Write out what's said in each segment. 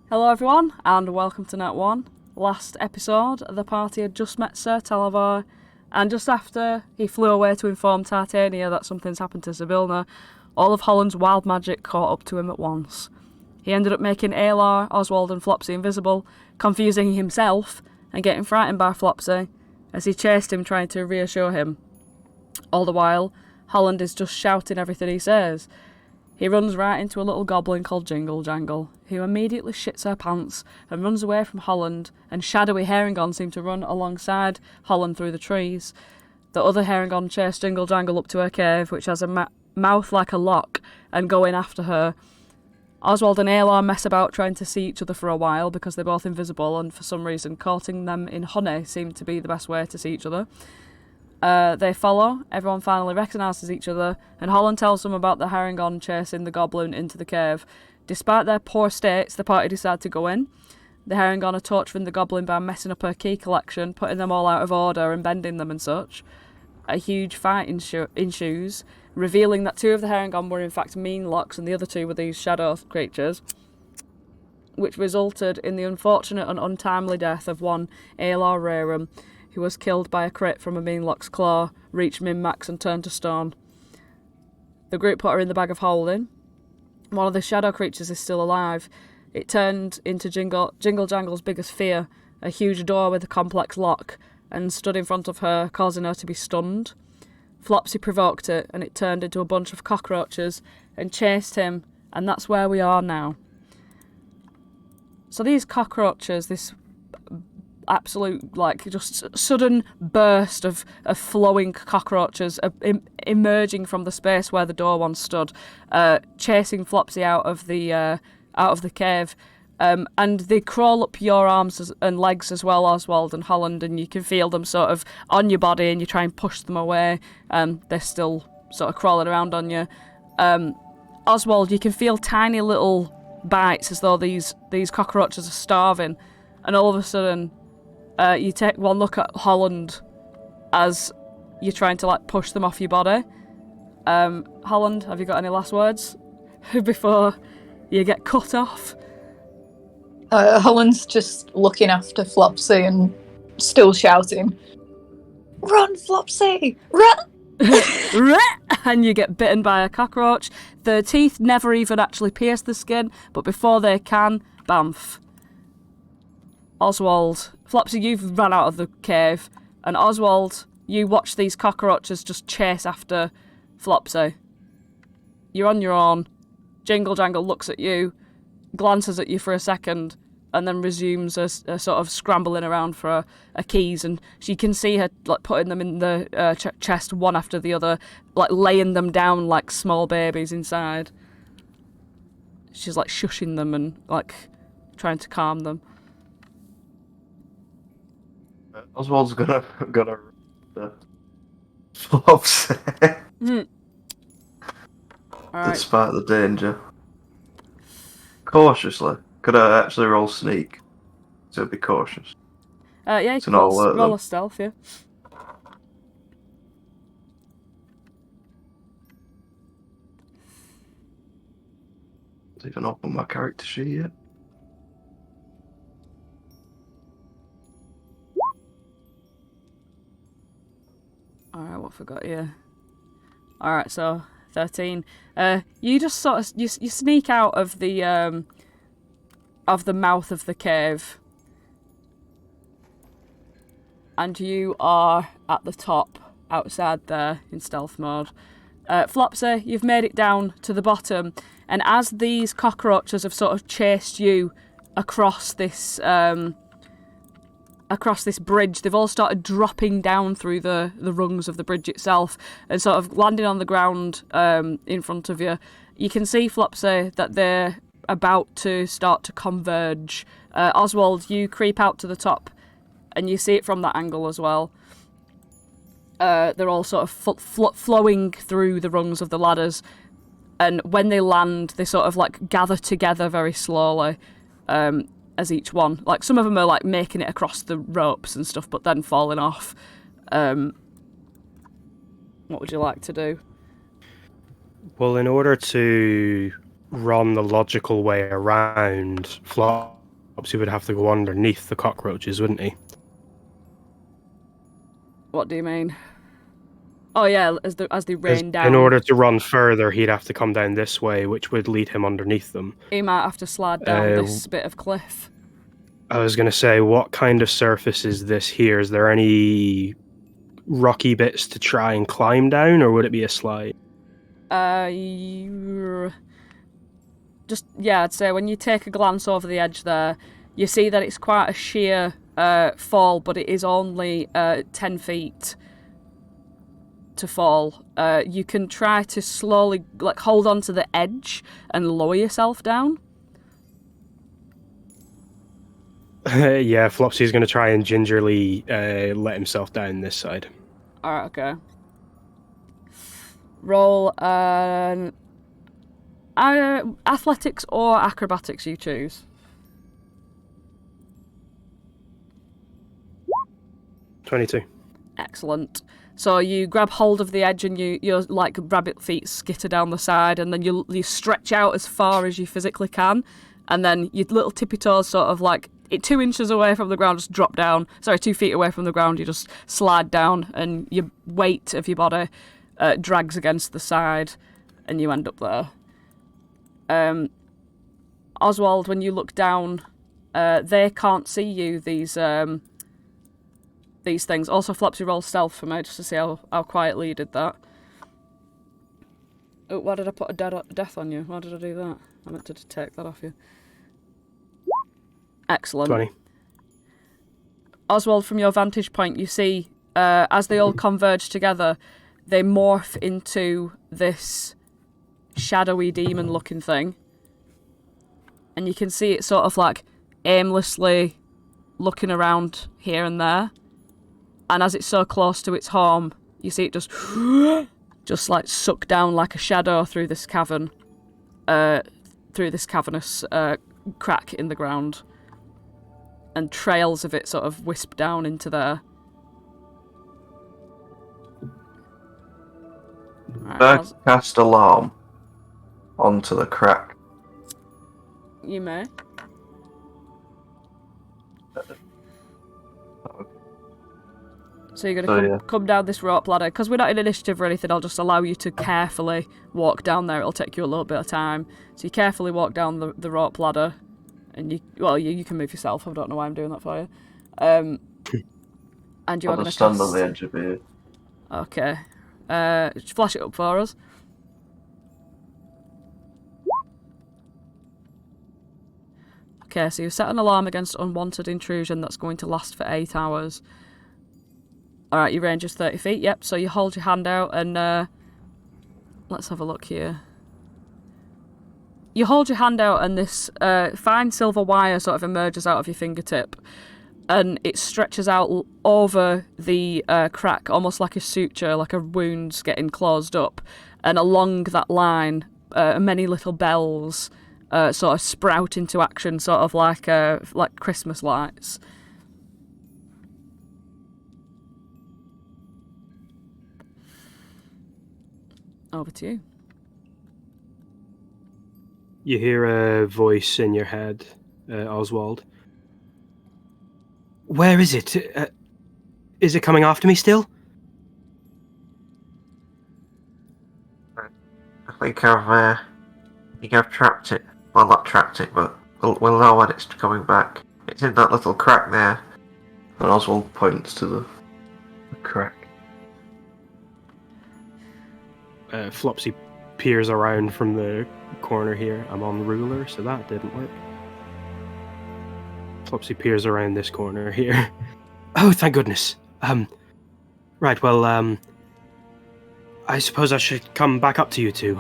Hello everyone, and welcome to Net 1. Last episode, the party had just met Sir Talavar, and just after he flew away to inform Tartania that something's happened to Sibilna, all of Holland's wild magic caught up to him at once. He ended up making Alar, Oswald and Flopsy invisible, confusing himself and getting frightened by Flopsy as he chased him trying to reassure him. All the while, Holland is just shouting everything he says. He runs right into a little goblin called Jingle Jangle, who immediately shits her pants and runs away from Holland, and shadowy Harengon seem to run alongside Holland through the trees. The other Harengon chase Jingle Jangle up to her cave, which has a mouth like a lock, and go in after her. Oswald and Alar mess about trying to see each other for a while because they're both invisible, and for some reason coating them in honey seemed to be the best way to see each other. They follow, everyone finally recognises each other, and Holland tells them about the Harengon chasing the goblin into the cave. Despite their poor states, the party decide to go in. The Harengon are torturing the goblin by messing up her key collection, putting them all out of order and bending them and such. A huge fight ensues, revealing that two of the Harengon were in fact meanlocks and the other two were these shadow creatures, which resulted in the unfortunate and untimely death of one Alar Rerum, who was killed by a crit from a meanlock's claw, reached min-max and turned to stone. The group put her in the bag of holding. One of the shadow creatures is still alive. It turned into Jingle Jangle's biggest fear, a huge door with a complex lock, and stood in front of her, causing her to be stunned. Flopsy provoked it, and it turned into a bunch of cockroaches and chased him, and that's where we are now. So these cockroaches, this absolute, just sudden burst of flowing cockroaches emerging from the space where the door once stood, chasing Flopsy out of the cave, and they crawl up your arms and legs as well, Oswald and Holland, and you can feel them sort of on your body, and you try and push them away, and they're still sort of crawling around on you. Oswald, you can feel tiny little bites as though these cockroaches are starving, and all of a sudden you take one look at Holland as you're trying to push them off your body. Holland, have you got any last words before you get cut off? Holland's just looking after Flopsy and still shouting, "Run, Flopsy! Run!" And you get bitten by a cockroach. The teeth never even actually pierce the skin, but before they can, bamf. Oswald, Flopsy, you've run out of the cave, and Oswald, you watch these cockroaches just chase after Flopsy. You're on your own. Jingle Jangle looks at you, glances at you for a second, and then resumes a sort of scrambling around for a keys, and she can see her putting them in the chest one after the other, laying them down like small babies inside. She's shushing them and trying to calm them. Oswald's gonna Flopsy. Alright. Despite the danger. Cautiously. Could I actually roll sneak? So be cautious. Yeah, you can not roll alert them. a stealth, yeah. Haven't even opened my character sheet yet. Alright, what forgot you? Alright, so 13. You just sort of you sneak out of the mouth of the cave, and you are at the top outside there in stealth mode. Flopsy, you've made it down to the bottom, and as these cockroaches have sort of chased you across this bridge, they've all started dropping down through the rungs of the bridge itself and sort of landing on the ground in front of you. You can see, Flopsy, that they're about to start to converge. Oswald, you creep out to the top and you see it from that angle as well. They're all sort of flowing through the rungs of the ladders, and when they land, they sort of gather together very slowly. As each one, some of them are making it across the ropes and stuff, but then falling off. What would you like to do? Well, in order to run the logical way around Flopsy would have to go underneath the cockroaches, wouldn't he? What do you mean? Oh yeah, as they rain down. In order to run further, he'd have to come down this way, which would lead him underneath them. He might have to slide down this bit of cliff. I was going to say, what kind of surface is this here? Is there any rocky bits to try and climb down, or would it be a slide? I'd say when you take a glance over the edge there, you see that it's quite a sheer fall, but it is only 10 feet to fall. You can try to slowly hold on to the edge and lower yourself down. Yeah, Flopsy's going to try and gingerly let himself down this side. Alright, okay. Roll athletics or acrobatics, you choose. 22. Excellent. So you grab hold of the edge and your like rabbit feet skitter down the side, and then you stretch out as far as you physically can, and then your little tippy toes sort of 2 inches away from the ground just drop down. Sorry, 2 feet away from the ground, you just slide down, and your weight of your body drags against the side, and you end up there. Oswald, when you look down, they can't see you, these things. Also, Flopsy, roll stealth for me, just to see how quietly you did that. Oh, why did I put a death on you? Why did I do that? I meant to take that off you. Excellent. 20. Oswald, from your vantage point, you see, as they all converge together, they morph into this shadowy demon-looking thing. And you can see it sort of aimlessly looking around here and there. And as it's so close to its home, you see it just suck down like a shadow through this cavern, through this cavernous crack in the ground, and trails of it sort of wisp down into there. Right, Cast alarm onto the crack. You may. So you're going to come down this rope ladder. Because we're not in initiative or anything, I'll just allow you to carefully walk down there. It'll take you a little bit of time. So you carefully walk down the rope ladder. And you can move yourself. I don't know why I'm doing that for you. And you are going to stand on the edge of it. Okay. Flash it up for us. Okay, so you set an alarm against unwanted intrusion that's going to last for 8 hours. Alright, your range is 30 feet, yep, so you hold your hand out and, let's have a look here. You hold your hand out and this fine silver wire sort of emerges out of your fingertip, and it stretches out over the crack, almost like a suture, like a wound's getting closed up, and along that line, many little bells sort of sprout into action, sort of like Christmas lights. Over to you. You hear a voice in your head, Oswald. Where is it? Is it coming after me still? I think I've trapped it. Well, not trapped it, but we'll know when it's coming back. It's in that little crack there. And Oswald points to the crack. Flopsy peers around from the corner here. I'm on ruler, so that didn't work. Flopsy peers around this corner here. Oh, thank goodness. Right, well, I suppose I should come back up to you two.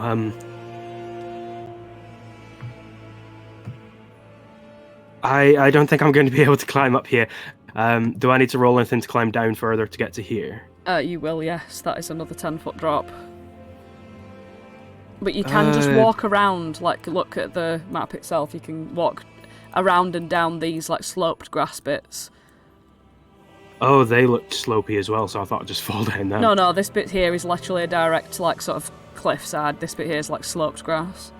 I don't think I'm going to be able to climb up here. Do I need to roll anything to climb down further to get to here? You will, yes. That is another 10-foot drop. But you can just walk around, look at the map itself. You can walk around and down these, sloped grass bits. Oh, they looked slopey as well, so I thought I'd just fall down there. No, this bit here is literally a direct, sort of cliffside. This bit here is, sloped grass.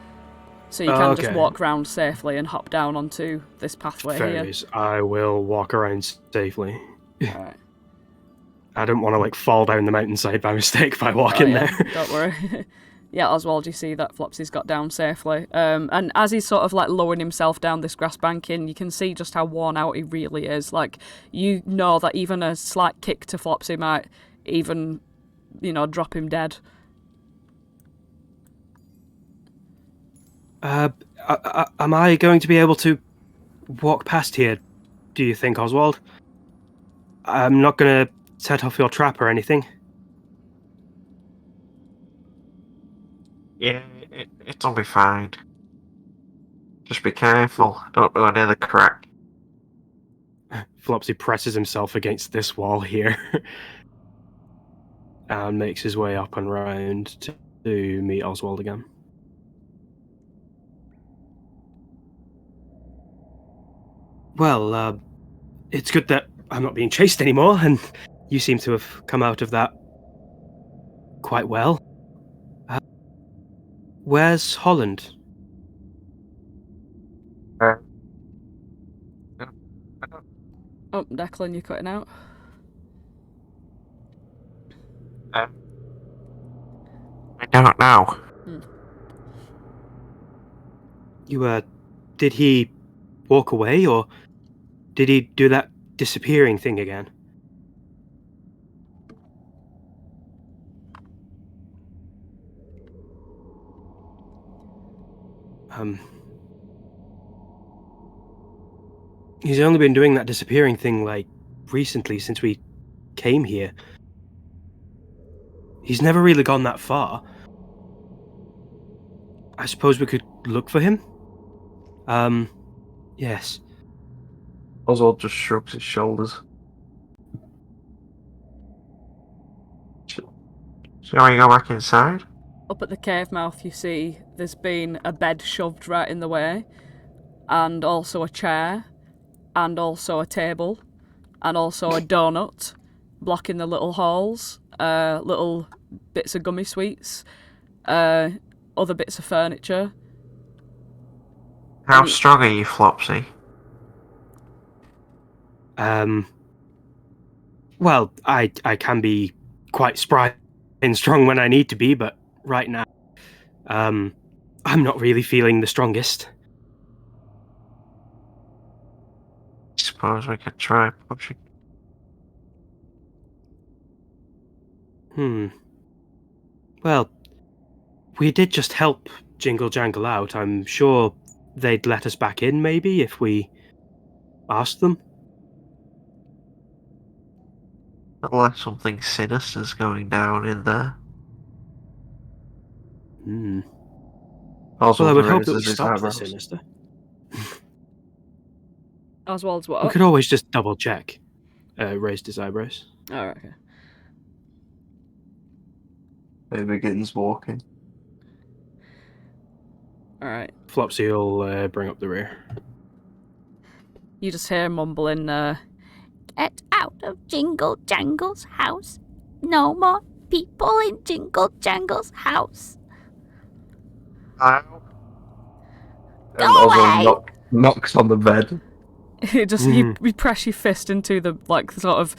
So you can just okay. walk round safely and hop down onto this pathway Fairies, I will walk around safely. here. Alright. I don't want to like fall down the mountainside by mistake by Oh walking yeah, there. don't worry. Yeah, Oswald, you see that Flopsy's got down safely. And as he's sort of like lowering himself down this grass banking, you can see just how worn out he really is. Like, you know that even a slight kick to Flopsy might even, drop him dead. Am I going to be able to walk past here, do you think, Oswald? I'm not going to set off your trap or anything. Yeah, it'll be fine. Just be careful. Don't go near the crack. Flopsy presses himself against this wall here and makes his way up and round to meet Oswald again. Well, it's good that I'm not being chased anymore, and you seem to have come out of that quite well. Where's Holland? Oh, Declan, you're cutting out. I don't know. Did he walk away, or did he do that disappearing thing again? He's only been doing that disappearing thing, like, recently, since we came here. He's never really gone that far. I suppose we could look for him? Yes. Oswald just shrugs his shoulders. Shall we go back inside? Up at the cave mouth, you see there's been a bed shoved right in the way, and also a chair, and also a table, and also a donut blocking the little halls, little bits of gummy sweets, other bits of furniture. How strong are you, Flopsy? Well, I can be quite spry and strong when I need to be, but right now, I'm not really feeling the strongest. I suppose we could try pushing. Well, we did just help Jingle Jangle out. I'm sure they'd let us back in, maybe, if we asked them. Unless something sinister's going down in there. Well, I would hope that we raises his stopped the eyebrows. sinister. Oswald's what? We could always just double check. Raised his eyebrows. Alright, okay. He begins walking. Alright. Flopsy will bring up the rear. You just hear him mumbling, Get out of Jingle Jangle's house. No more people in Jingle Jangle's house. Hello? Go Oswald away! knocks on the bed. you press your fist into the sort of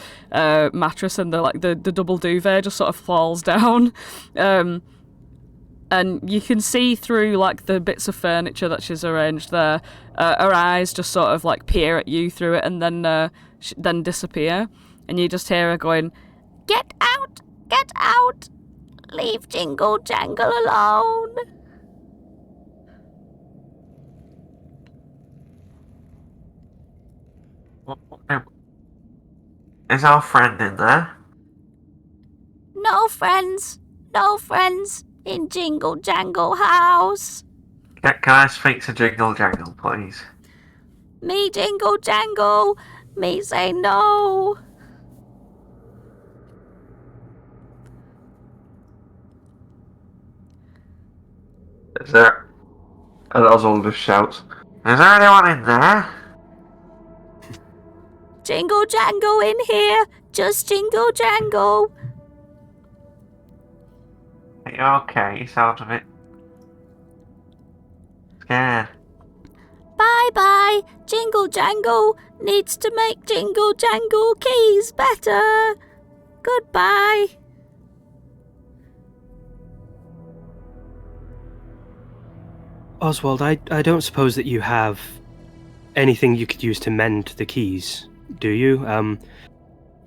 mattress, and the double duvet just sort of falls down, and you can see through the bits of furniture that she's arranged there. Her eyes just sort of peer at you through it, and then disappear, and you just hear her going, Get out! Get out! Leave Jingle Jangle alone! Is our friend in there? No friends! No friends in Jingle Jangle house! Can I speak to Jingle Jangle, please? Me Jingle Jangle! Me say no! Is there... And Oswald just shouts, is there anyone in there? Jingle Jangle in here! Just Jingle Jangle! Are you okay? You sound a bit care. Bye-bye. Jingle Jangle needs to make Jingle Jangle keys better. Goodbye. Oswald, I don't suppose that you have anything you could use to mend the keys, do you?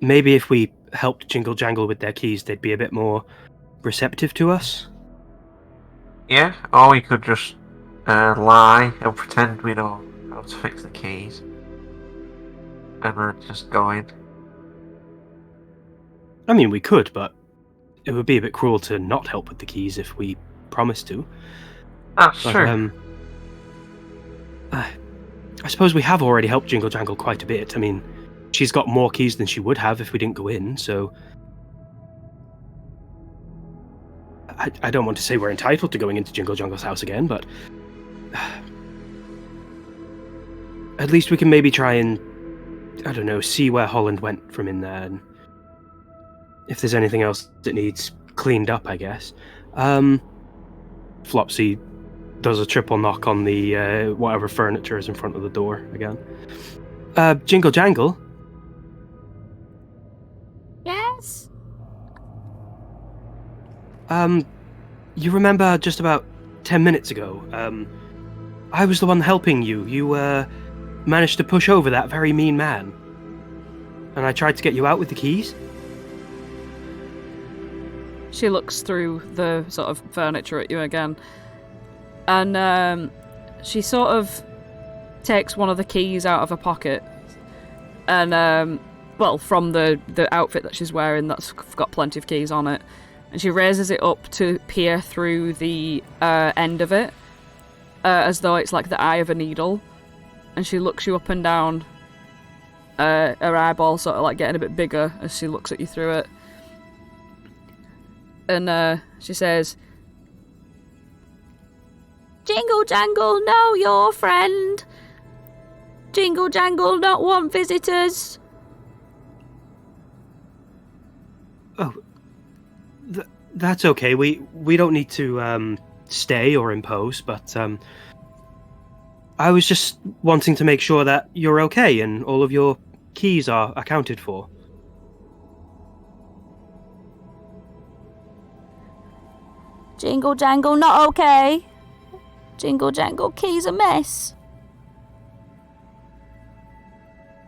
Maybe if we helped Jingle Jangle with their keys, they'd be a bit more receptive to us? Yeah, or we could just lie and pretend we know how to fix the keys. And then just go in. I mean, we could, but it would be a bit cruel to not help with the keys if we promised to. That's But, true. I suppose we have already helped Jingle Jangle quite a bit. I mean, she's got more keys than she would have if we didn't go in, so... I don't want to say we're entitled to going into Jingle Jangle's house again, but... At least we can maybe try and, I don't know, see where Holland went from in there, and if there's anything else that needs cleaned up, I guess. Flopsy does a triple knock on the whatever furniture is in front of the door again. Jingle Jangle? Yes? You remember just about 10 minutes ago, I was the one helping you. You, managed to push over that very mean man. And I tried to get you out with the keys? She looks through the sort of furniture at you again. And she sort of takes one of the keys out of her pocket. And, well, from the outfit that she's wearing that's got plenty of keys on it. And she raises it up to peer through the end of it. As though it's like the eye of a needle. And she looks you up and down. Her eyeball sort of like getting a bit bigger as she looks at you through it. And she says, Jingle Jangle, know your friend. Jingle Jangle not want visitors. Oh, that's okay. We don't need to stay or impose, but I was just wanting to make sure that you're okay and all of your keys are accounted for. Jingle Jangle not okay. Jingle Jangle keys a mess.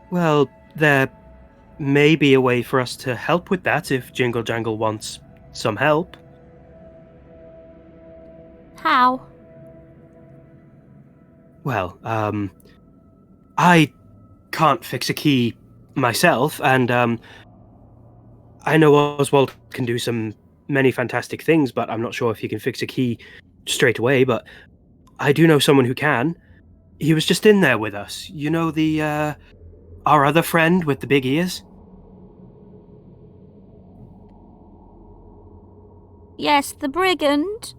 Well, there may be a way for us to help with that if Jingle Jangle wants some help. How? Well, I can't fix a key myself, and I know Oswald can do many fantastic things, but I'm not sure if he can fix a key straight away, but I do know someone who can. He was just in there with us. You know our other friend with the big ears? Yes, the brigand.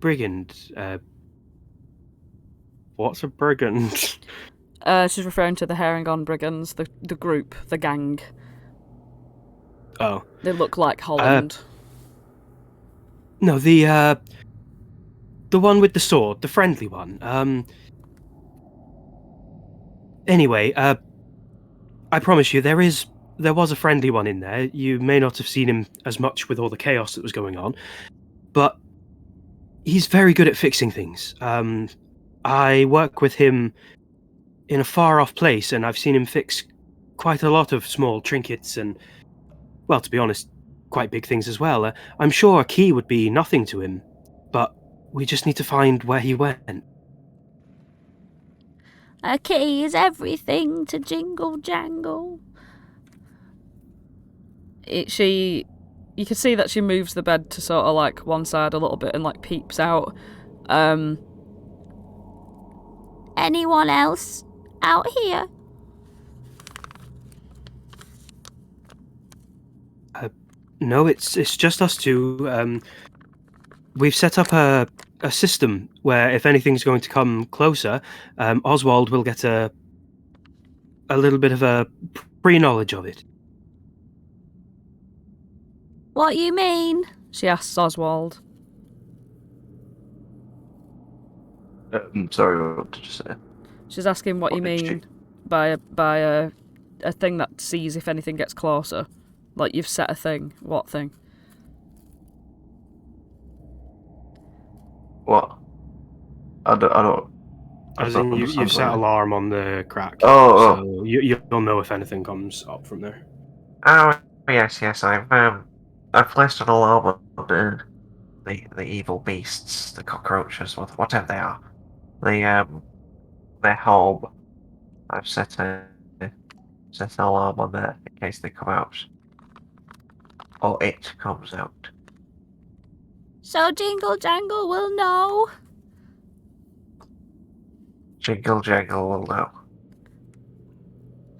Brigand? What's a brigand? she's referring to the Harengon brigands, the group, the gang. Oh. They look like Holland. No, the one with the sword, the friendly one. Anyway, I promise you, there was a friendly one in there. You may not have seen him as much with all the chaos that was going on, but he's very good at fixing things. I work with him in a far-off place, and I've seen him fix quite a lot of small trinkets and, well, to be honest, quite big things as well. I'm sure a key would be nothing to him, but we just need to find where he went. A key is everything to Jingle Jangle. You can see that she moves the bed to sort of like one side a little bit and like peeps out. Anyone else out here? No, it's just us two. We've set up a system where if anything's going to come closer, Oswald will get a little bit of a pre-knowledge of it. What you mean? She asks Oswald. Sorry, what did you say? She's asking what you What did mean by a thing that sees if anything gets closer. Like you've set a thing. What thing? What? I don't. As in, you've set understand. alarm on the crack. Oh. So you'll know if anything comes up from there. Oh, yes. I've placed an alarm on the evil beasts, the cockroaches, whatever they are. Their home. I've set an alarm on there in case they come out, or it comes out. So Jingle Jangle will know. Jingle jangle will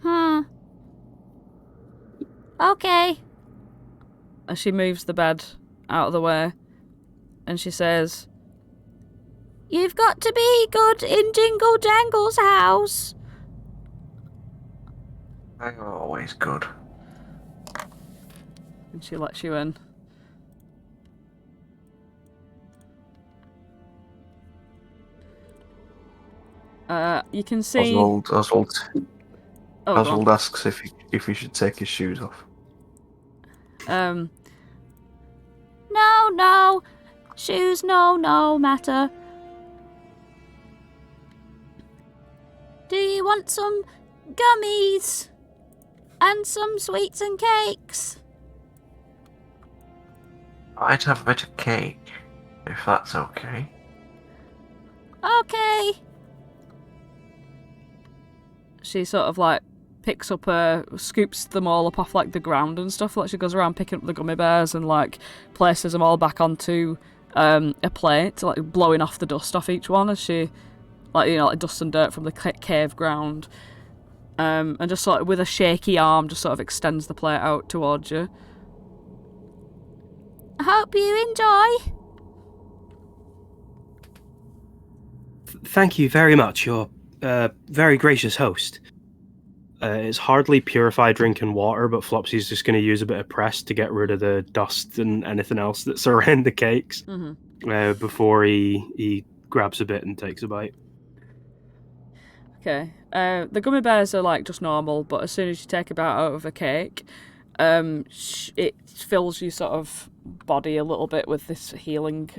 know. Okay. As she moves the bed out of the way, and she says, You've got to be good in Jingle Jangle's house. I'm always good. and she lets you in. You can see. Oswald Oh, go on. asks if he should take his shoes off. No. Shoes, no matter. Do you want some gummies? And some sweets and cakes? I'd have a bit of cake, if that's okay. Okay. She sort of picks up scoops them all up off the ground and stuff. She goes around picking up the gummy bears and places them all back onto a plate, blowing off the dust off each one as she dust and dirt from the cave ground. And just sort of with a shaky arm just sort of extends the plate out towards you. I hope you enjoy. Thank you very much. You're a very gracious host. It's hardly purified drinking water, but Flopsy's just going to use a bit of press to get rid of the dust and anything else that's around the cakes before he grabs a bit and takes a bite. Okay. The gummy bears are just normal, but as soon as you take a bite out of a cake, it fills your sort of body a little bit with this healing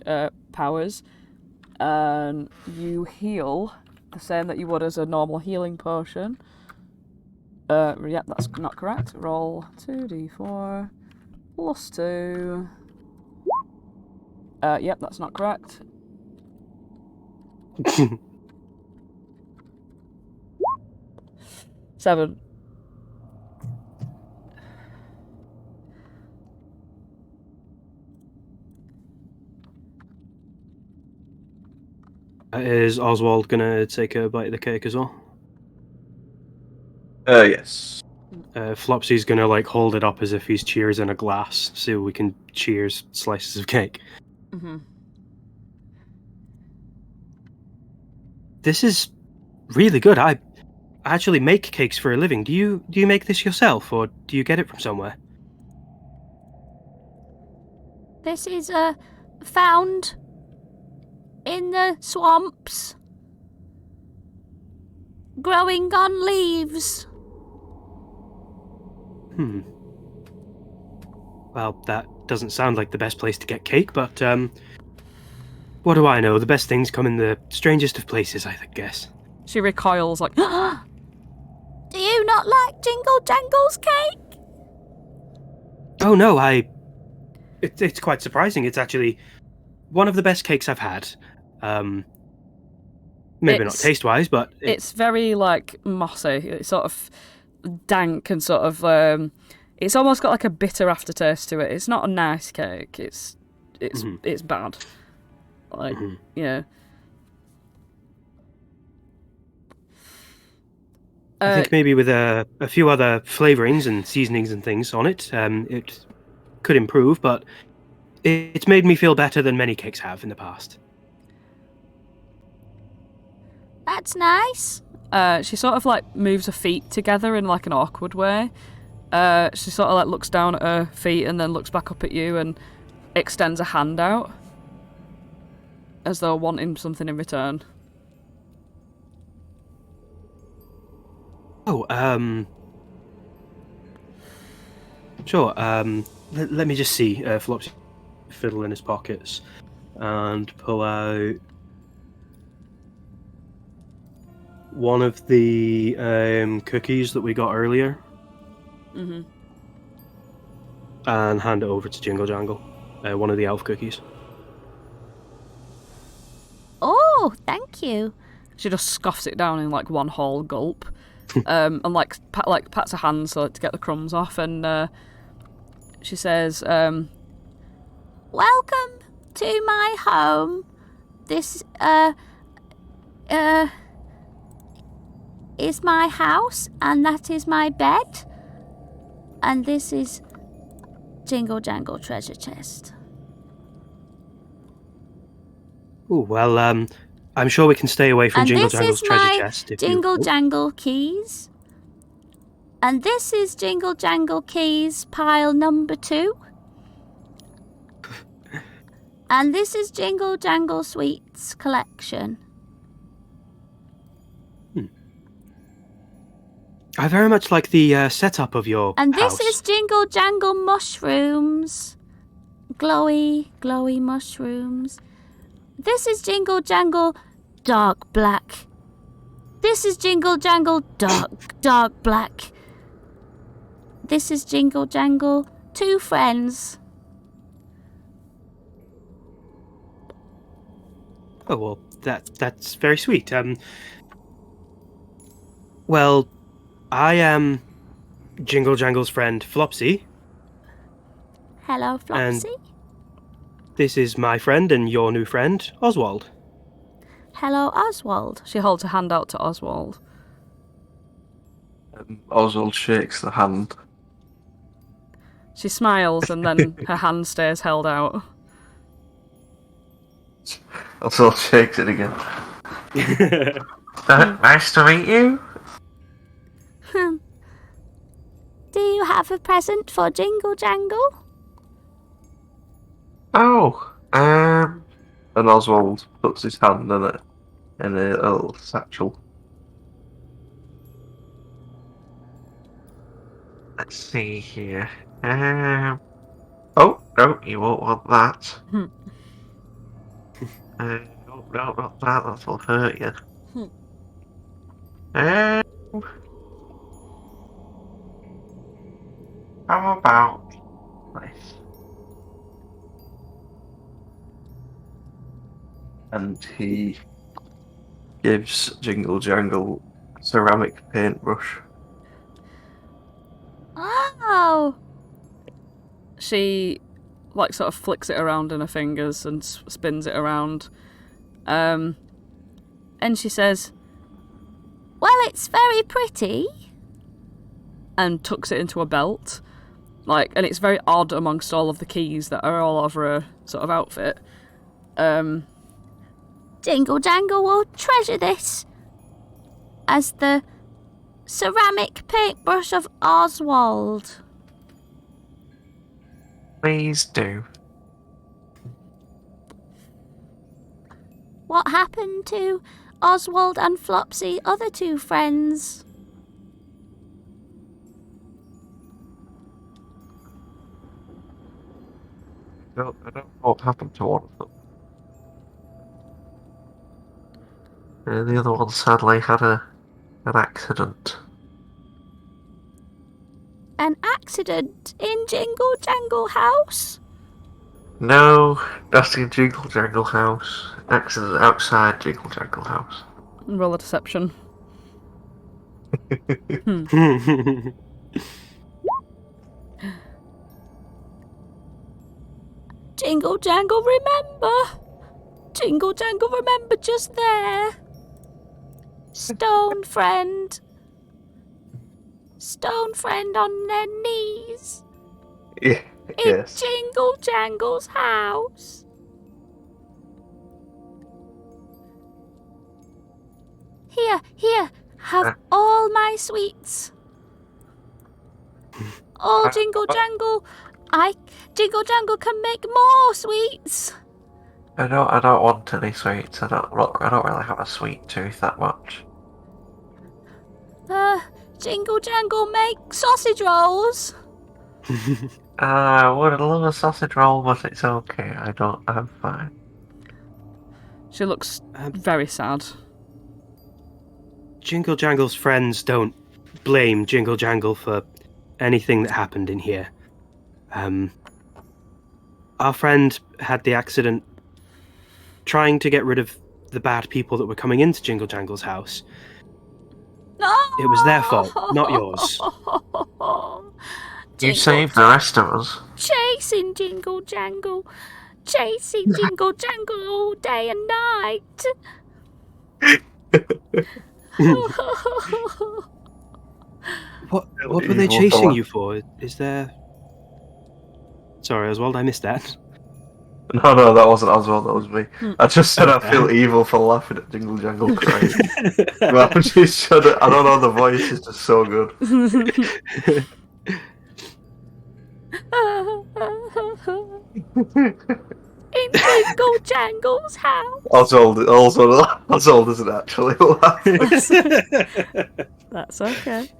powers, and you heal the same that you would as a normal healing potion. Yep, that's not correct. Roll 2d4 plus 2. Yep, that's not correct. 7. Is Oswald gonna take a bite of the cake as well? Yes. Flopsy's gonna hold it up as if he's cheersing a glass, so we can cheers slices of cake. Mm-hmm. This is really good. I actually make cakes for a living. Do you make this yourself, or do you get it from somewhere? This is found in the swamps, growing on leaves. Well, that doesn't sound like the best place to get cake, but what do I know? The best things come in the strangest of places, I guess. She recoils Do you not like Jingle Jangle's cake? Oh no, it's quite surprising. It's actually one of the best cakes I've had. Maybe not taste-wise, but it's very mossy. It's sort of dank and sort of it's almost got a bitter aftertaste to it. It's not a nice cake. It's bad. Yeah. I think maybe with a few other flavorings and seasonings and things on it, it could improve, but it's made me feel better than many cakes have in the past. That's nice. She sort of moves her feet together in an awkward way. She sort of looks down at her feet and then looks back up at you and extends a hand out as though wanting something in return. Oh, sure. Let me just see. Flopsy fiddle in his pockets and pull out one of the cookies that we got earlier Mhm. and hand it over to Jingle Jangle. One of the elf cookies. Oh, thank you. She just scoffs it down in like one whole gulp, and pats her hand so to get the crumbs off, and she says, Welcome to my home. This is my house, and that is my bed, and this is Jingle Jangle treasure chest. Oh well, I'm sure we can stay away from And Jingle this Jangle's is treasure my chest. If Jingle you... Jangle keys. And this is Jingle Jangle keys pile number 2. And this is Jingle Jangle sweets collection. I very much like the setup of your And house. this is Jingle Jangle mushrooms. Glowy, glowy mushrooms. This is Jingle Jangle dark black. This is Jingle Jangle dark black. This is Jingle Jangle 2 friends. Oh well, that's very sweet. Well, I am Jingle Jangle's friend Flopsy. Hello, Flopsy. This is my friend and your new friend, Oswald. Hello, Oswald. she holds her hand out to Oswald. Oswald shakes the hand. She smiles, and then her hand stays held out. Oswald shakes it again. Nice to meet you. Do you have a present for Jingle Jangle? Oh, and Oswald puts his hand in a little satchel. Let's see here. Oh no, you won't want that. No, not that. That'll hurt you. How about this? And he gives Jingle Jangle a ceramic paintbrush. Oh! She like sort of flicks it around in her fingers and spins it around, and she says, Well, it's very pretty. and tucks it into a belt, and it's very odd amongst all of the keys that are all over her sort of outfit. Jingle Jangle will treasure this as the ceramic paintbrush of Oswald. Please do. What happened to Oswald and Flopsy, other 2 friends? I don't know what happened to one of them. The other one sadly had an accident. An accident in Jingle Jangle house? No, that's in Jingle Jangle house. Accident outside Jingle Jangle house. Roll a deception. Jingle Jangle remember. Jingle Jangle remember just there. Stone friend. Stone friend on their knees. Yeah, In yes. Jingle Jangle's house. Here, have all my sweets. Oh, Jingle Jangle, Jingle Jangle can make more sweets. I don't want any sweets. I don't really have a sweet tooth that much. Jingle Jangle make sausage rolls? I would love a sausage roll, but it's okay. I'm fine. She looks very sad. Jingle Jangle's friends don't blame Jingle Jangle for anything that happened in here. Our friend had the accident trying to get rid of the bad people that were coming into Jingle Jangle's house. It was their fault, not yours. You saved the rest of us. Chasing Jingle Jangle. Chasing Jingle Jangle all day and night. What were they chasing you for? Is there... Sorry, Oswald, I missed that. No, that wasn't Oswald, that was me. I just said I feel evil for laughing at Jingle Jangle crying. Well, she's shut it. I don't know, the voice is just so good. In Jingle Jangle's house. Oswald isn't actually laughing. That's okay.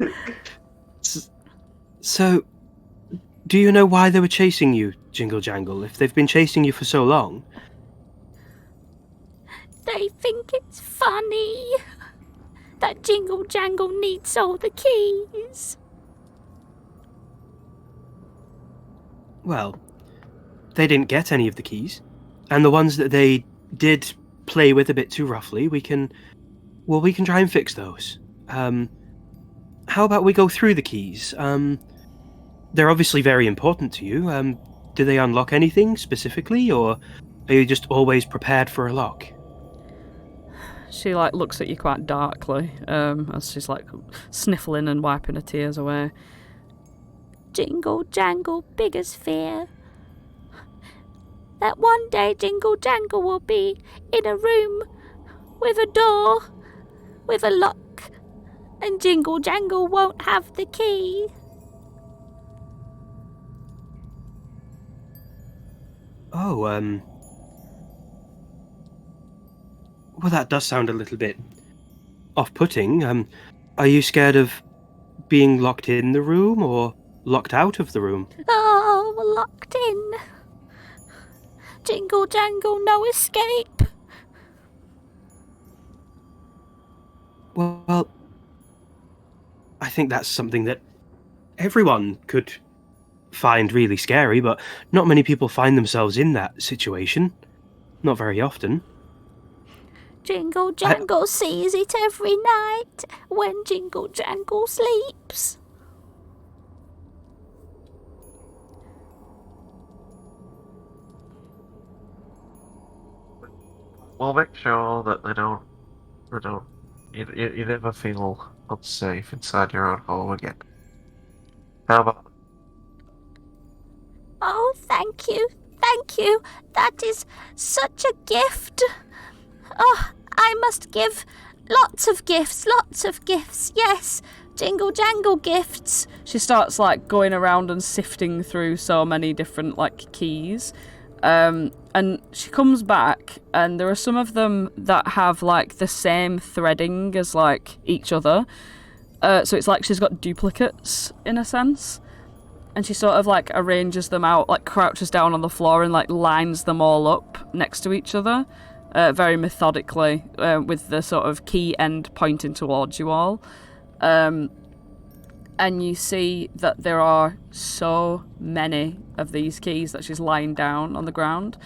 So, do you know why they were chasing you, Jingle Jangle, if they've been chasing you for so long? They think it's funny that Jingle Jangle needs all the keys. Well, they didn't get any of the keys. And the ones that they did play with a bit too roughly, we can try and fix those. How about we go through the keys? They're obviously very important to you. Do they unlock anything specifically, or are you just always prepared for a lock? She looks at you quite darkly, as she's sniffling and wiping her tears away. Jingle Jangle biggest fear. That one day Jingle Jangle will be in a room with a door, with a lock, and Jingle Jangle won't have the key. Oh, well, that does sound a little bit off-putting. Are you scared of being locked in the room or locked out of the room? Oh, we're locked in. Jingle Jangle, no escape. Well, I think that's something that everyone could find really scary, but not many people find themselves in that situation. Not very often. Jingle Jangle sees it every night when Jingle Jangle sleeps. We'll make sure that they don't you never feel unsafe inside your own home again. How about... Oh, thank you. That is such a gift. Oh, I must give lots of gifts. Yes, Jingle Jangle gifts. She starts going around and sifting through so many different keys. And she comes back, and there are some of them that have the same threading as each other. So it's she's got duplicates in a sense. And she sort of arranges them out, crouches down on the floor and lines them all up next to each other, very methodically, with the sort of key end pointing towards you all. And you see that there are so many of these keys that she's lying down on the ground.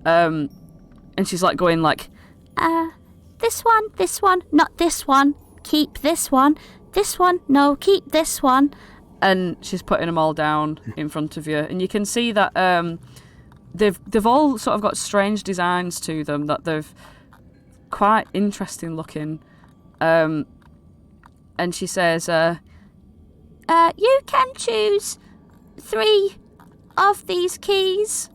And she's going this one, not this one, keep this one, no, keep this one. And she's putting them all down in front of you. And you can see that they've all sort of got strange designs to them, that they've quite interesting looking. And she says, you can choose 3 of these keys.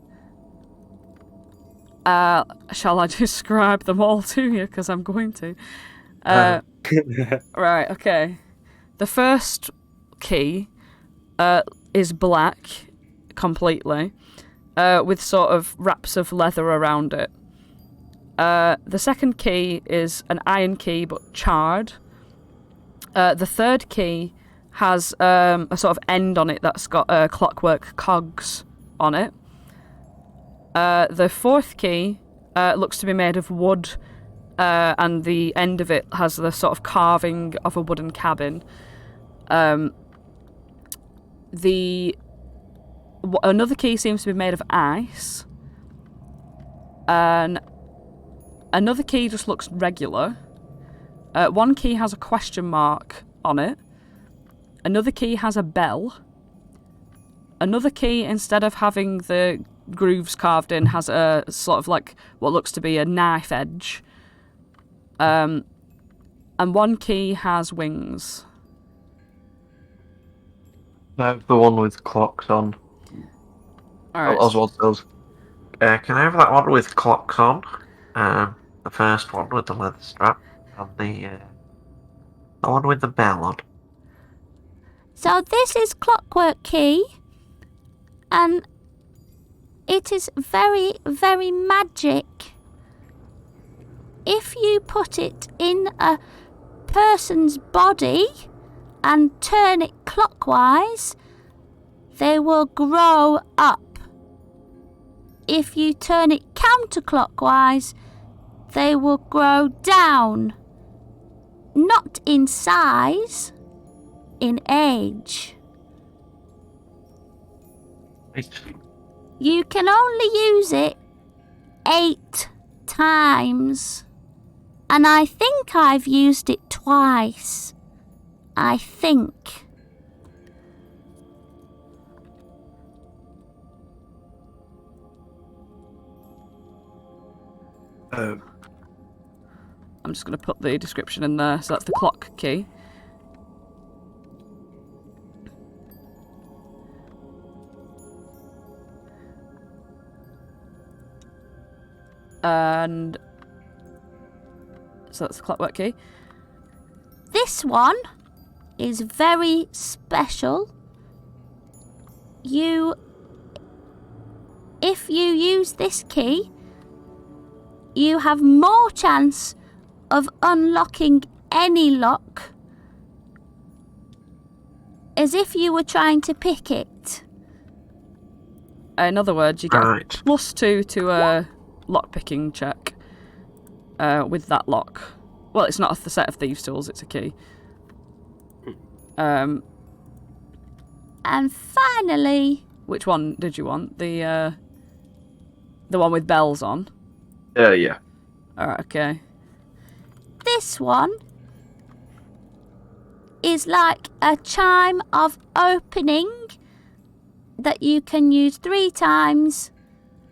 Shall I describe them all to you? Because I'm going to. Right, okay. The first key is black completely, with sort of wraps of leather around it. The second key is an iron key but charred. The third key has a sort of end on it that's got clockwork cogs on it. The fourth key looks to be made of wood, and the end of it has the sort of carving of a wooden cabin. Another key seems to be made of ice, and another key just looks regular. One key has a question mark on it. Another key has a bell. Another key, instead of having the grooves carved in, has a sort of like what looks to be a knife edge. And one key has wings. No, the one with clocks on. Alright. Oswald says, can I have that one with clocks on? The first one with the leather strap, and the one with the bell on. So this is Clockwork key, and it is very, very magic. If you put it in a person's body and turn it clockwise, they will grow up. If you turn it counterclockwise, they will grow down. Not in size, in age. You can only use it 8 times. And I think I've used it twice. I think. I'm just going to put the description in there. So that's the clock key. And so that's the clockwork key. This one is very special. If you use this key, you have more chance of unlocking any lock, as if you were trying to pick it. In other words, you get Right. +2 to a lock-picking check with that lock. Well, it's not a set of thieves' tools, it's a key. And finally... Which one did you want? The one with bells on? Yeah. Alright, okay. This one is like a chime of opening that you can use 3 times,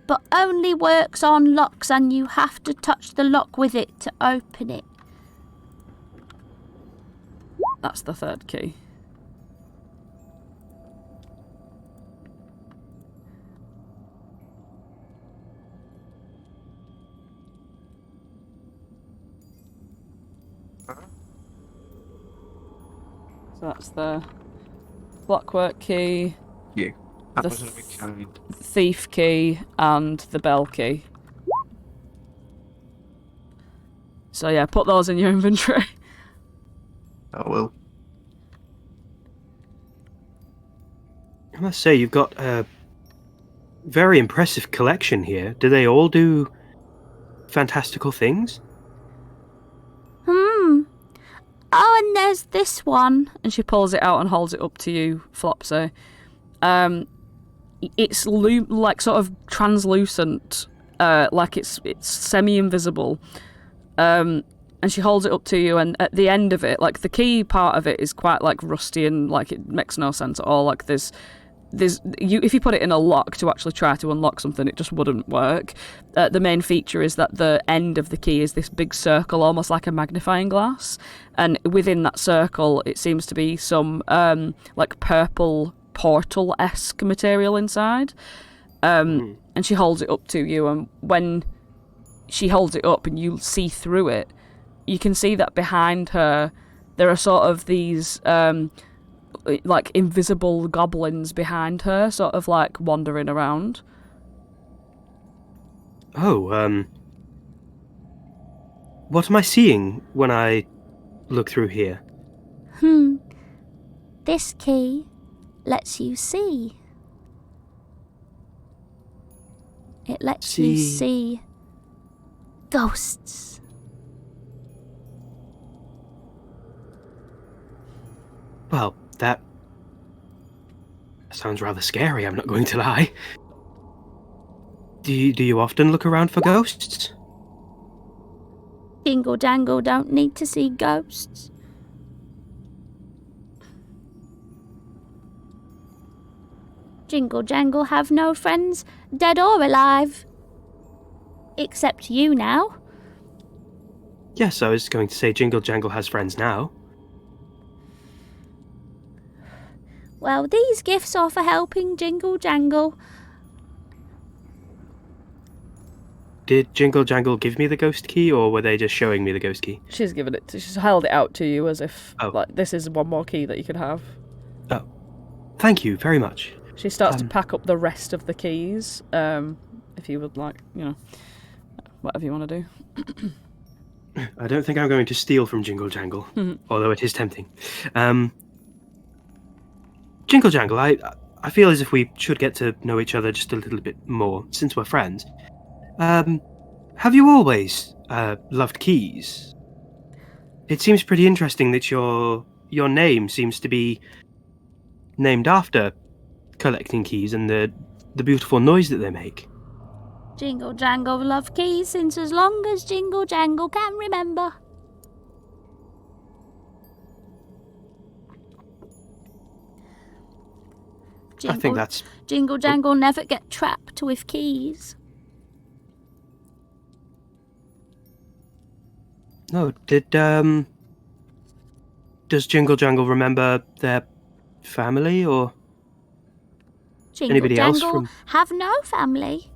but only works on locks, and you have to touch the lock with it to open it. That's the third key. So that's the clockwork key, You. That The was a bit kind. thief key, and the bell key. So yeah, put those in your inventory. I will. I must say, you've got a very impressive collection here. Do they all do fantastical things? Oh, and there's this one. And she pulls it out and holds it up to you, Flopsy. It's like sort of translucent, like it's semi-invisible. And she holds it up to you, and at the end of it, like the key part of it is quite like rusty and like it makes no sense at all. Like there's if you put it in a lock to actually try to unlock something, it just wouldn't work. The main feature is that the end of the key is this big circle, almost like a magnifying glass, and within that circle it seems to be some like purple portal-esque material inside. And she holds it up to you, and when she holds it up and you see through it, you can see that behind her there are sort of these like invisible goblins behind her, sort of like wandering around. Oh, what am I seeing when I look through here? This key lets you see. It lets you see ghosts. Well, that sounds rather scary, I'm not going to lie. Do you often look around for ghosts? Jingle Jangle don't need to see ghosts. Jingle Jangle have no friends, dead or alive. Except you now. Yes, I was going to say Jingle Jangle has friends now. Well, these gifts are for helping Jingle Jangle. Did Jingle Jangle give me the ghost key, or were they just showing me the ghost key? She's given it. She's held it out to you as if Oh. this is one more key that you could have. Oh, thank you very much. She starts to pack up the rest of the keys. If you would like, whatever you want to do. I don't think I'm going to steal from Jingle Jangle, although it is tempting. Jingle Jangle, I feel as if we should get to know each other just a little bit more, since we're friends. Have you always loved keys? It seems pretty interesting that your name seems to be named after collecting keys and the beautiful noise that they make. Jingle Jangle love keys since as long as Jingle Jangle can remember. I think that's... Jingle Jangle never get trapped with keys. No, does Jingle Jangle remember their family, or Jingle anybody else Jangle from... have no family.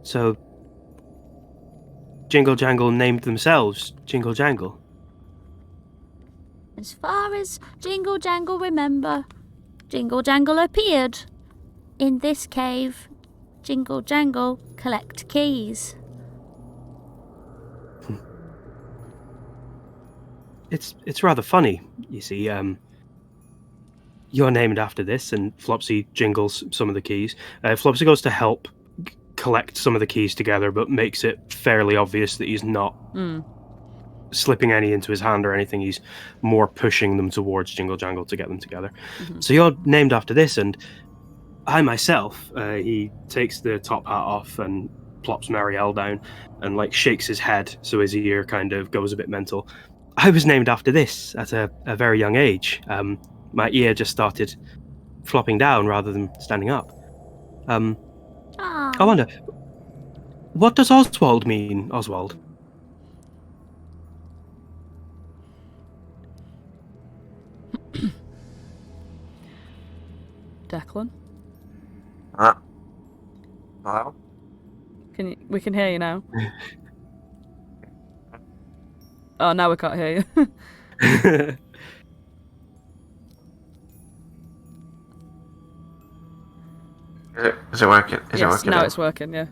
So, Jingle Jangle named themselves Jingle Jangle? As far as Jingle Jangle remember, Jingle Jangle appeared in this cave. Jingle Jangle collect keys. It's rather funny, you see. You're named after this, and Flopsy jingles some of the keys. Flopsy goes to help collect some of the keys together, but makes it fairly obvious that he's not slipping any into his hand or anything. He's more pushing them towards Jingle Jangle to get them together. So you're named after this, and I myself, he takes the top hat off and plops Marielle down and shakes his head so his ear kind of goes a bit mental. I was named after this at a very young age. My ear just started flopping down rather than standing up. I wonder, what does Oswald mean, Oswald? Declan? Hello? We can hear you now. Oh, now we can't hear you. Is it working? Is it Yes, working? now it's working, yeah.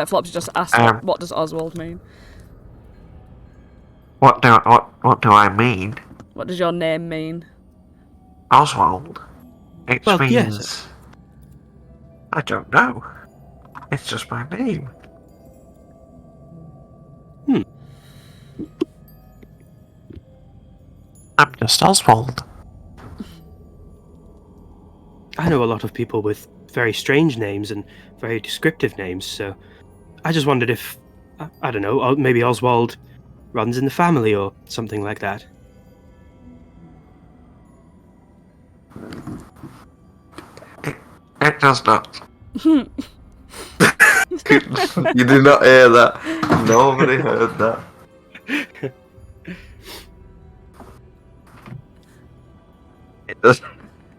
Flopsy just asked, what does Oswald mean? What do I mean? What does your name mean? Oswald. It Well, means... yes. I don't know. It's just my name. I'm just Oswald. I know a lot of people with very strange names and very descriptive names, so I just wondered if, I don't know, maybe Oswald runs in the family or something like that. It does not. You did not hear that. Nobody heard that. It does.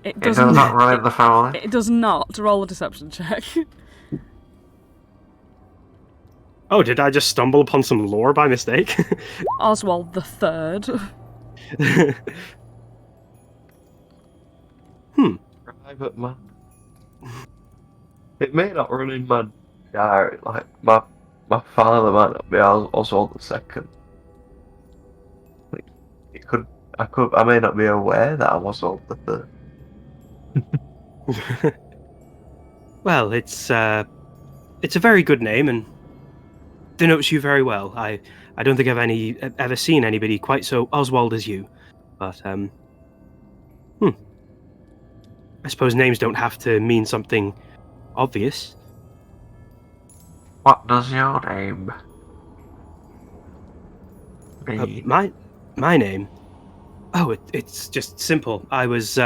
It Does does not run in the family. It does not. Roll a deception check. Oh, did I just stumble upon some lore by mistake? Oswald the Third. Private man. It may not run in my diary, my my father might not be Oswald the second. Like, I may not be aware that I'm Oswald the third. Well, it's a very good name and denotes you very well. I don't think I've ever seen anybody quite so Oswald as you. But I suppose names don't have to mean something obvious. What does your name mean? My name? Oh, it's just simple. I was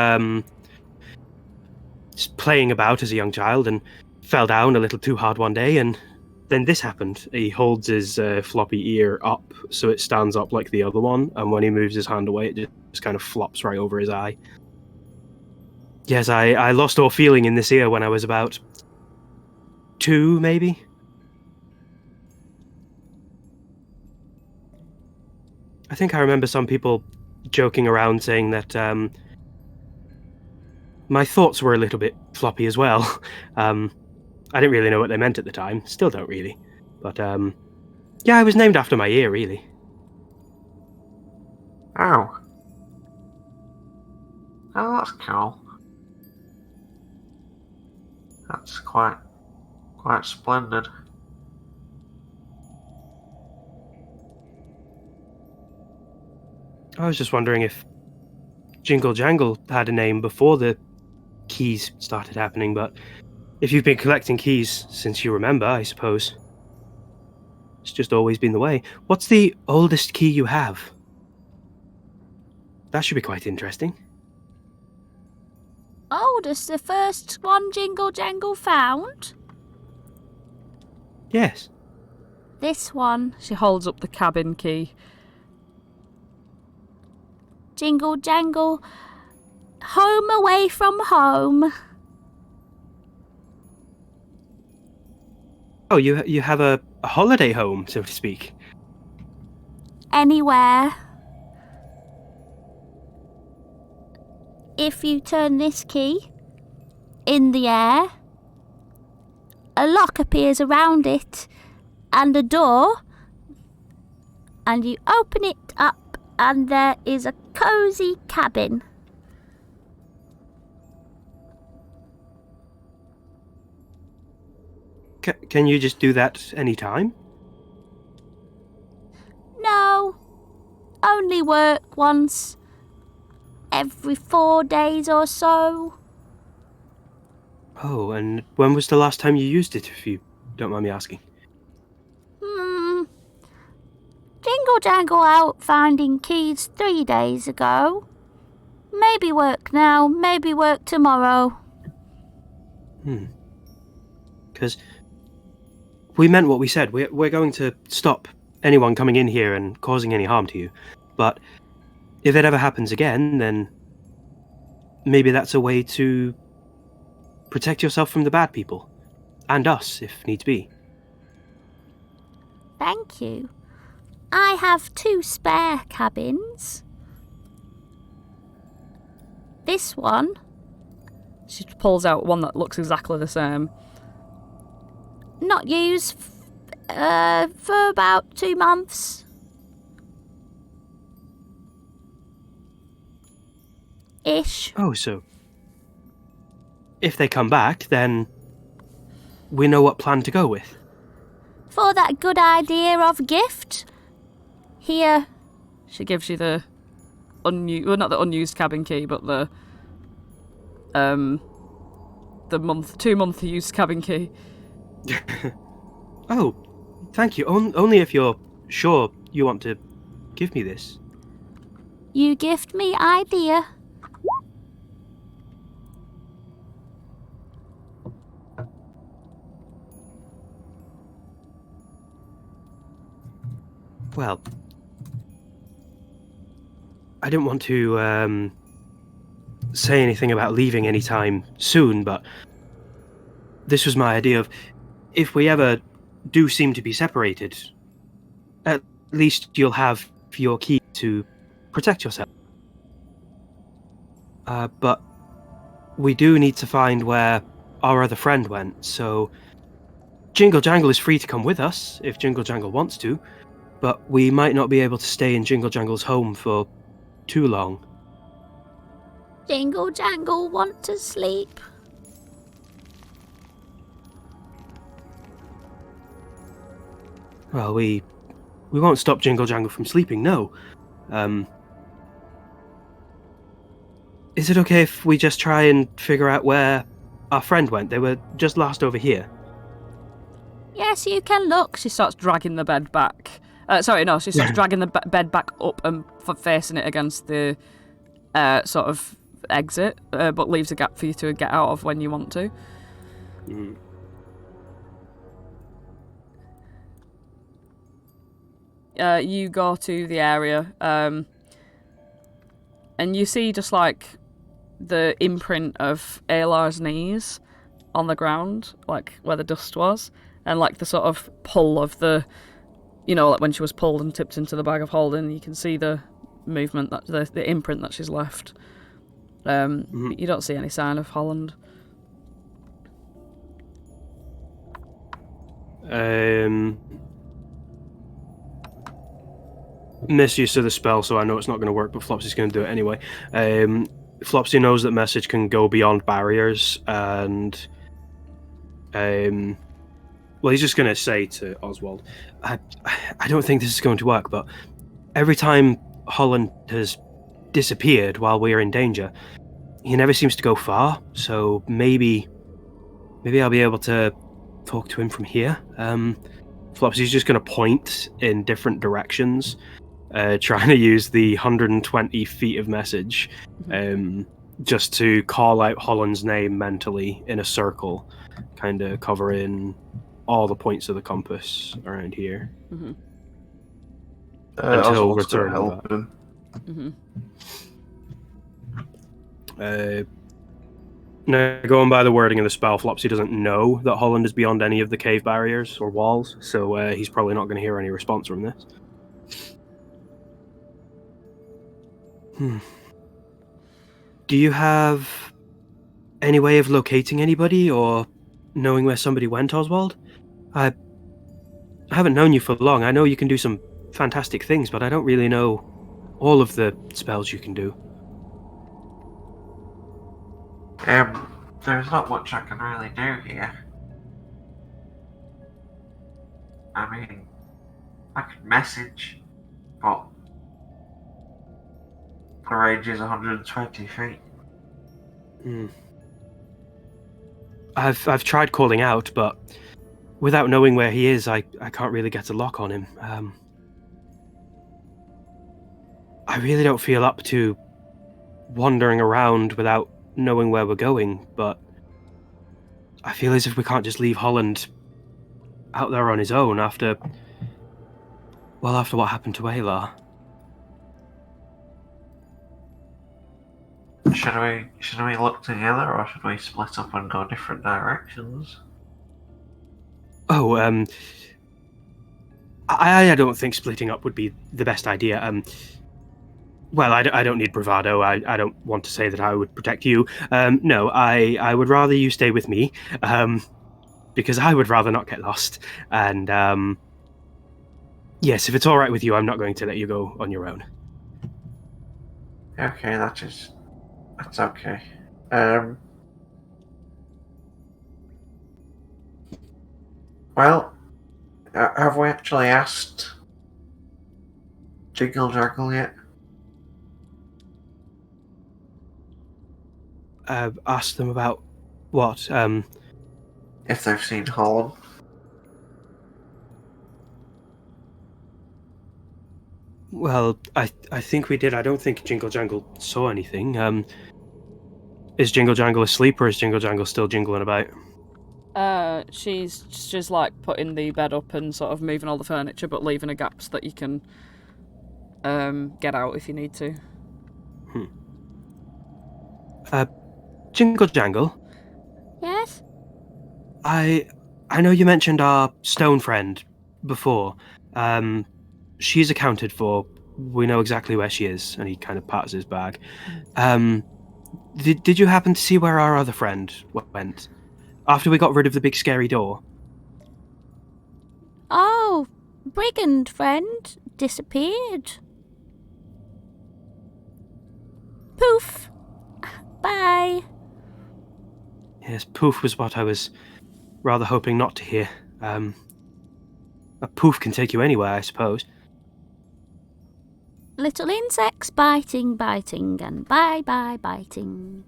just playing about as a young child and fell down a little too hard one day, and then this happened. He holds his floppy ear up so it stands up like the other one, and when he moves his hand away, it just kind of flops right over his eye. Yes, I lost all feeling in this ear when I was about 2, maybe? I think I remember some people joking around saying that my thoughts were a little bit floppy as well. I didn't really know what they meant at the time. Still don't really. But, yeah, I was named after my ear, really. Oh. Oh, that's cool. That's quite splendid. I was just wondering if Jingle Jangle had a name before the keys started happening, but if you've been collecting keys since you remember, I suppose it's just always been the way. What's the oldest key you have? That should be quite interesting. Oldest, the first one Jingle Jangle found? Yes. This one. She holds up the cabin key. Jingle Jangle, home away from home. Oh, you have a holiday home, so to speak. Anywhere. If you turn this key in the air, a lock appears around it and a door, and you open it up and there is a cosy cabin. Can you just do that anytime? No, only work once every 4 days or so. Oh, and when was the last time you used it, if you don't mind me asking? Jingle Jangle out finding keys 3 days ago. Maybe work now, maybe work tomorrow. Because we meant what we said. We're going to stop anyone coming in here and causing any harm to you. But if it ever happens again, then maybe that's a way to protect yourself from the bad people. And us, if needs be. Thank you. I have 2 spare cabins. This one. She pulls out one that looks exactly the same. Not used for about 2 months. Ish. Oh, so if they come back, then we know what plan to go with. For that good idea of gift. Here. She gives you the not the unused cabin key, but the 2-month used cabin key. Oh, thank you. Only if you're sure you want to give me this. You gift me idea. Well, I didn't want to say anything about leaving anytime soon, but this was my idea of if we ever do seem to be separated, at least you'll have your key to protect yourself. But we do need to find where our other friend went, so Jingle Jangle is free to come with us if Jingle Jangle wants to, but we might not be able to stay in Jingle Jangle's home for too long. Jingle Jangle want to sleep. Well, we won't stop Jingle Jangle from sleeping, no. Is it okay if we just try and figure out where our friend went? They were just last over here. Yes, you can look. She starts dragging the bed back. She starts dragging the bed back up and facing it against the sort of exit, but leaves a gap for you to get out of when you want to. Mm. You go to the area, and you see just like the imprint of Alar's knees on the ground, like where the dust was, and like the sort of pull of the, like when she was pulled and tipped into the bag of holding, you can see the movement, that the imprint that she's left. But you don't see any sign of Holland. Misuse of the spell, so I know it's not going to work, but Flopsy's going to do it anyway. Flopsy knows that message can go beyond barriers, and he's just going to say to Oswald, I don't think this is going to work, but every time Holland has disappeared while we're in danger, he never seems to go far, so maybe I'll be able to talk to him from here. Flopsy's just going to point in different directions, trying to use the 120 feet of message, just to call out Holland's name mentally in a circle, kind of covering all the points of the compass around here. Mm-hmm. Until Oswald's gonna return. help him. Now, going by the wording of the spell, Flopsy doesn't know that Holland is beyond any of the cave barriers or walls, so he's probably not going to hear any response from this. Do you have any way of locating anybody or knowing where somebody went, Oswald? I haven't known you for long. I know you can do some fantastic things, but I don't really know all of the spells you can do. There's not much I can really do here. I mean, I could message, but the range is 120 feet. I've tried calling out, but without knowing where he is, I can't really get a lock on him. I really don't feel up to wandering around without knowing where we're going, but I feel as if we can't just leave Holland out there on his own after what happened to Aylar. Should we look together, or should we split up and go different directions? Oh, I don't think splitting up would be the best idea. Well, I don't need bravado. I don't want to say that I would protect you. No, I would rather you stay with me, because I would rather not get lost. And yes, if it's all right with you, I'm not going to let you go on your own. Okay, that's okay. Well, have we actually asked Jingle Jangle yet? Ask them about what? If they've seen Holland? Well, I think we did. I don't think Jingle Jangle saw anything. Is Jingle Jangle asleep, or is Jingle Jangle still jingling about? She's just like putting the bed up and sort of moving all the furniture, but leaving a gap so that you can get out if you need to. Jingle Jangle? Yes? I know you mentioned our stone friend before. She's accounted for. We know exactly where she is, and he kind of pats his bag. Did you happen to see where our other friend went? After we got rid of the big scary door? Oh, brigand friend disappeared. Poof. Bye. Yes, poof was what I was rather hoping not to hear. A poof can take you anywhere, I suppose. Little insects biting, biting, and bye-bye biting.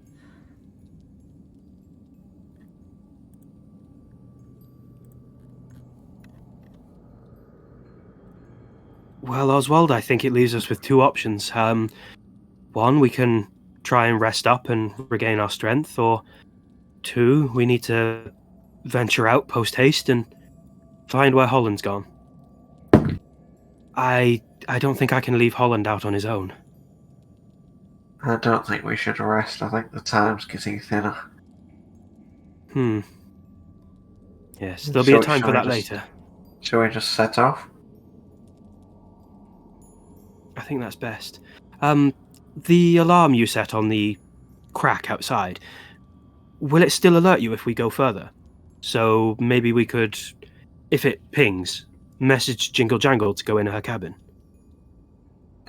Well, Oswald, I think it leaves us with two options. One, we can try and rest up and regain our strength, or two, we need to venture out post-haste and find where Holland's gone. I don't think I can leave Holland out on his own. I don't think we should rest. I think the time's getting thinner. Yes, there'll be a time for that later. Shall we just set off? I think that's best. The alarm you set on the crack outside, will it still alert you if we go further? So maybe we could, if it pings, message Jingle Jangle to go into her cabin.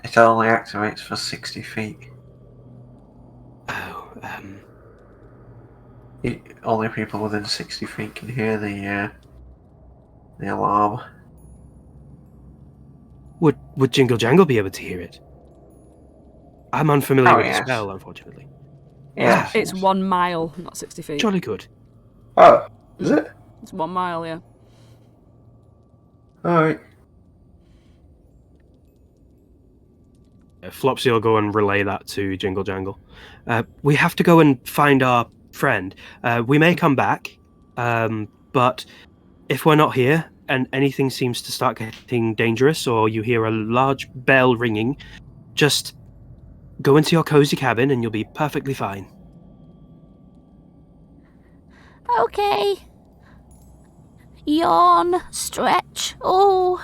It only activates for 60 feet. Oh, Only people within 60 feet can hear the alarm. Would Jingle Jangle be able to hear it? I'm unfamiliar with the yes. spell, unfortunately. Yeah. It's 1 mile, not 60 feet. Jolly good. Oh, is it? It's 1 mile, yeah. Alright. Flopsy will go and relay that to Jingle Jangle. We have to go and find our friend. We may come back, but if we're not here and anything seems to start getting dangerous or you hear a large bell ringing, just go into your cozy cabin and you'll be perfectly fine. Okay. Yawn, stretch. Oh,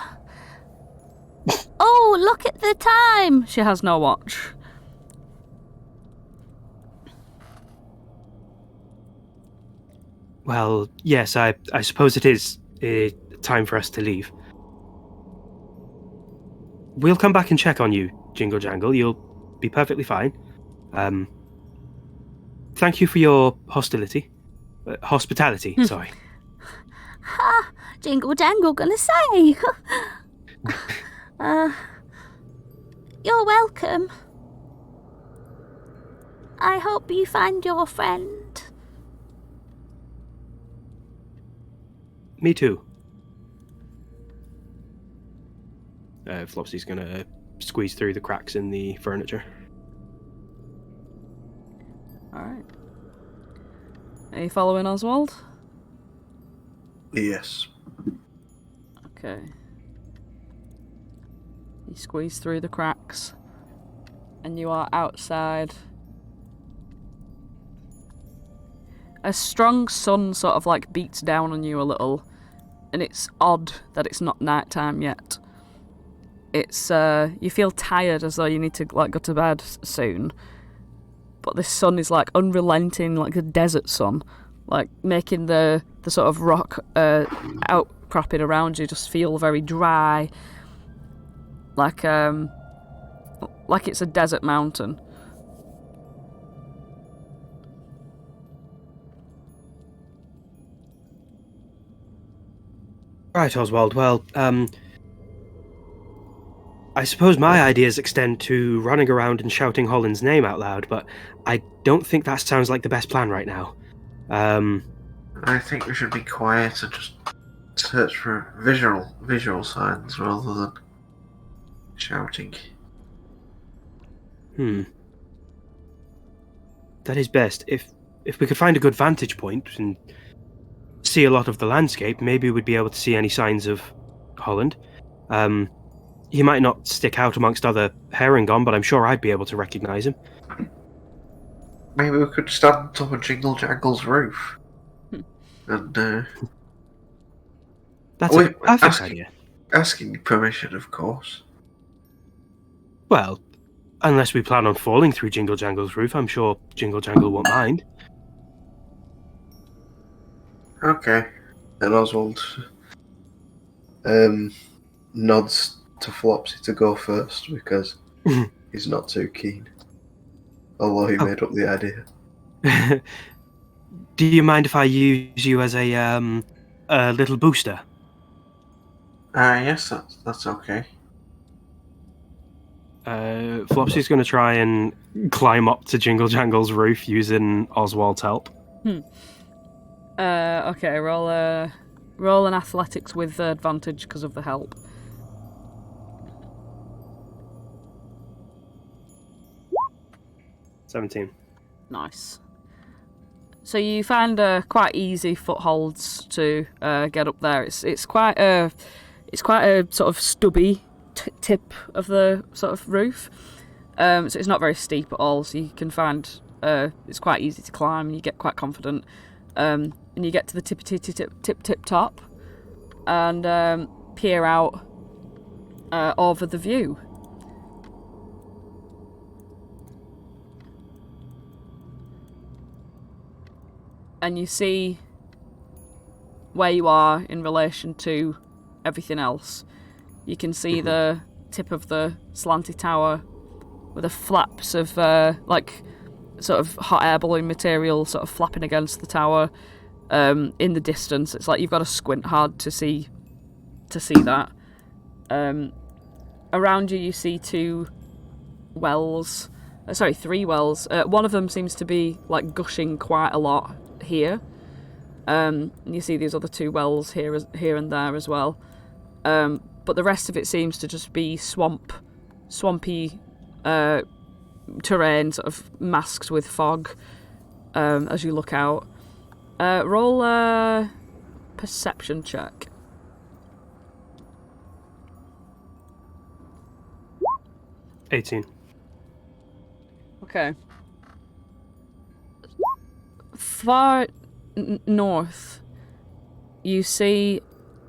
look at the time. She has no watch. Well, yes, I suppose it is time for us to leave. We'll come back and check on you, Jingle Jangle. You'll be perfectly fine. Thank you for your hospitality, sorry. Ha! Jingle Jangle gonna say. You're welcome. I hope you find your friend. Me too. Flopsy's gonna squeeze through the cracks in the furniture. Alright. Are you following Oswald? Yes. Okay. You squeeze through the cracks, and you are outside. A strong sun sort of like beats down on you a little, and it's odd that it's not nighttime yet. It's you feel tired, as though you need to like go to bed soon, but this sun is like unrelenting, like a desert sun, like making the sort of rock outcropping around you just feel very dry, like it's a desert mountain. Right, Oswald. Well, I suppose my ideas extend to running around and shouting Holland's name out loud, but I don't think that sounds like the best plan right now. I think we should be quiet and just search for visual signs rather than shouting. That is best. If we could find a good vantage point and see a lot of the landscape, maybe we'd be able to see any signs of Holland. He might not stick out amongst other Harengon, but I'm sure I'd be able to recognise him. Maybe we could stand on top of Jingle Jangle's roof. And That's a perfect idea. Asking permission, of course. Well, unless we plan on falling through Jingle Jangle's roof, I'm sure Jingle Jangle won't mind. Okay. And Oswald nods to Flopsy to go first because he's not too keen. Although he made up the idea. Do you mind if I use you as a little booster? Yes, that's okay. Flopsy's going to try and climb up to Jingle Jangle's roof using Oswald's help. Okay, roll an athletics with advantage because of the help. 17. Nice. So you find quite easy footholds to get up there. It's quite a sort of stubby tip of the sort of roof. So it's not very steep at all. So you can find it's quite easy to climb. And you get quite confident, and you get to the tip top, and peer out over the view. And you see where you are in relation to everything else. You can see the tip of the slanty tower with the flaps of like sort of hot air balloon material sort of flapping against the tower in the distance. It's like you've got to squint hard to see that. Around you see three wells. One of them seems to be like gushing quite a lot here. You see these other two wells here and there as well. But the rest of it seems to just be swampy terrain, sort of masked with fog as you look out. Roll a perception check. 18. Okay. Far north, you see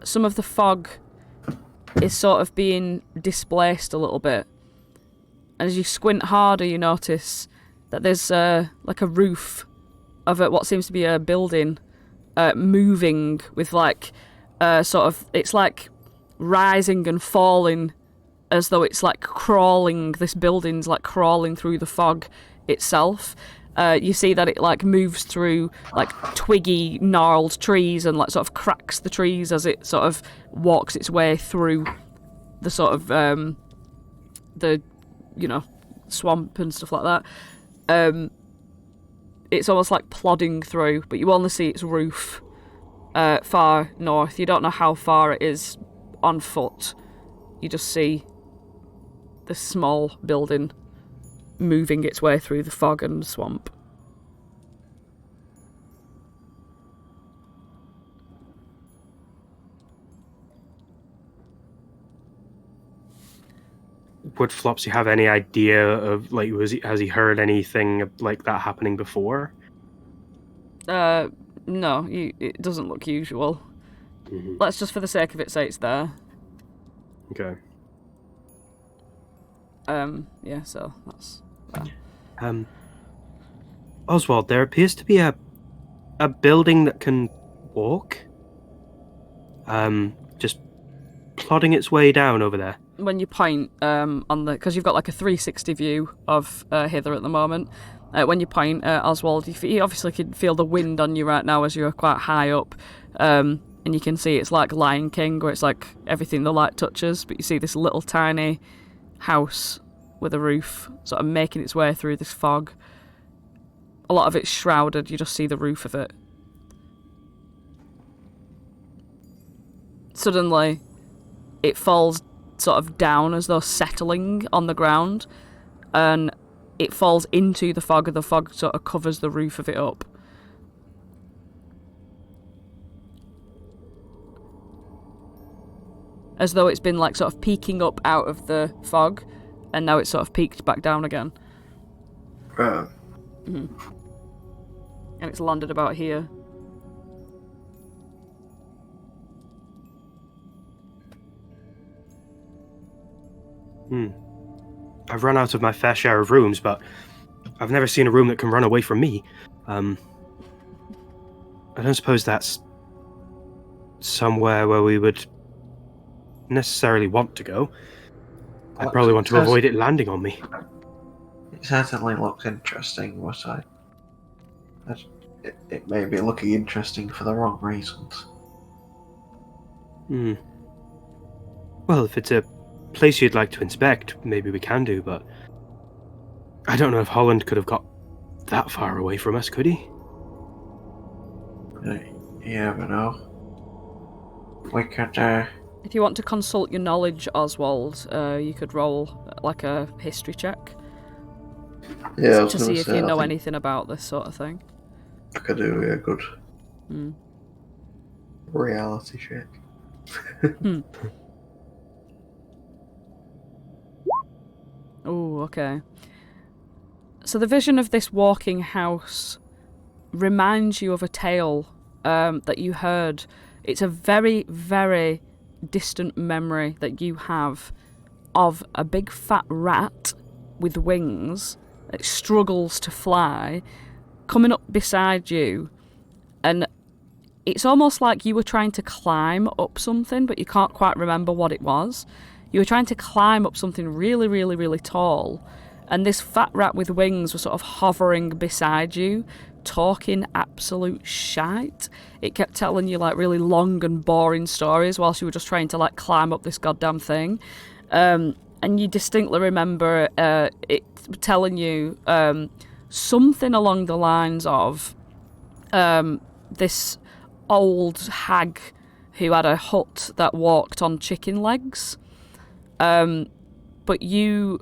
some of the fog is sort of being displaced a little bit. And as you squint harder, you notice that there's like a roof of what seems to be a building moving with like it's like rising and falling as though it's like crawling. This building's like crawling through the fog itself. You see that it like moves through like twiggy, gnarled trees and like sort of cracks the trees as it sort of walks its way through the sort of the swamp and stuff like that. It's almost like plodding through, but you only see its roof far north. You don't know how far it is on foot. You just see this small building moving its way through the fog and swamp. Would Flopsy have any idea of, like, has he heard anything like that happening before? No, it doesn't look usual. Mm-hmm. Let's just, for the sake of it, say it's there. Okay. Yeah, so that's that. Oswald, there appears to be a building that can walk. Just plodding its way down over there. When you point because you've got like a 360 view of hither at the moment. When you point, Oswald, you obviously can feel the wind on you right now as you're quite high up, and you can see it's like Lion King, where it's like everything the light touches. But you see this little tiny house with a roof, sort of making its way through this fog. A lot of it's shrouded. You just see the roof of it. Suddenly, it falls sort of down as though settling on the ground, and it falls into the fog, and the fog sort of covers the roof of it up. As though it's been like sort of peeking up out of the fog, and now it's sort of peeked back down again. Right. Mm-hmm. And it's landed about here. I've run out of my fair share of rooms, but I've never seen a room that can run away from me. I don't suppose that's somewhere where we would necessarily want to go. I Well, probably want to it avoid it landing on me. It certainly looks interesting, but it may be looking interesting for the wrong reasons. Hmm. Well, if it's a place you'd like to inspect, maybe we can do, but I don't know if Holland could have got that far away from us, could he? You never know. We could, If you want to consult your knowledge, Oswald, you could roll like a history check yeah, I was to gonna see if say, you I know think anything about this sort of thing. I could do a good Hmm. reality check. Oh, okay. So the vision of this walking house reminds you of a tale that you heard. It's a very, very distant memory that you have of a big fat rat with wings that struggles to fly coming up beside you, and it's almost like you were trying to climb up something, but you can't quite remember what it was. You were trying to climb up something really, really, really tall, and this fat rat with wings was sort of hovering beside you, talking absolute shite. It kept telling you like really long and boring stories whilst you were just trying to like climb up this goddamn thing. And you distinctly remember it telling you something along the lines of this old hag who had a hut that walked on chicken legs. But she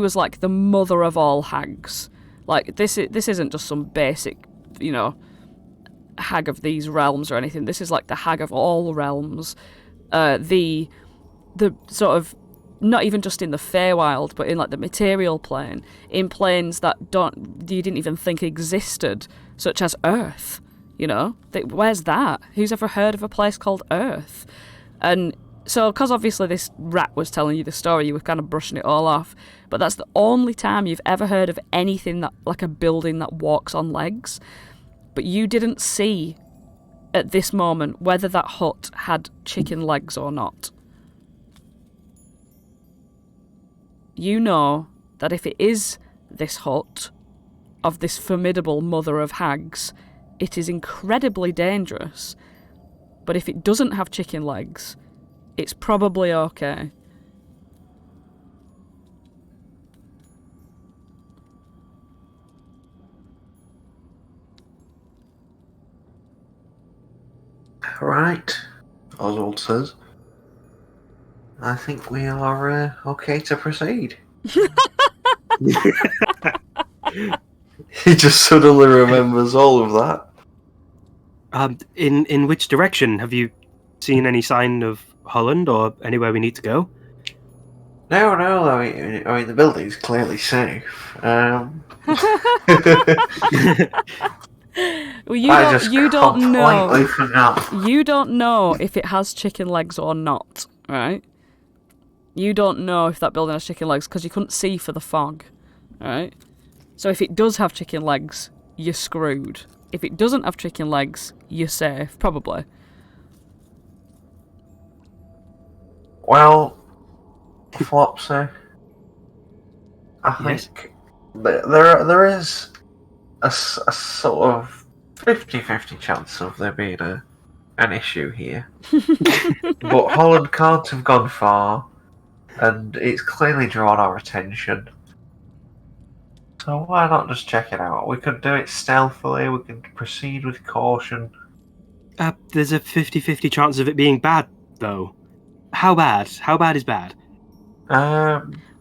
was like the mother of all hags. Like this isn't just some basic, hag of these realms or anything. This is like the hag of all realms. The sort of, not even just in the Feywild, but in like the material plane, in planes that you didn't even think existed, such as Earth. Where's that? Who's ever heard of a place called Earth? And so, because obviously this rat was telling you the story, you were kind of brushing it all off. But that's the only time you've ever heard of anything that, like a building that walks on legs. But you didn't see, at this moment, whether that hut had chicken legs or not. You know that if it is this hut of this formidable mother of hags, it is incredibly dangerous. But if it doesn't have chicken legs, it's probably okay. Right, Oswald says. I think we are okay to proceed. He just suddenly remembers all of that. In which direction? Have you seen any sign of Holland or anywhere we need to go? No, I mean the building's clearly safe. Well, I you don't know. completely forgot. You don't know if it has chicken legs or not, right? You don't know if that building has chicken legs because you couldn't see for the fog, right? So if it does have chicken legs, you're screwed. If it doesn't have chicken legs, you're safe, probably. Well, Flopsy, I Yes? think there is a sort of 50-50 chance of there being an issue here. But Holland can't have gone far, and it's clearly drawn our attention. So why not just check it out? We could do it stealthily, we can proceed with caution. There's a 50-50 chance of it being bad, though. How bad? How bad is bad?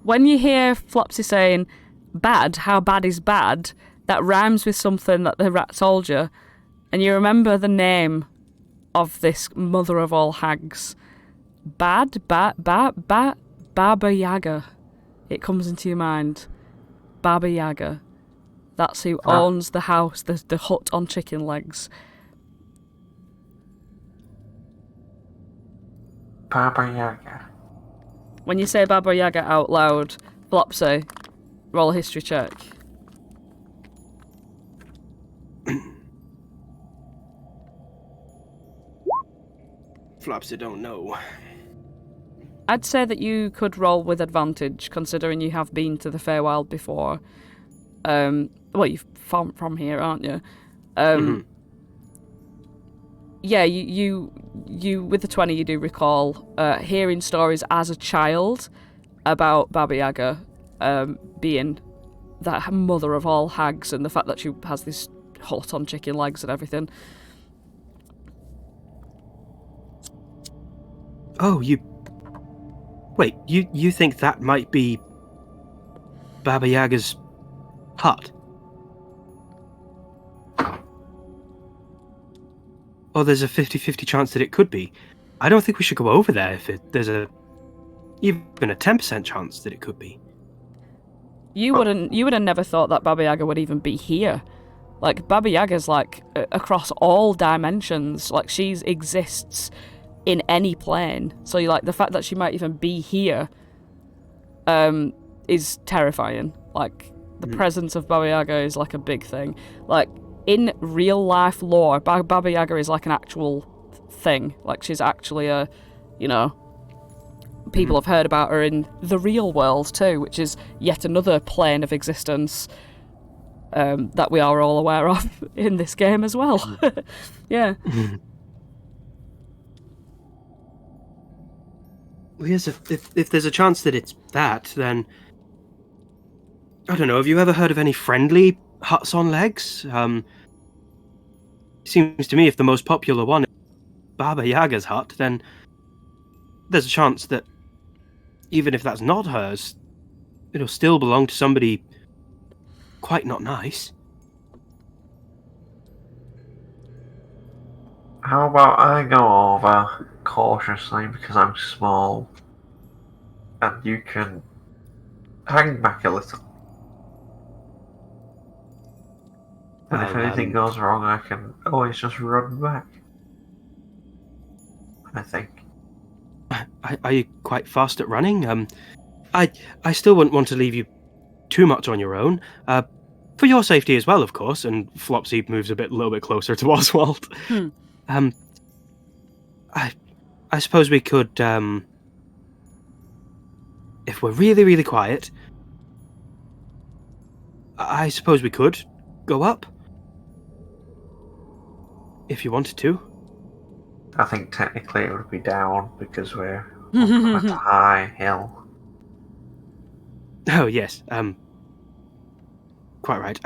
When you hear Flopsy saying, bad, how bad is bad, that rhymes with something that the rat told you, and you remember the name of this mother of all hags. Baba Yaga. It comes into your mind. Baba Yaga. That's who owns the house, the hut on chicken legs. Baba Yaga. When you say Baba Yaga out loud, Flopsy, roll a history check. Flopsy don't know. I'd say that you could roll with advantage, considering you have been to the Feywild before. Well, you're from here, aren't you? Yeah, you with the 20, you do recall hearing stories as a child about Baba Yaga being that mother of all hags, and the fact that she has this hut on chicken legs and everything. Oh, Wait, you think that might be Baba Yaga's hut? Oh, there's a 50-50 chance that it could be. I don't think we should go over there if there's even a 10% chance that it could be. You would have never thought that Baba Yaga would even be here. Like, Baba Yaga's like across all dimensions. Like, she exists in any plane. So like the fact that she might even be here is terrifying. Like, the presence of Baba Yaga is like a big thing. Like, in real life lore, Baba Yaga is like an actual thing. Like, she's actually a, people have heard about her in the real world too, which is yet another plane of existence that we are all aware of in this game as well. Yeah. Well, yes, if there's a chance that it's that, then I don't know. Have you ever heard of any friendly huts on legs? Seems to me if the most popular one is Baba Yaga's hut, then there's a chance that even if that's not hers, it'll still belong to somebody quite not nice. How about I go over cautiously because I'm small, and you can hang back a little. And if anything goes wrong, I can always just run back. I think. Are you quite fast at running? I still wouldn't want to leave you too much on your own. For your safety as well, of course. And Flopsy moves a little bit closer to Oswald. I suppose we could, if we're really, really quiet, I suppose we could go up. If you wanted to. I think technically it would be down because we're on quite a high hill. Oh, yes. Quite right.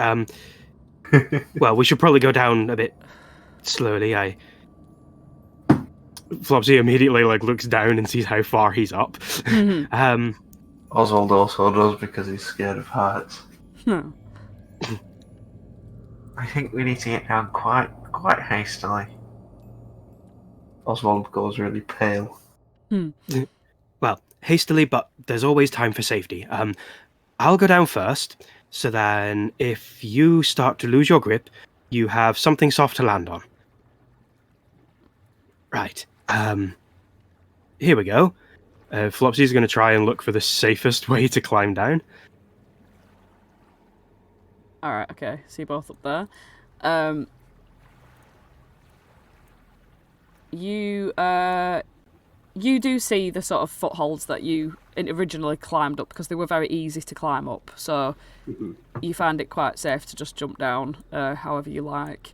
Well, we should probably go down a bit slowly. Flopsy immediately looks down and sees how far he's up. Oswald also does because he's scared of heights. No. I think we need to get down quite hastily. Oswald goes really pale. Well, hastily, but there's always time for safety. I'll go down first, so then if you start to lose your grip, you have something soft to land on. Right. Here we go. Flopsy's going to try and look for the safest way to climb down. Alright, okay. See you both up there. You do see the sort of footholds that you originally climbed up, because they were very easy to climb up, so you find it quite safe to just jump down however you like.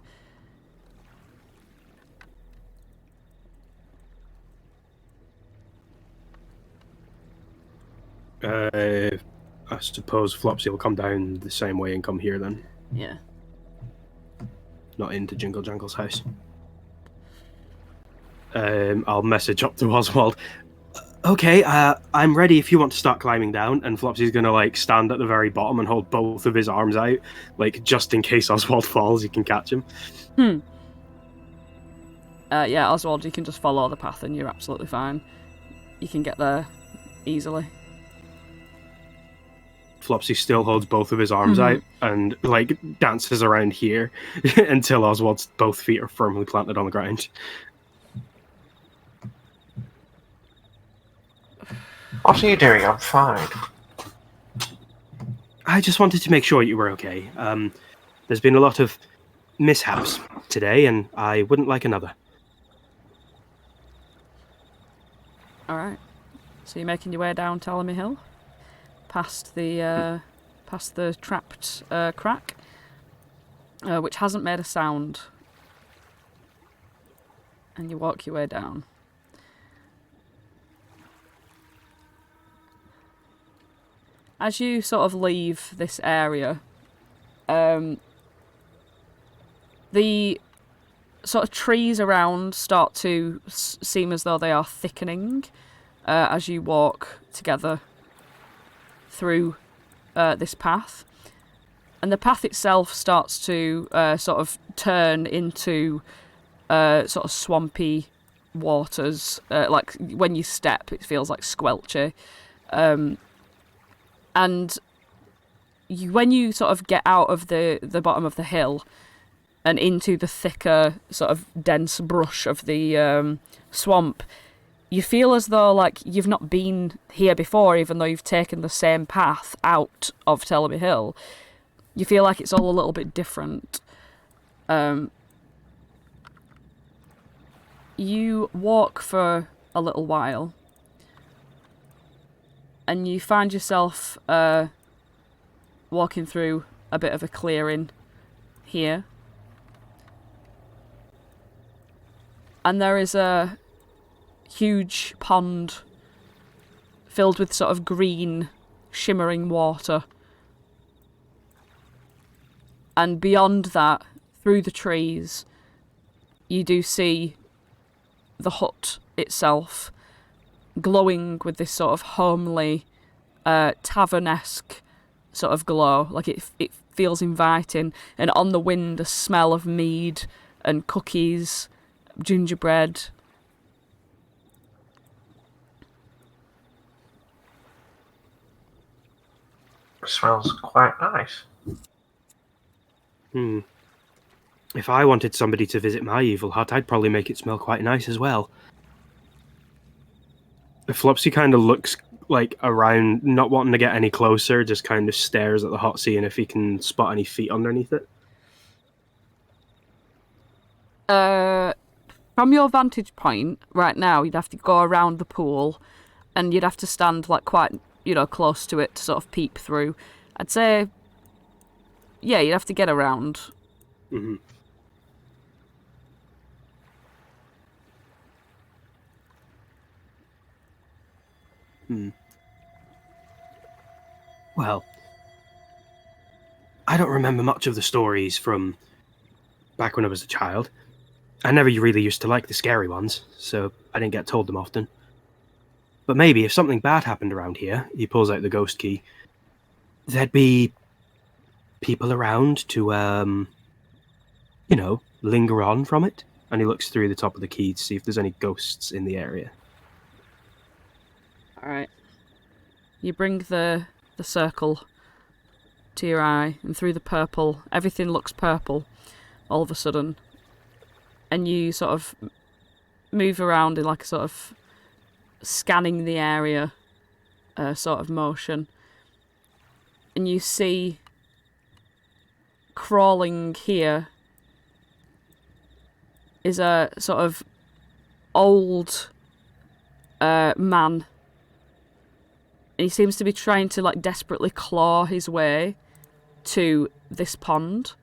I suppose Flopsy will come down the same way and come here then. Yeah. Not into Jingle Jangle's house. I'll message up to Oswald. Okay, I'm ready if you want to start climbing down. And Flopsy's gonna stand at the very bottom and hold both of his arms out, just in case Oswald falls, he can catch him. Yeah, Oswald, you can just follow the path and you're absolutely fine. You can get there easily. Flopsy still holds both of his arms out and dances around here until Oswald's both feet are firmly planted on the ground. What are you doing? I'm fine. I just wanted to make sure you were okay. There's been a lot of mishaps today, and I wouldn't like another. Alright. So you're making your way down Telemy Hill, past the trapped crack, which hasn't made a sound. And you walk your way down. As you sort of leave this area, the sort of trees around start to seem as though they are thickening as you walk together through this path. And the path itself starts to sort of turn into sort of swampy waters. Like when you step, it feels like squelchy. And when you sort of get out of the bottom of the hill and into the thicker, sort of dense brush of the swamp, you feel as though like you've not been here before, even though you've taken the same path out of Telemy Hill. You feel like it's all a little bit different. You walk for a little while, and you find yourself walking through a bit of a clearing here. And there is a huge pond filled with sort of green, shimmering water. And beyond that, through the trees, you do see the hut itself glowing with this sort of homely, tavern-esque sort of glow. Like it feels inviting. And on the wind, a smell of mead and cookies, gingerbread. It smells quite nice. If I wanted somebody to visit my evil hut, I'd probably make it smell quite nice as well. Flopsy kind of looks like around, not wanting to get any closer, just kind of stares at the hut, seeing if he can spot any feet underneath it. From your vantage point right now, you'd have to go around the pool, and you'd have to stand like quite, close to it to sort of peep through. I'd say, yeah, you'd have to get around. Mm-hmm. Well, I don't remember much of the stories from back when I was a child. I never really used to like the scary ones, so I didn't get told them often. But maybe if something bad happened around here, he pulls out the ghost key, there'd be people around to, linger on from it. And he looks through the top of the key to see if there's any ghosts in the area. Alright. You bring the circle to your eye, and through the purple, everything looks purple all of a sudden. And you sort of move around in like a sort of scanning the area sort of motion. And you see crawling here is a sort of old man. And he seems to be trying to like desperately claw his way to this pond.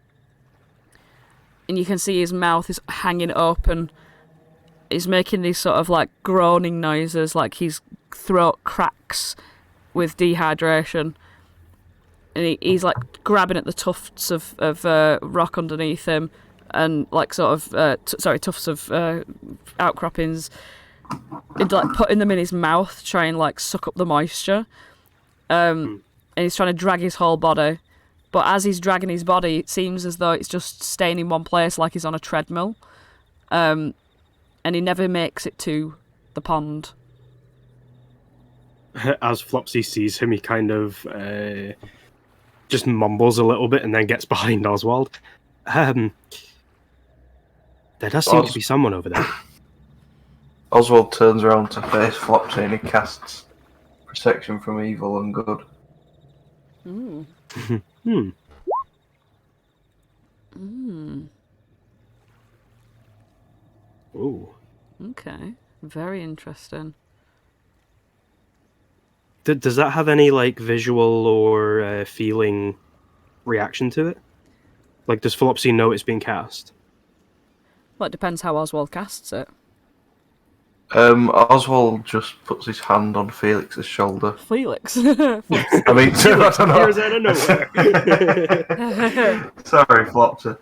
And you can see his mouth is hanging open. He's making these sort of like groaning noises, like his throat cracks with dehydration. And he's like grabbing at the tufts of rock underneath him, and like sort of tufts of outcroppings, and like putting them in his mouth to try and like suck up the moisture. And he's trying to drag his whole body. But as he's dragging his body, it seems as though it's just staying in one place, like he's on a treadmill. And he never makes it to the pond. As Flopsy sees him, he kind of just mumbles a little bit and then gets behind Oswald. There does seem to be someone over there. Oswald turns around to face Flopsy and he casts protection from evil and good. Ooh. Ooh. Okay. Very interesting. Does that have any like visual or feeling reaction to it? Like, does Flopsy know it's being cast? Well, it depends how Oswald casts it. Oswald just puts his hand on Felix's shoulder. Felix. I mean, I Felix don't know. appears out of nowhere. Sorry, Flopsy.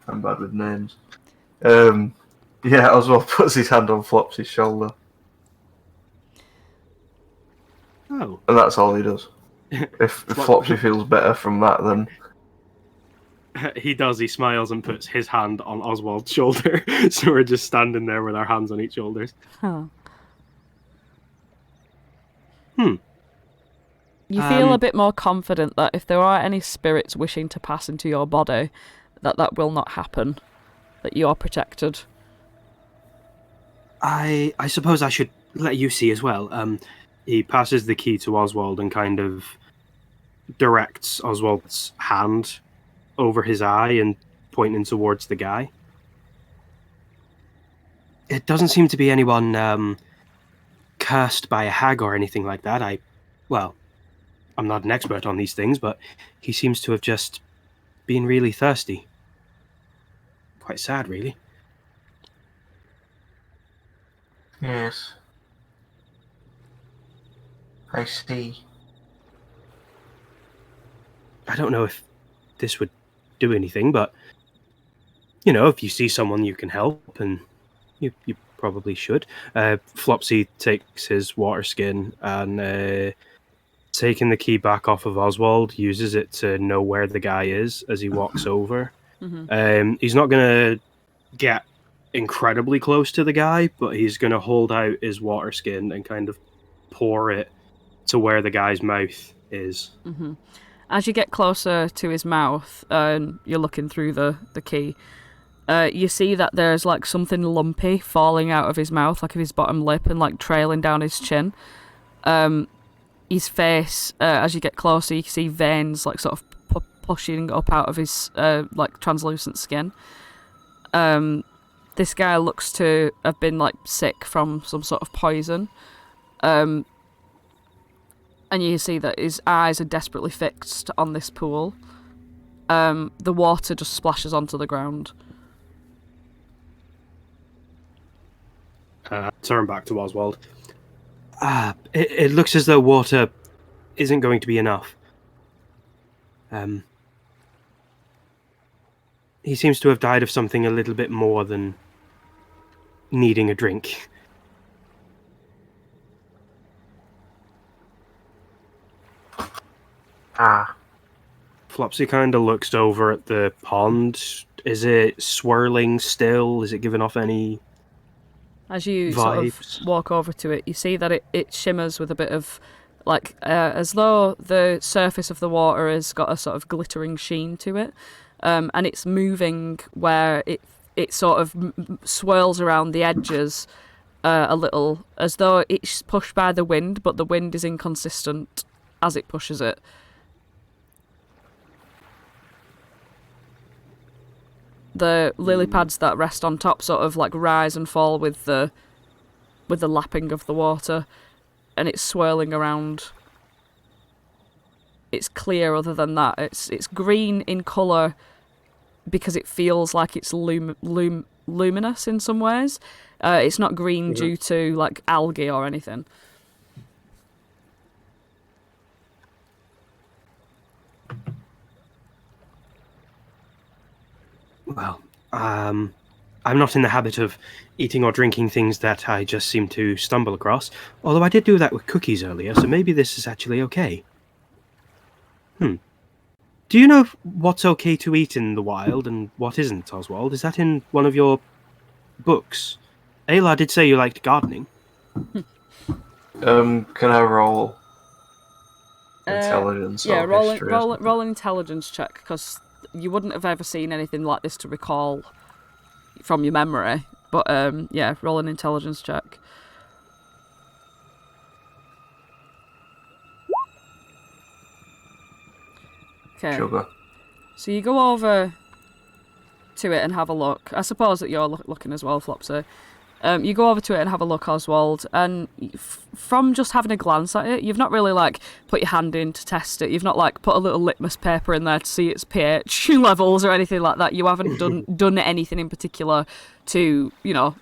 I'm bad with names. Yeah, Oswald puts his hand on Flopsy's shoulder, Oh. and that's all he does. If Flopsy feels better from that, then He does, he smiles and puts his hand on Oswald's shoulder. So we're just standing there with our hands on each shoulders. Huh. Hmm. You feel a bit more confident that if there are any spirits wishing to pass into your body, that will not happen. That you are protected. I suppose I should let you see as well. He passes the key to Oswald and kind of directs Oswald's hand over his eye and pointing towards the guy. It doesn't seem to be anyone cursed by a hag or anything like that. I'm not an expert on these things, but he seems to have just been really thirsty. Quite sad, really. yes, I see. I don't know if this would do anything, but you know, if you see someone you can help, and you probably should. Flopsy takes his water skin and taking the key back off of Oswald, uses it to know where the guy is as he walks over. Mm-hmm. He's not gonna get incredibly close to the guy, but he's gonna hold out his water skin and kind of pour it to where the guy's mouth is. Mm-hmm. As you get closer to his mouth and you're looking through the key, you see that there's like something lumpy falling out of his mouth, like of his bottom lip, and like trailing down his chin. His face, as you get closer, you can see veins like sort of pushing up out of his like translucent skin. This guy looks to have been like sick from some sort of poison. And you see that his eyes are desperately fixed on this pool. The water just splashes onto the ground. Turn back to Oswald. It looks as though water isn't going to be enough. He seems to have died of something a little bit more than needing a drink. Flopsy kind of looks over at the pond. Is it swirling still? Is it giving off any As you vibes? sort of walk over to it, you see that it shimmers with a bit of, like, as though the surface of the water has got a sort of glittering sheen to it. And it's moving where it sort of swirls around the edges a little, as though it's pushed by the wind, but the wind is inconsistent as it pushes it. The lily pads that rest on top sort of like rise and fall with the lapping of the water, and it's swirling around. It's clear other than that. It's green in colour because it feels like it's luminous in some ways. It's not green due to like algae or anything. Well, I'm not in the habit of eating or drinking things that I just seem to stumble across, although I did do that with cookies earlier, so maybe this is actually okay. Do you know what's okay to eat in the wild and what isn't, Oswald? Is that in one of your books? Ayla did say you liked gardening. Can I roll intelligence? Yeah, or roll history or something? an intelligence check, because you wouldn't have ever seen anything like this to recall from your memory. But yeah, roll an intelligence check. Okay. Sugar. So you go over to it and have a look. I suppose that you're looking as well, Flopsy. You go over to it and have a look, Oswald, and from just having a glance at it, you've not really, like, put your hand in to test it. You've not, like, put a little litmus paper in there to see its pH levels or anything like that. You haven't done anything in particular to, you know,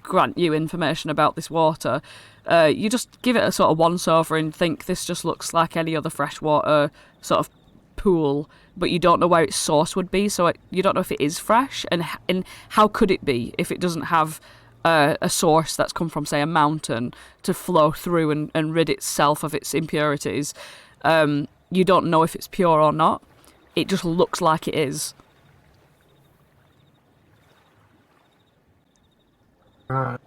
grant you information about this water. You just give it a sort of once-over and think this just looks like any other freshwater sort of pool, but you don't know where its source would be, so you don't know if it is fresh, and how could it be if it doesn't have a source that's come from, say, a mountain to flow through and rid itself of its impurities. You don't know if it's pure or not. It just looks like it is. Right.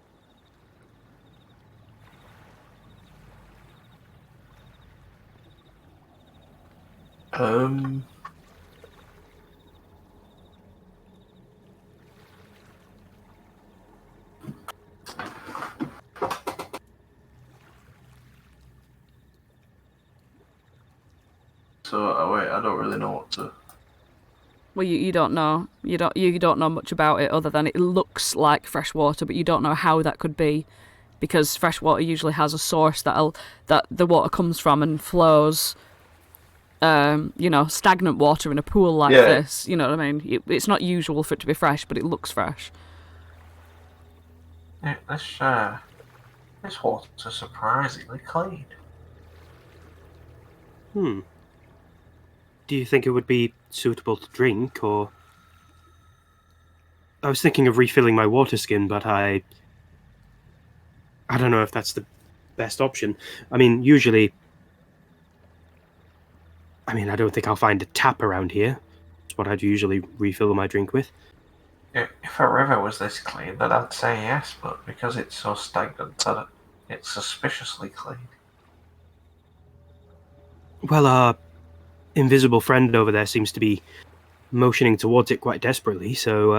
So wait, I don't really know what to. Well, you don't know. You don't know much about it other than it looks like fresh water, but you don't know how that could be, because fresh water usually has a source that the water comes from and flows. You know, stagnant water in a pool like this. You know what I mean? It's not usual for it to be fresh, but it looks fresh. Yeah, this water's surprisingly clean. Do you think it would be suitable to drink, or... I was thinking of refilling my water skin, but I don't know if that's the best option. I mean, usually... I don't think I'll find a tap around here. It's what I'd usually refill my drink with. If a river was this clean, then I'd say yes, but because it's so stagnant, it's suspiciously clean. Well, our invisible friend over there seems to be motioning towards it quite desperately, so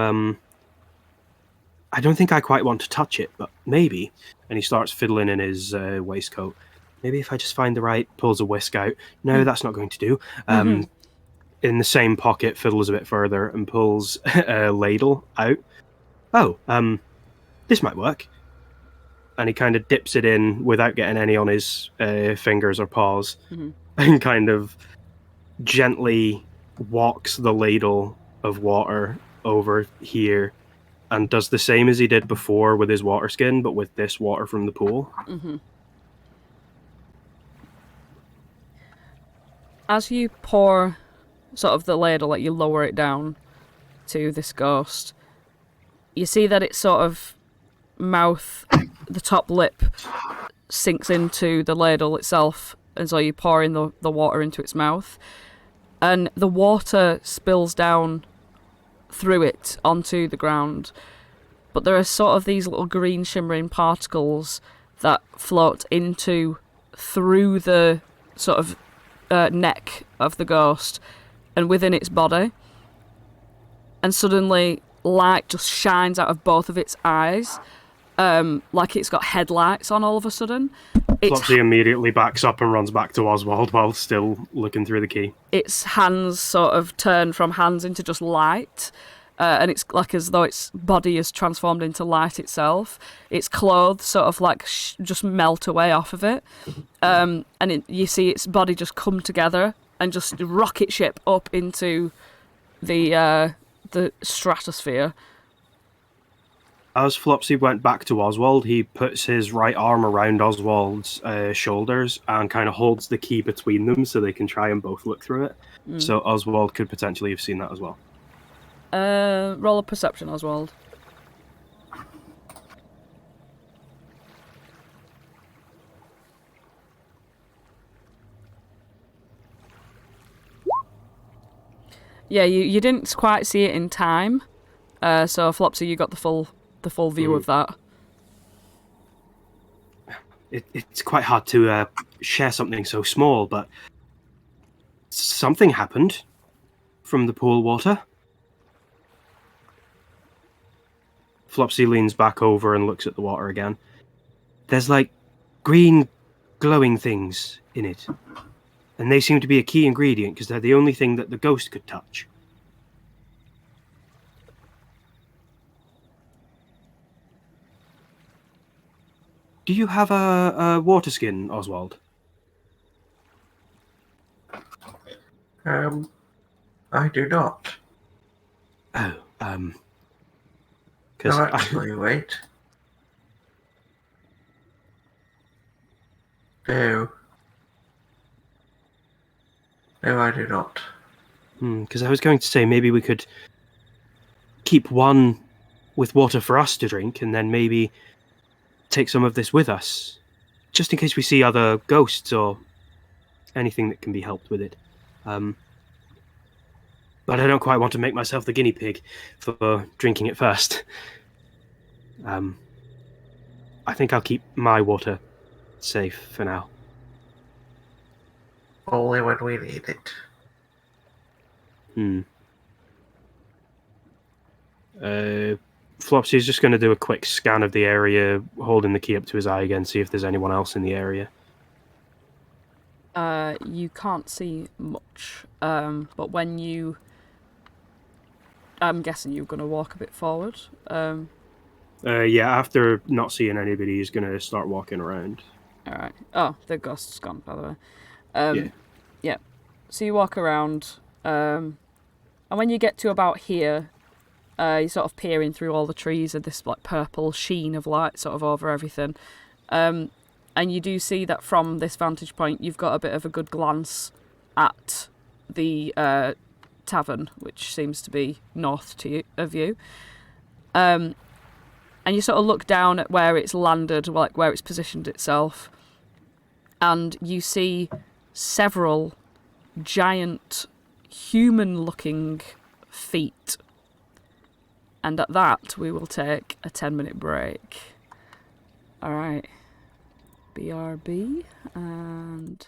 I don't think I quite want to touch it, but maybe. And he starts fiddling in his waistcoat. Maybe if I just find the right... Pulls a whisk out. No, that's not going to do. In the same pocket, fiddles a bit further and pulls a ladle out. Oh, this might work. And he kind of dips it in without getting any on his fingers or paws, and kind of gently walks the ladle of water over here and does the same as he did before with his water skin, but with this water from the pool. As you pour sort of the ladle, like you lower it down to this ghost, you see that its sort of mouth, the top lip, sinks into the ladle itself, and so you pour in the water into its mouth, and the water spills down through it onto the ground, but there are sort of these little green shimmering particles that float through the sort of neck of the ghost and within its body, and suddenly light just shines out of both of its eyes, like it's got headlights on all of a sudden. Flopsy immediately backs up and runs back to Oswald while still looking through the key. Its hands sort of turn from hands into just light, and it's like as though its body is transformed into light itself. Its clothes sort of like just melt away off of it, and you see its body just come together and just rocket ship up into the stratosphere. As Flopsy went back to Oswald, he puts his right arm around Oswald's shoulders and kind of holds the key between them so they can try and both look through it. So Oswald could potentially have seen that as well. Roll a perception, Oswald. Yeah, you didn't quite see it in time, so Flopsy, you got the full view of that. It's quite hard to share something so small, but something happened from the pool water. Flopsy leans back over and looks at the water again. There's like green glowing things in it. And they seem to be a key ingredient because they're the only thing that the ghost could touch. Do you have a water skin, Oswald? I do not. Oh, No, because actually, wait. No. No, I do not. because I was going to say maybe we could keep one with water for us to drink, and then maybe take some of this with us, just in case we see other ghosts or anything that can be helped with it. But I don't quite want to make myself the guinea pig for drinking it first. I think I'll keep my water safe for now. Only when we need it. Flopsy's just going to do a quick scan of the area, holding the key up to his eye again, see if there's anyone else in the area. You can't see much, but when you... I'm guessing you're going to walk a bit forward. Yeah, after not seeing anybody, he's going to start walking around. Alright. Oh, the ghost's gone, by the way. Yeah. Yeah. So you walk around, and when you get to about here, you're sort of peering through all the trees and this like purple sheen of light sort of over everything. And you do see that from this vantage point, you've got a bit of a good glance at the tavern, which seems to be north of you. And you sort of look down at where it's landed, like where it's positioned itself, and you see several giant human-looking feet. And at that, we will take a 10-minute break. All right. BRB, and...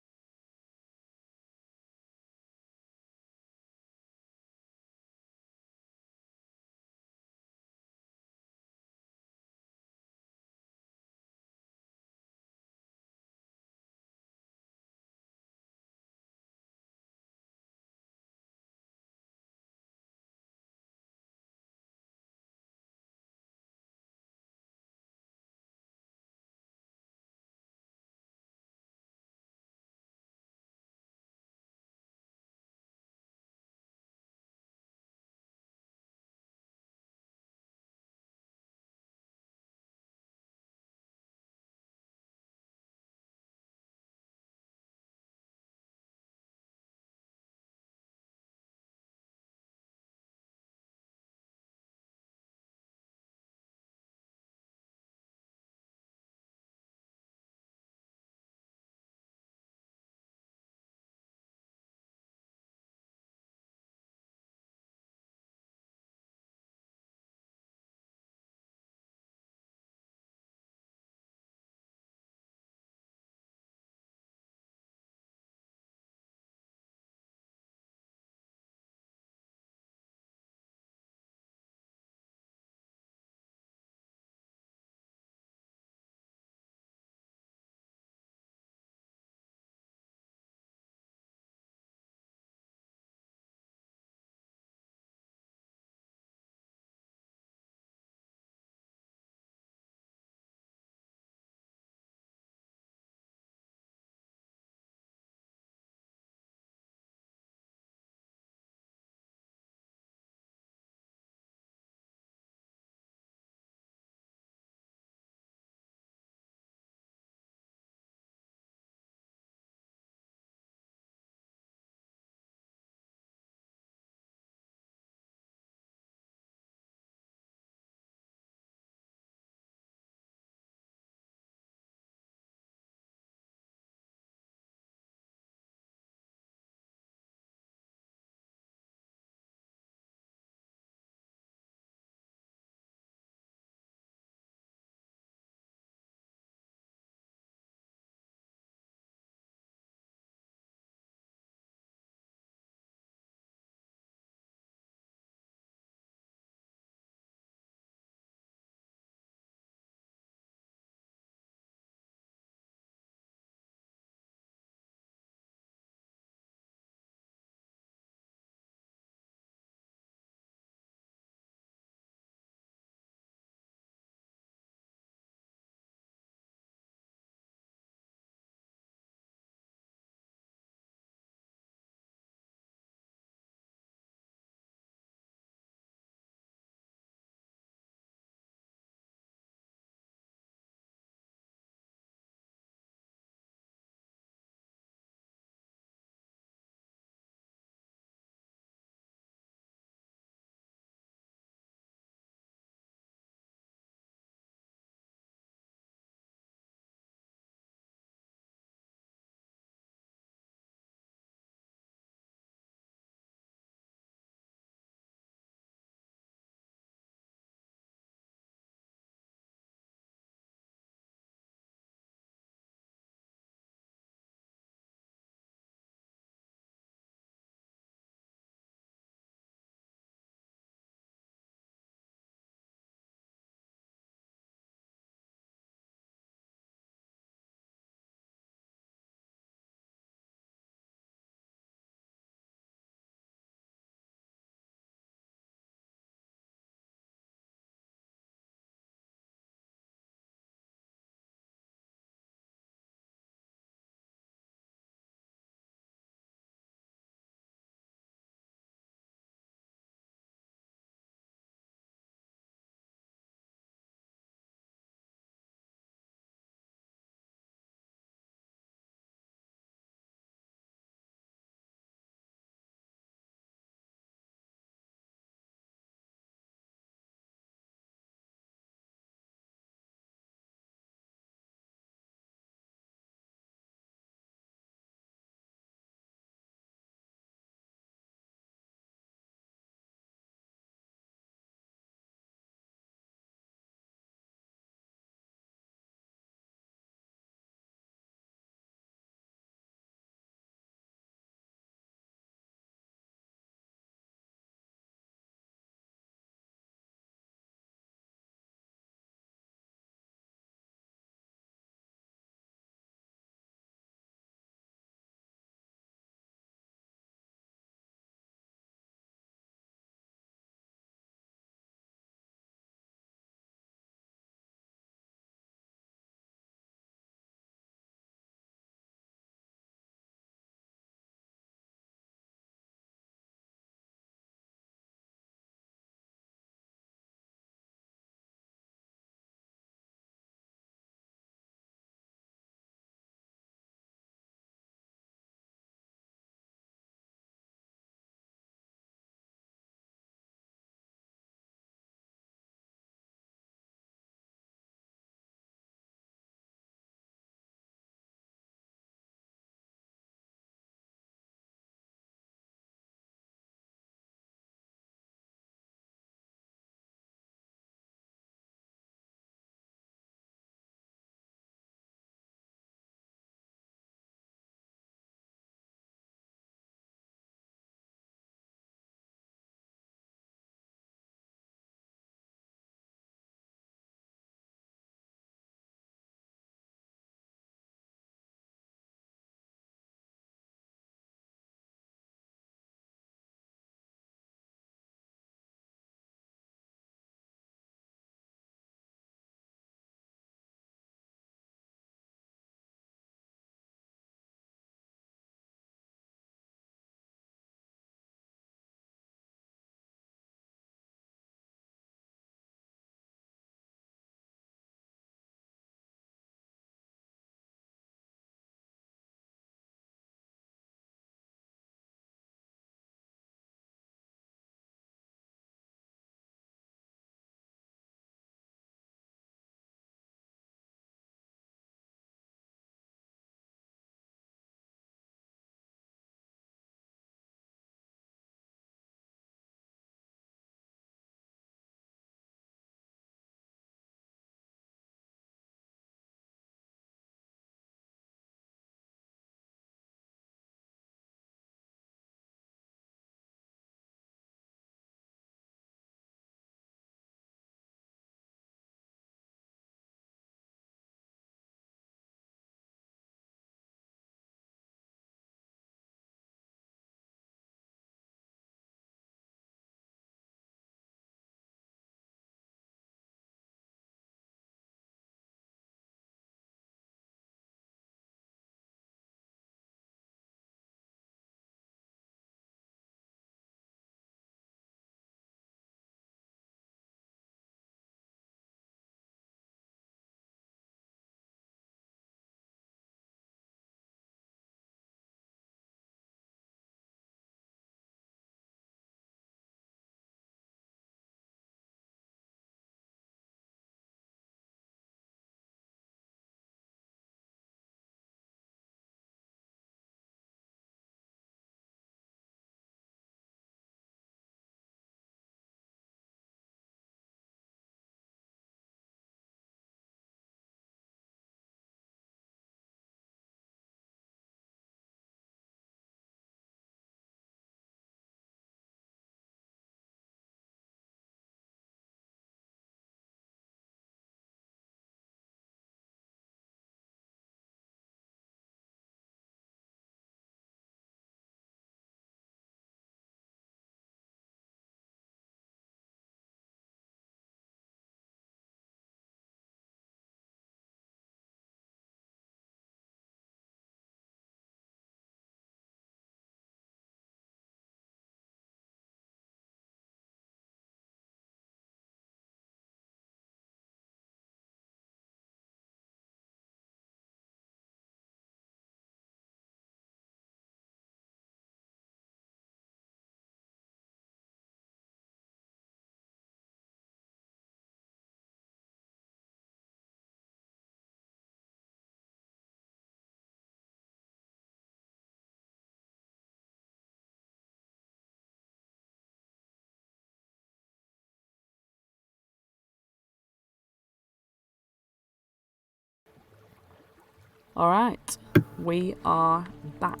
Alright, we are back.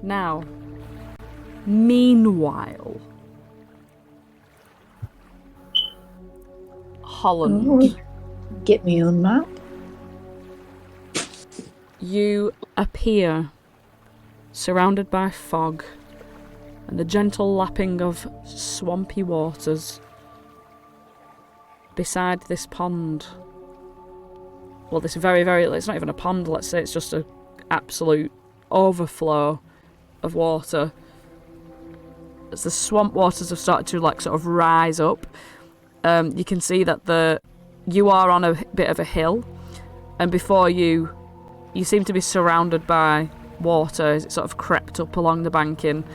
Now, meanwhile, Holland. Ooh, get me on map. You appear surrounded by fog and the gentle lapping of swampy waters beside this pond. Well, this very, it's not even a pond, let's say it's just an absolute overflow of water. As the swamp waters have started to sort of rise up, you can see that you are on a bit of a hill, and before you seem to be surrounded by water as it sort of crept up along the banking,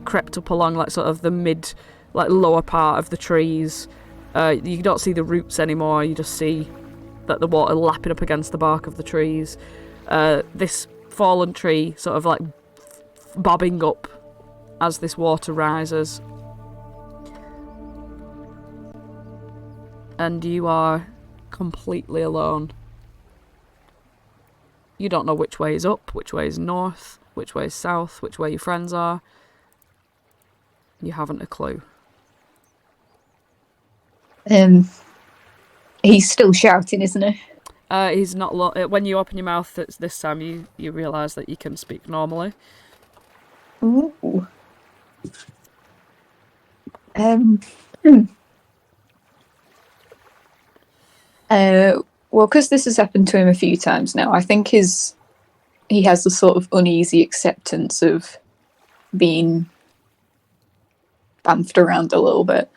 crept up along sort of the lower part of the trees. You don't see the roots anymore, you just see that the water lapping up against the bark of the trees. This fallen tree sort of bobbing up as this water rises. And you are completely alone. You don't know which way is up, which way is north, which way is south, which way your friends are. You haven't a clue. He's still shouting, isn't he? He's not. When you open your mouth this time, you realise that you can speak normally. Ooh. Well, because this has happened to him a few times now, I think he has a sort of uneasy acceptance of being bamfed around a little bit.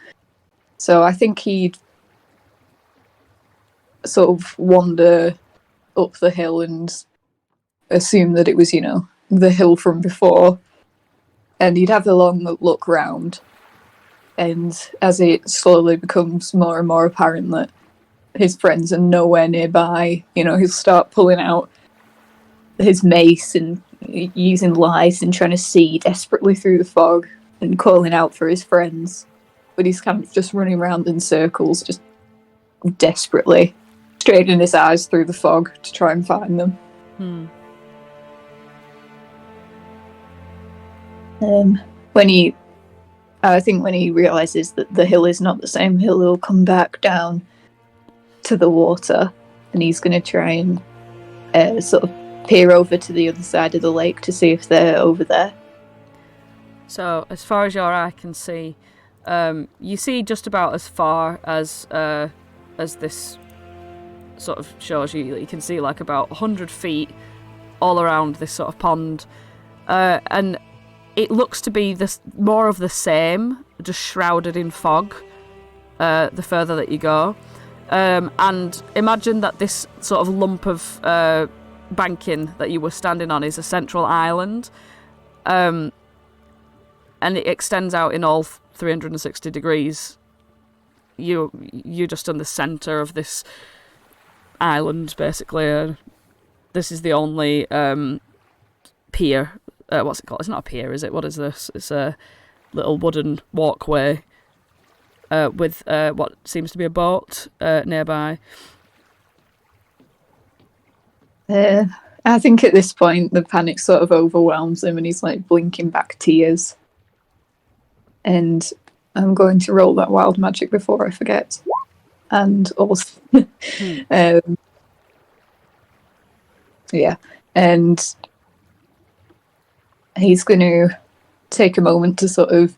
So I think he'd sort of wander up the hill and assume that it was, the hill from before. And he'd have a long look round. And as it slowly becomes more and more apparent that his friends are nowhere nearby, he'll start pulling out his mace and using lights and trying to see desperately through the fog and calling out for his friends. But he's kind of just running around in circles, just desperately straining his eyes through the fog to try and find them. When he realises that the hill is not the same hill, he'll come back down to the water, and he's going to try and sort of peer over to the other side of the lake to see if they're over there. So, as far as your eye can see, you see just about as far as this sort of shows you. You can see about 100 feet all around this sort of pond, and it looks to be more of the same, just shrouded in fog. The further that you go. And imagine that this sort of lump of banking that you were standing on is a central island, and it extends out in all 360 degrees. You're just in the centre of this island, basically. This is the only pier. What's it called? It's not a pier, is it? What is this? It's a little wooden walkway with what seems to be a boat nearby. I think at this point the panic sort of overwhelms him and he's blinking back tears. And I'm going to roll that wild magic before I forget. And also... yeah. And he's going to take a moment to sort of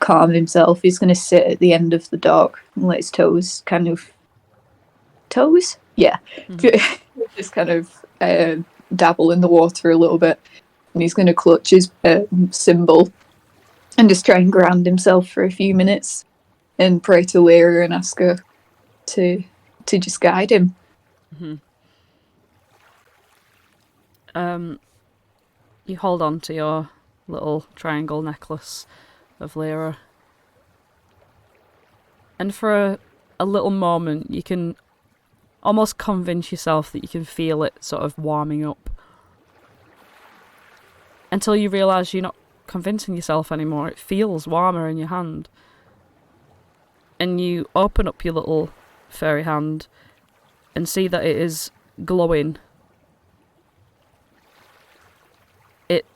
calm himself. He's going to sit at the end of the dock and let his toes Yeah. Just kind of dabble in the water a little bit. And he's going to clutch his symbol and just try and ground himself for a few minutes and pray to Lliira and ask her to just guide him. You hold on to your little triangle necklace of Lliira. And for a little moment, you can almost convince yourself that you can feel it sort of warming up. Until you realise you're not convincing yourself anymore. It feels warmer in your hand. And you open up your little furry hand, and see that it is glowing. It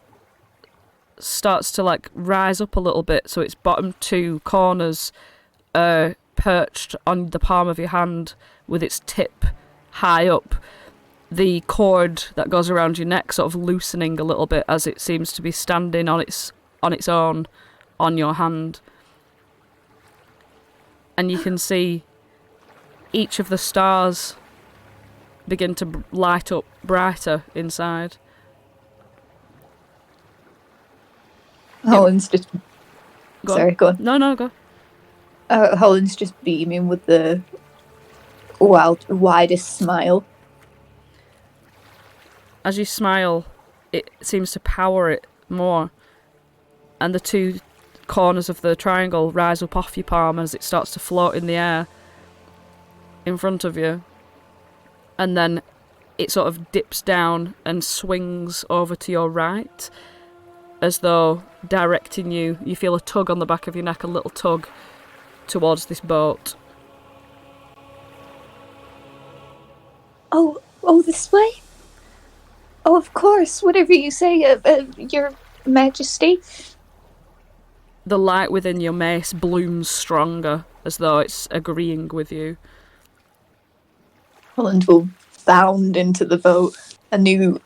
starts to like rise up a little bit, so its bottom two corners are perched on the palm of your hand with its tip high up. The cord that goes around your neck sort of loosening a little bit as it seems to be standing on its own on your hand. And you can see each of the stars begin to light up brighter inside. Holland's just... Sorry, go on. No, go. Holland's just beaming with the widest smile. As you smile, it seems to power it more. And the two corners of the triangle rise up off your palm as it starts to float in the air in front of you. And then it sort of dips down and swings over to your right, as though directing you. You feel a tug on the back of your neck, a little tug towards this boat. Oh, this way? Oh, of course, whatever you say, Your Majesty. The light within your mace blooms stronger, as though it's agreeing with you. Holland will bound into the boat, a new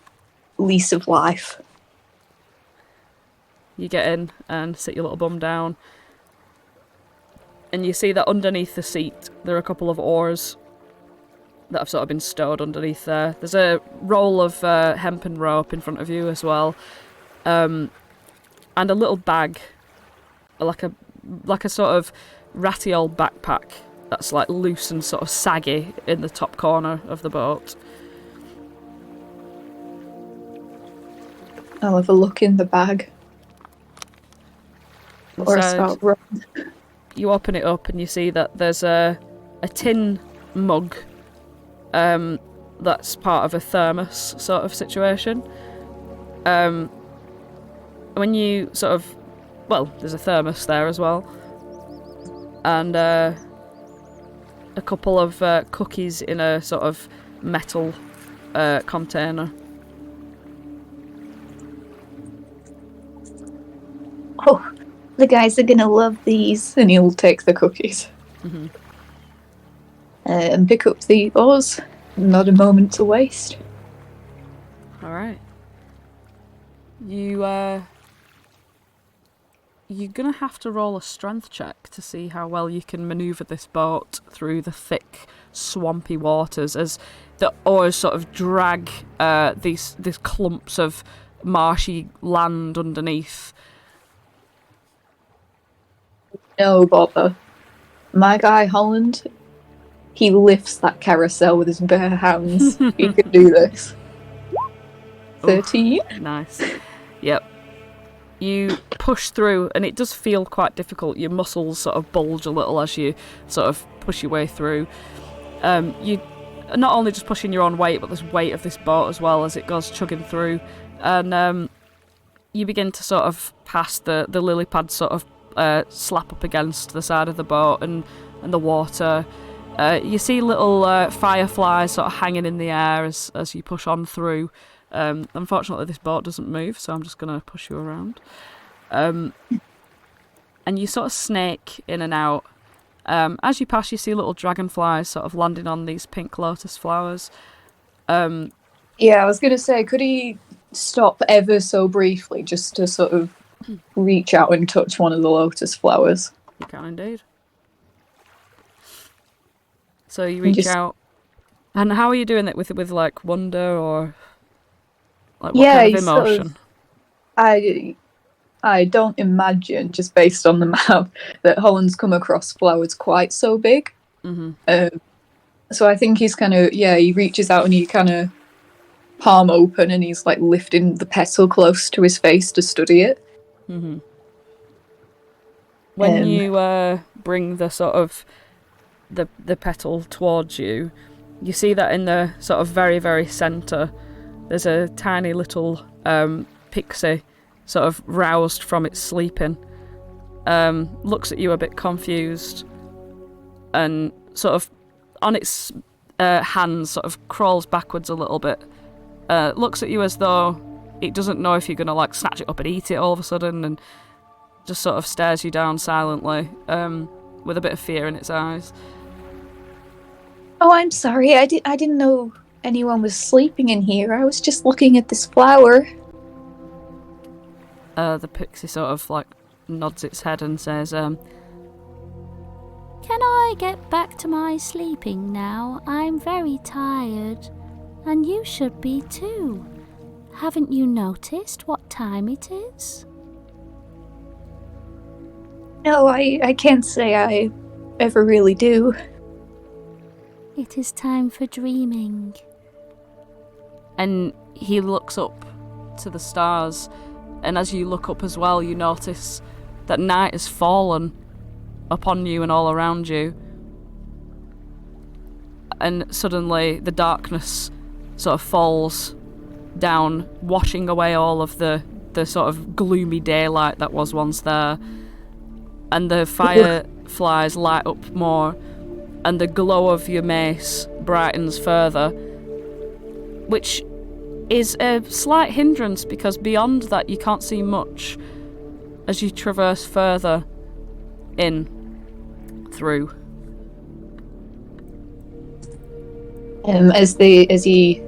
lease of life. You get in and sit your little bum down. And you see that underneath the seat, there are a couple of oars that have sort of been stowed underneath there. There's a roll of hempen rope in front of you as well. And a little bag, like a sort of ratty old backpack that's like loose and sort of saggy in the top corner of the boat. I'll have a look in the bag. Or Inside, start running. you open it up and you see that there's a tin mug that's part of a thermos sort of situation. When you sort of... Well, there's a thermos there as well. And a couple of cookies in a sort of metal container. Oh, the guys are gonna love these. And he'll take the cookies. Mm-hmm. And pick up the oars. Not a moment to waste. Alright. You're gonna have to roll a strength check to see how well you can manoeuvre this boat through the thick, swampy waters as the oars sort of drag these clumps of marshy land underneath. No bother. My guy Holland, he lifts that carousel with his bare hands. He can do this. 13? Nice. Yep. You push through, and it does feel quite difficult. Your muscles sort of bulge a little as you sort of push your way through. You are not only just pushing your own weight, but there's weight of this boat as well as it goes chugging through. And you begin to sort of pass the lily pads sort of slap up against the side of the boat and the water. You see little fireflies sort of hanging in the air as you push on through. Unfortunately, this boat doesn't move, so I'm just going to push you around. And you sort of snake in and out. As you pass, you see little dragonflies sort of landing on these pink lotus flowers. Yeah, I was going to say, could he stop ever so briefly just to sort of reach out and touch one of the lotus flowers? You can indeed. So you reach out. And how are you doing it? With like wonder or... Like, what kind of emotion? I don't imagine, just based on the map, that Holland's come across flowers quite so big. Mm-hmm. So I think he's kind of, he reaches out and he kind of palm open and he's like lifting the petal close to his face to study it. Mm-hmm. When you bring the sort of the petal towards you, you see that in the sort of very, very centre, there's a tiny little pixie sort of roused from its sleeping. Looks at you a bit confused and sort of on its hand sort of crawls backwards a little bit, looks at you as though it doesn't know if you're going to like snatch it up and eat it all of a sudden, and just sort of stares you down silently, with a bit of fear in its eyes. Oh, I'm sorry. I didn't know anyone was sleeping in here. I was just looking at this flower. The pixie sort of like nods its head and says, Can I get back to my sleeping now? I'm very tired. And you should be too. Haven't you noticed what time it is? No, I can't say I ever really do. It is time for dreaming. and he looks up to the stars, and as you look up as well, you notice that night has fallen upon you and all around you, and suddenly the darkness sort of falls down, washing away all of the sort of gloomy daylight that was once there, and the fireflies light up more, and the glow of your mace brightens further, which is a slight hindrance because beyond that you can't see much as you traverse further in through. As he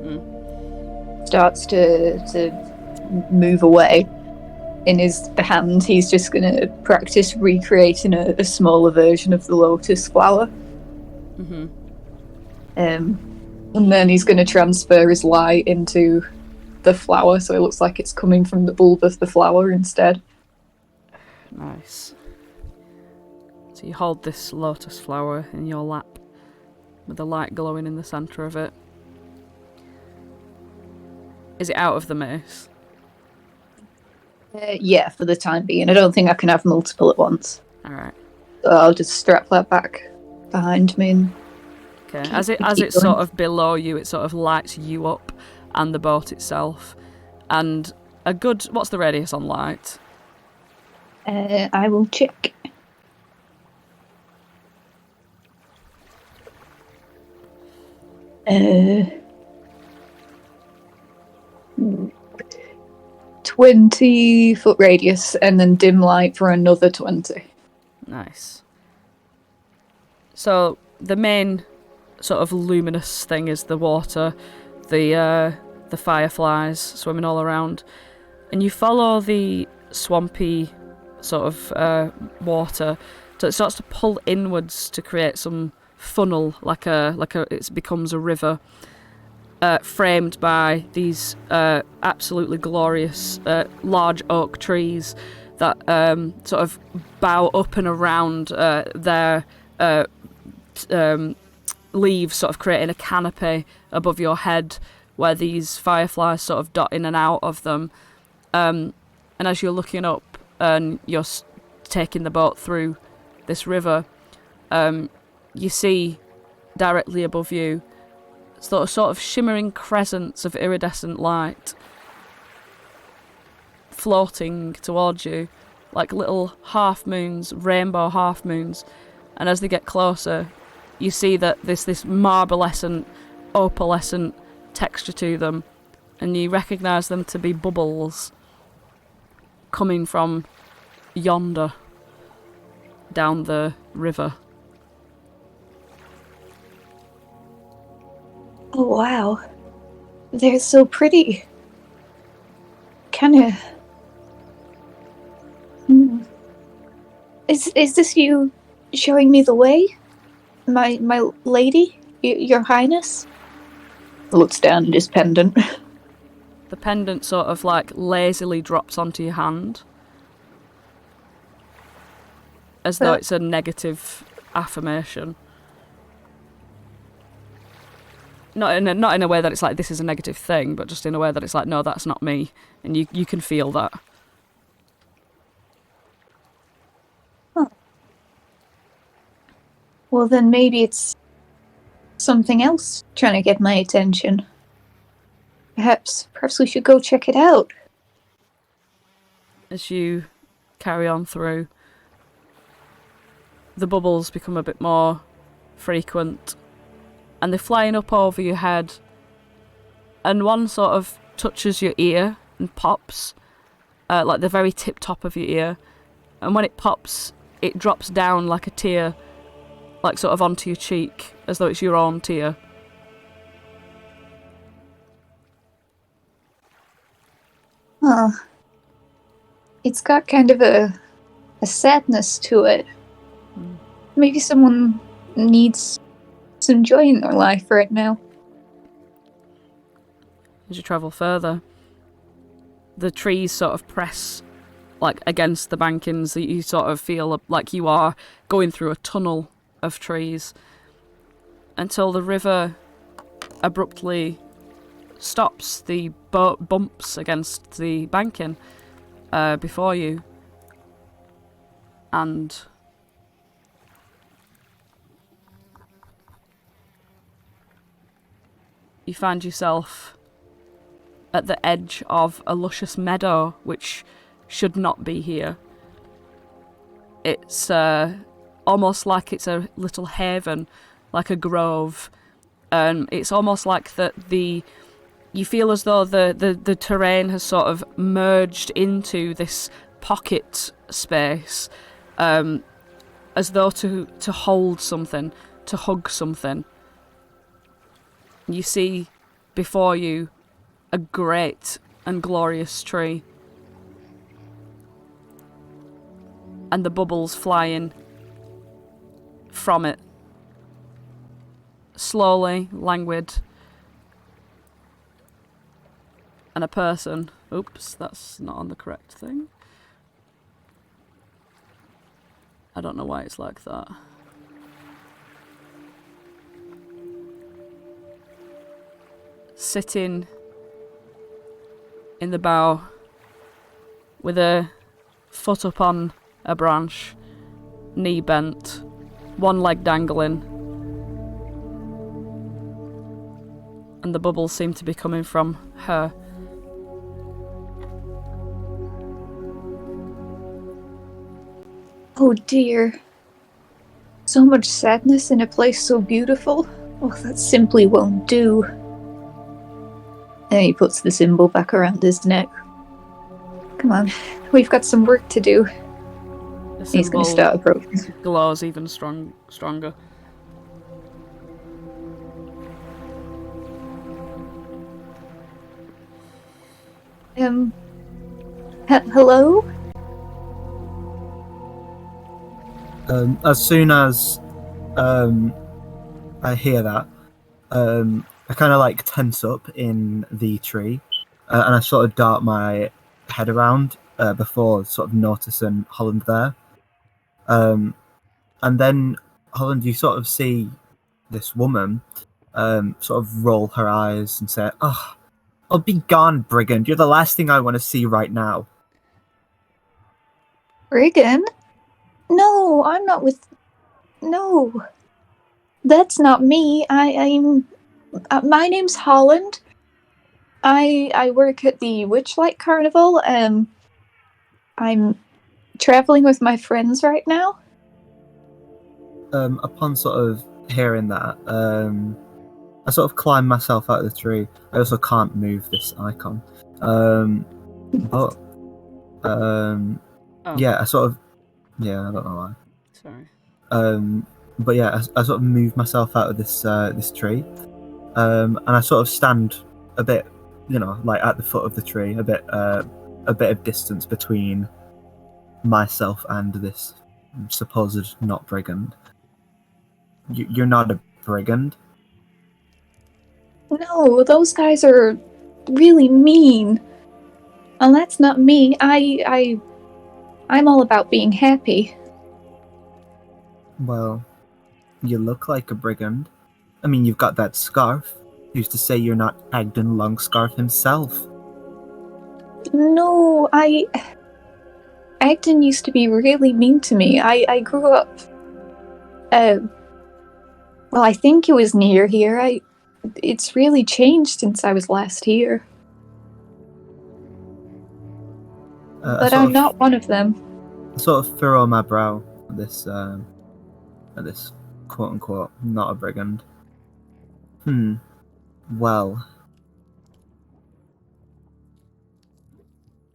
starts to move away, in his hand he's just going to practice recreating a smaller version of the lotus flower. Mm-hmm. And then he's going to transfer his light into the flower, so it looks like it's coming from the bulb of the flower instead. Nice. So you hold this lotus flower in your lap, with the light glowing in the centre of it. Is it out of the mace? Yeah, for the time being. I don't think I can have multiple at once. Alright. So I'll just strap that back behind me. And Okay. keep As it's going. sort of below you, it sort of lights you up and the boat itself. And a good... What's the radius on light? I will check. Uh, 20-foot radius, and then dim light for another 20. Nice. So the main sort of luminous thing is the water, the fireflies swimming all around, and you follow the swampy sort of water, so it starts to pull inwards to create some funnel, like it becomes a river, framed by these absolutely glorious large oak trees that sort of bow up and around their leaves, sort of creating a canopy above your head where these fireflies sort of dot in and out of them. And as you're looking up and you're taking the boat through this river, you see directly above you sort of shimmering crescents of iridescent light floating towards you like little half moons, rainbow half moons. And as they get closer, you see that there's this marbleescent, opalescent texture to them, and you recognise them to be bubbles coming from yonder down the river. Oh wow, they're so pretty. Kinda. Is this you showing me the way, my lady, your highness? Looks down at his pendant. The pendant sort of like lazily drops onto your hand, as though it's a negative affirmation. Not in a way that it's like this is a negative thing, but just in a way that it's like, no, that's not me, and you can feel that. Huh. Well, then maybe it's something else trying to get my attention. Perhaps we should go check it out. As you carry on through, the bubbles become a bit more frequent, and they're flying up over your head, and one sort of touches your ear and pops, like the very tip top of your ear, and when it pops, it drops down like a tear, like sort of onto your cheek, as though it's your own tear. Oh. It's got kind of a sadness to it. Maybe someone needs some joy in their life right now. As you travel further, the trees sort of press like against the bankings. You sort of feel like you are going through a tunnel of trees until the river abruptly stops. The boat bumps against the banking before you, and you find yourself at the edge of a luscious meadow, which should not be here. It's almost like it's a little haven, like a grove. It's almost like you feel as though the terrain has sort of merged into this pocket space, as though to hold something, to hug something. You see before you a great and glorious tree, and the bubbles flying from it, slowly, languid, and a person. Oops, that's not on the correct thing. I don't know why it's like that. Sitting in the bough with a foot up on a branch, knee bent, one leg dangling, and the bubbles seem to be coming from her. Oh dear. So much sadness in a place so beautiful. Oh, that simply won't do. And he puts the symbol back around his neck. Come on, we've got some work to do. He's going to start approaching. Glows even stronger. Hello? As soon as I hear that, I kind of like tense up in the tree, and I sort of dart my head around before sort of noticing Holland there. And then Holland, you sort of see this woman sort of roll her eyes and say, "Oh, be gone, brigand! You're the last thing I want to see right now." Brigand? No, I'm not with... No. That's not me. I'm... my name's Holland. I work at the Witchlight Carnival. I'm traveling with my friends right now. Upon sort of hearing that, I sort of climb myself out of the tree. I also can't move this icon. But yeah, I sort of... Yeah, I don't know why. Sorry. But yeah, I sort of move myself out of this tree, and I sort of stand a bit, like at the foot of the tree, a bit of distance between myself and this supposed not brigand. You're not a brigand? No, those guys are really mean. And that's not me. I'm all about being happy. Well, you look like a brigand. I mean, you've got that scarf. Who's to say you're not Agden Longscarf himself? No, Agden used to be really mean to me. I grew up... well, I think it was near here. It's really changed since I was last here. But I'm not one of them. I sort of furrow my brow at this quote-unquote not a brigand. Well.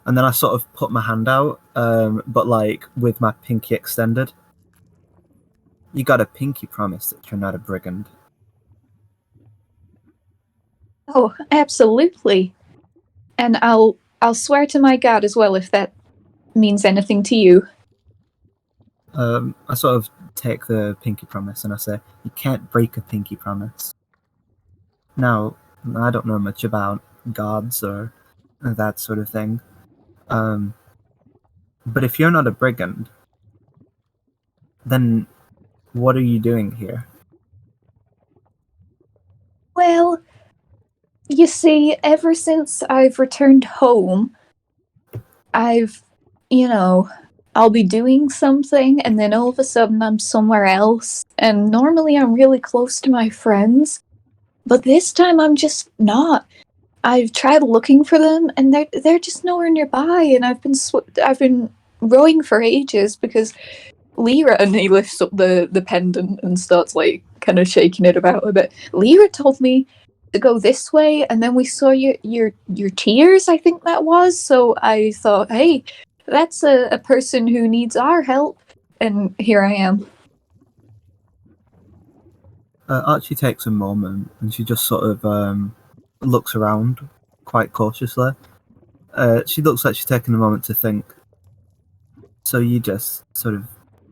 And then I sort of put my hand out, but like with my pinky extended. You got a pinky promise that you're not a brigand. Oh, absolutely. And I'll swear to my god as well if that means anything to you. I sort of take the pinky promise and I say, you can't break a pinky promise. Now, I don't know much about gods or that sort of thing. But if you're not a brigand, then what are you doing here? Well, you see, ever since I've returned home, I've, I'll be doing something and then all of a sudden I'm somewhere else. And normally I'm really close to my friends, but this time I'm just not. I've tried looking for them and they're just nowhere nearby. And I've been rowing for ages because Lliira, and he lifts up the pendant and starts like kind of shaking it about a bit. Lliira told me to go this way, and then we saw your tears, I think that was. So I thought, hey, that's a person who needs our help, and here I am. Archie takes a moment and she just sort of looks around quite cautiously. She looks like she's taking a moment to think. So you just sort of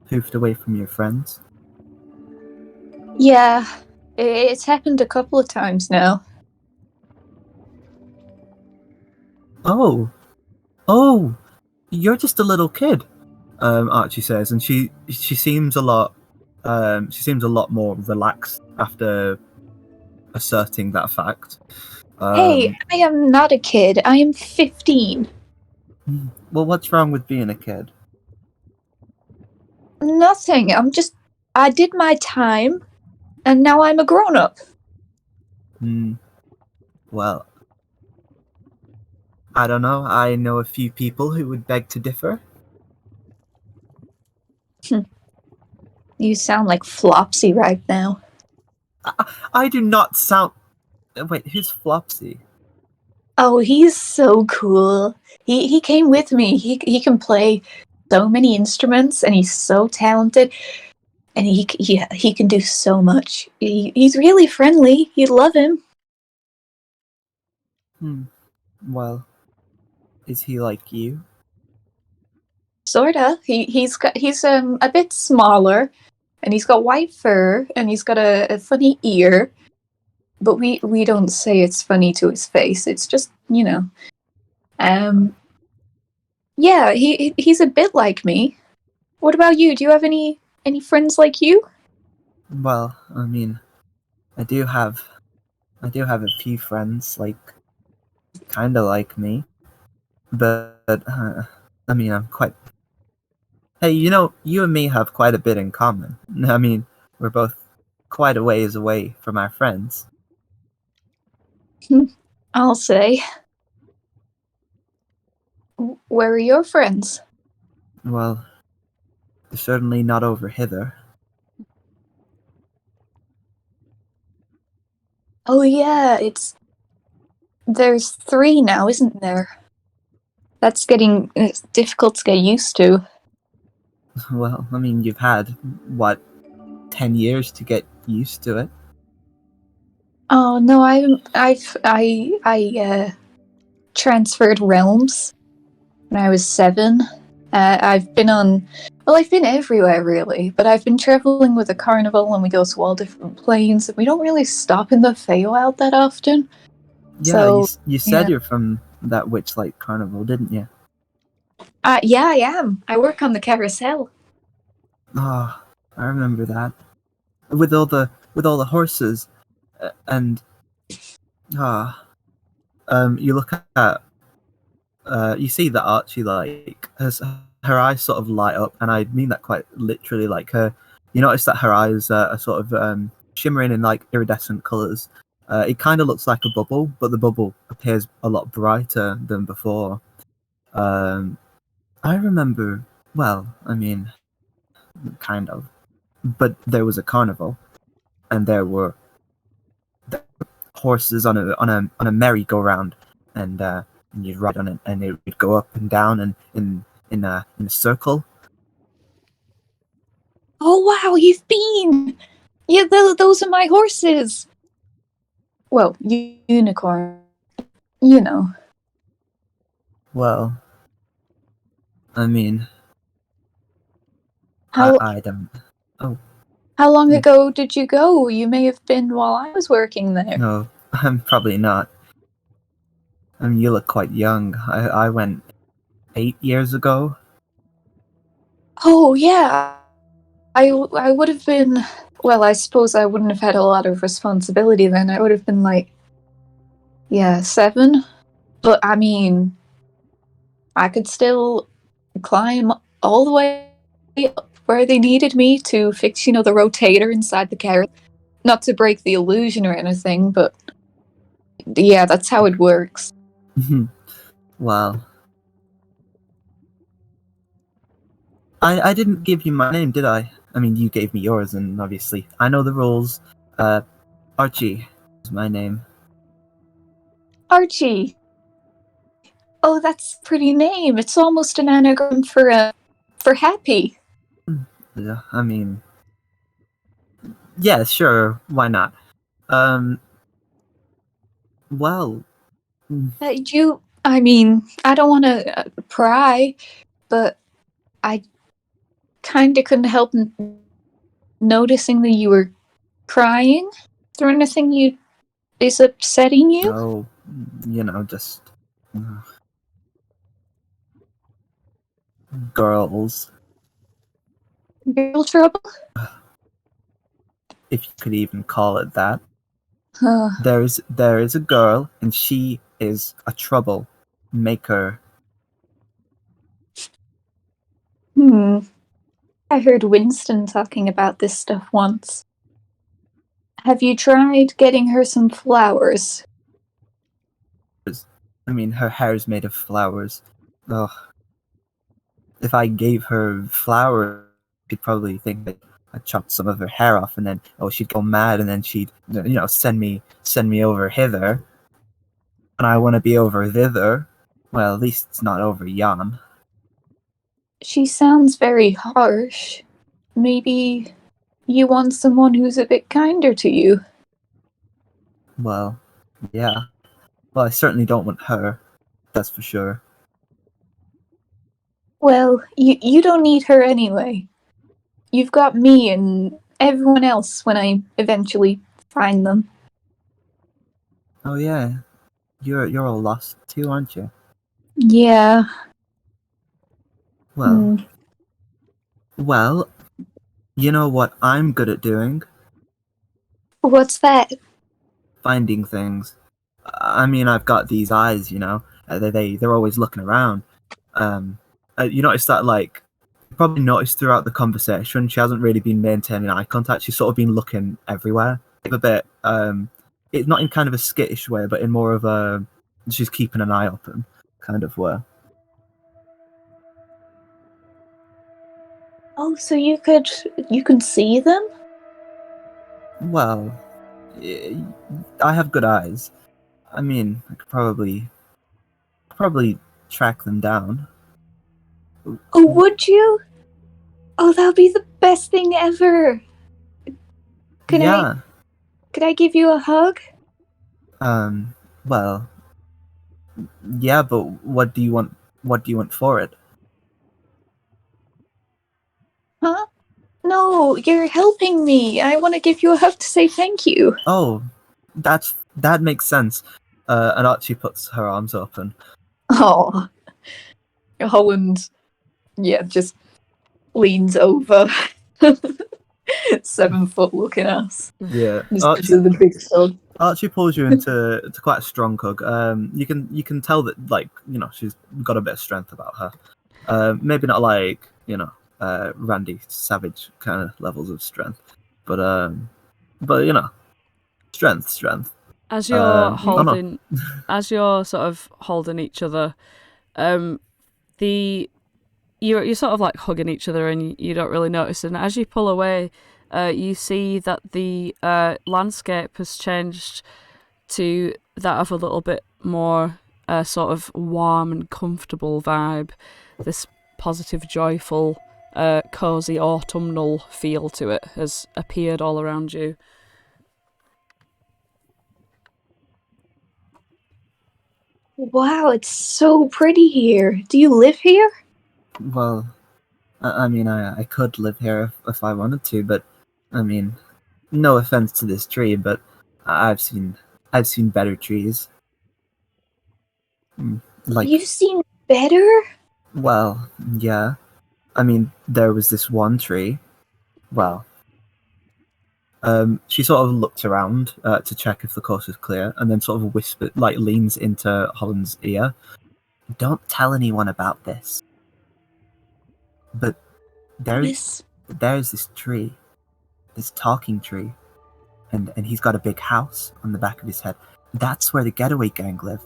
poofed away from your friends? Yeah, it's happened a couple of times now. Oh, you're just a little kid. Archie says, and she seems a lot more relaxed after asserting that fact. Hey, I am not a kid. I am 15. Well, what's wrong with being a kid? Nothing. I did my time, and now I'm a grown-up. Well, I don't know. I know a few people who would beg to differ. You sound like Flopsy right now. I do not sound... Wait, who's Flopsy? Oh, he's so cool. He came with me. He can play so many instruments, and he's so talented. And he can do so much. He's really friendly. You'd love him. Well, is he like you? Sorta. He's a bit smaller, and he's got white fur, and he's got a funny ear. But we don't say it's funny to his face. It's just, yeah, he's a bit like me. What about you? Do you have any friends like you? Well, I mean, I do have a few friends like kind of like me, but I mean, I'm quite. Hey, you and me have quite a bit in common. I mean, we're both quite a ways away from our friends. I'll say. Where are your friends? Well, they're certainly not over hither. Oh yeah, there's 3 now, isn't there? It's difficult to get used to. Well, I mean, you've had what 10 years to get used to it. Oh no, I transferred realms when I was 7. I've been everywhere really, but I've been traveling with a carnival, and we go to all different planes, and we don't really stop in the Feywild that often. Yeah, so, you said yeah. you're from that Witchlight carnival, didn't you? Yeah, I am. I work on the carousel. Oh, I remember that. With all the horses, and you look at you see that Archie like her eyes sort of light up, and I mean that quite literally. Like you notice that her eyes are sort of shimmering in like iridescent colors. It kind of looks like a bubble, but the bubble appears a lot brighter than before. I remember. Well, I mean, kind of. But there was a carnival, and there horses on a merry-go-round, and you'd ride on it, and it would go up and down and in a circle. Oh wow, you've been! Yeah, those are my horses! Well, unicorn. You know. Well, I mean, How, I don't. Oh, how long ago did you go? You may have been while I was working there. no, I'm probably not. I mean, you look quite young. I went 8 years ago. Oh, yeah. I would have been... Well, I suppose I wouldn't have had a lot of responsibility then. I would have been like... Yeah, 7. But, I mean... I could still climb all the way up where they needed me to fix, the rotator inside the carrot. Not to break the illusion or anything, but... Yeah, that's how it works. Well, I didn't give you my name, did I? I mean, you gave me yours, and obviously I know the rules. Archie is my name. Archie! Oh, that's a pretty name. It's almost an anagram for happy. Yeah, I mean, yeah, sure, why not? Well, I mean, I don't want to pry, but I kind of couldn't help noticing that you were crying. Is there anything is upsetting you? oh, just girls, Girl trouble? if you could even call it that. Uh, There is a girl, and she is a trouble maker. I heard Winston talking about this stuff once. Have you tried getting her some flowers? I mean, her hair's made of flowers. Ugh. If I gave her flowers, she'd probably think that I chopped some of her hair off, and then she'd go mad, and then she'd send me over hither. And I want to be over thither. Well, at least it's not over yon. She sounds very harsh. Maybe you want someone who's a bit kinder to you. Well, yeah. Well, I certainly don't want her. That's for sure. Well, you don't need her anyway. You've got me and everyone else when I eventually find them. Oh yeah, you're all lost too, aren't you? Yeah. Well, well, you know what I'm good at doing? What's that? Finding things. I mean, I've got these eyes, they're always looking around. You notice that, like, you probably noticed throughout the conversation, she hasn't really been maintaining eye contact. She's sort of been looking everywhere, a bit. It's not in kind of a skittish way, but in more of a she's keeping an eye open kind of way. Oh, so you can see them? Well, I have good eyes. I mean, I could probably track them down. Oh, would you? Oh, that would be the best thing ever. Could I give you a hug? Well, yeah, but what do you want? What do you want for it? Huh? No, you're helping me. I want to give you a hug to say thank you. Oh, that makes sense. And Archie puts her arms open. Oh, Holland, just leans over. 7 foot looking ass. Yeah, Archie, the big dog. Archie pulls you into quite a strong hug. You can tell that, like, she's got a bit of strength about her. Maybe not like Randy Savage kind of levels of strength, but strength. As you're holding, as you're sort of holding each other, you're sort of like hugging each other, and you don't really notice. And as you pull away, you see that the landscape has changed to that of a little bit more sort of warm and comfortable vibe. This positive, joyful, cozy autumnal feel to it has appeared all around you. Wow, it's so pretty here. Do you live here? Well, I mean, I could live here if I wanted to, but I mean, no offense to this tree, but I've seen better trees. Like, You've seen better? well, yeah. I mean, there was this one tree. Well, she sort of looked around to check if the coast was clear, and then sort of whispered, like, leans into Holland's ear. Don't tell anyone about this. But there's this tree, this talking tree, and he's got a big house on the back of his head. That's where the getaway gang live.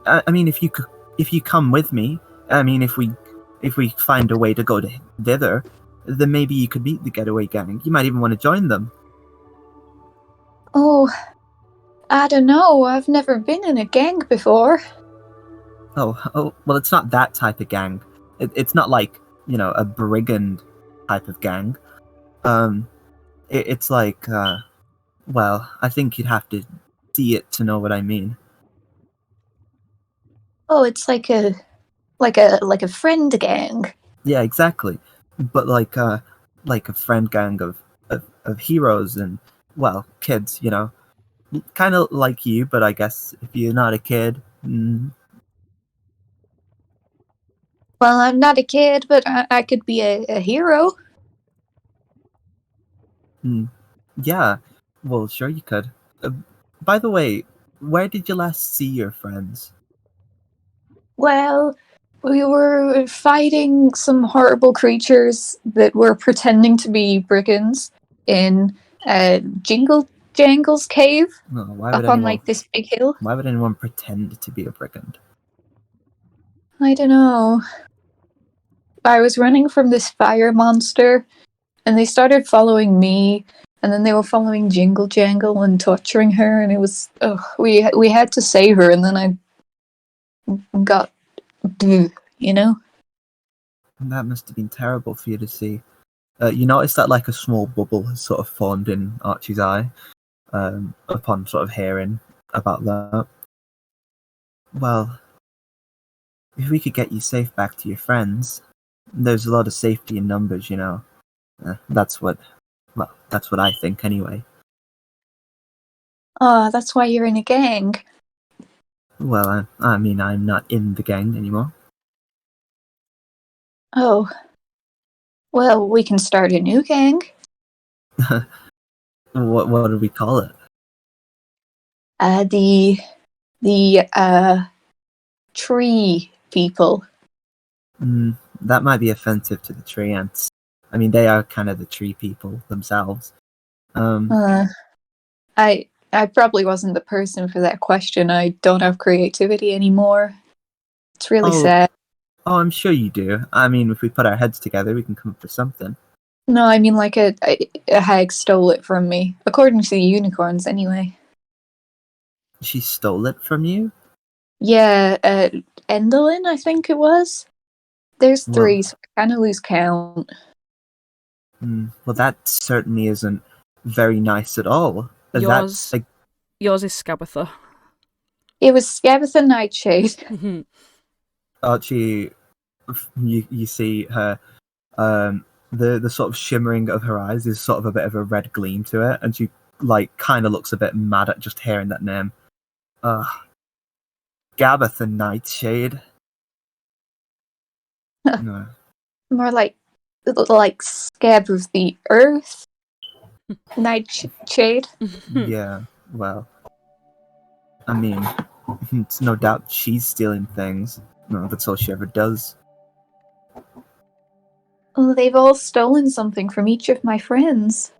I mean, if you come with me, I mean, if we find a way to go to thither, then maybe you could meet the getaway gang. You might even want to join them. Oh, I don't know. I've never been in a gang before. Oh, well, it's not that type of gang. It's not like, you know, a brigand type of gang. It's like, well, I think you'd have to see it to know what I mean. Oh, it's like a friend gang. Yeah, exactly. But like a friend gang of heroes and, well, kids, you know. Kind of like you, but I guess if you're not a kid... Well, I'm not a kid, but I could be a hero. Yeah, well, sure you could. By the way, where did you last see your friends? Well, we were fighting some horrible creatures that were pretending to be brigands in Jingle Jangle's cave up on like this big hill. Why would anyone pretend to be a brigand? I don't know. I was running from this fire monster, and they started following me, and then they were following Jingle Jangle and torturing her, and it was we had to save her, and then I got, you know. That must have been terrible for you to see. You notice that like a small bubble has sort of formed in Archie's eye upon sort of hearing about that. Well, if we could get you safe back to your friends, there's a lot of safety in numbers, you know. That's what I think anyway. Oh, that's why you're in a gang. Well, I mean, I'm not in the gang anymore. Oh. Well, we can start a new gang. What do we call it? The tree people. That might be offensive to the tree ants. I mean, they are kind of the tree people themselves. I probably wasn't the person for that question. I don't have creativity anymore. It's really sad. Oh, I'm sure you do. I mean, if we put our heads together, we can come up with something. No, I mean like a hag stole it from me. According to the unicorns, anyway. She stole it from you? Yeah, Endelin, I think it was. There's 3, so I kind of lose count. Well, that certainly isn't very nice at all. Yours is Scabatha. It was Scabatha Nightshade. Archie, you see her, the sort of shimmering of her eyes is sort of a bit of a red gleam to it, and she like kind of looks a bit mad at just hearing that name. Gabatha Nightshade. No. More like Scab of the Earth. Nightshade. Yeah, well, I mean, it's no doubt she's stealing things. No, that's all she ever does. Oh, they've all stolen something from each of my friends.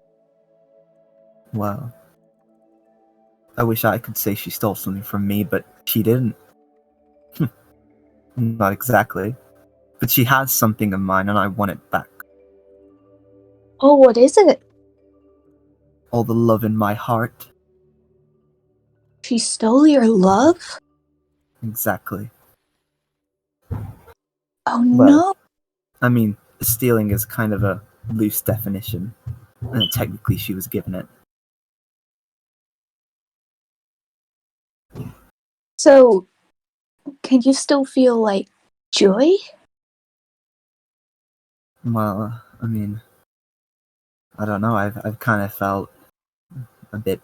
Wow. I wish I could say she stole something from me, but she didn't. Not exactly. But she has something of mine, and I want it back. Oh, what is it? All the love in my heart. She stole your love? Exactly. Oh Well, no. I mean, stealing is kind of a loose definition. And technically, she was given it. So, can you still feel, like, joy? Well, I mean, I don't know. I've kind of felt a bit,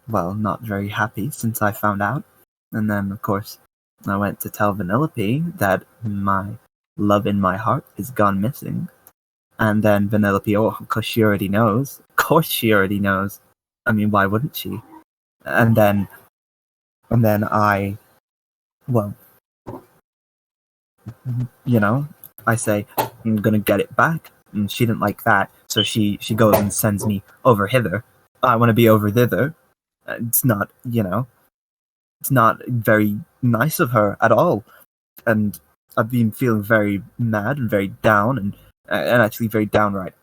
well, not very happy since I found out. And then, of course, I went to tell Vanellope that my love in my heart is gone missing. And then Vanellope, oh, because she already knows. Of course she already knows. I mean, why wouldn't she? And then I, well, you know, I say, I'm gonna get it back. And she didn't like that, so she goes and sends me over hither. I want to be over thither. It's not, it's not very nice of her at all. And I've been feeling very mad and very down and actually very downright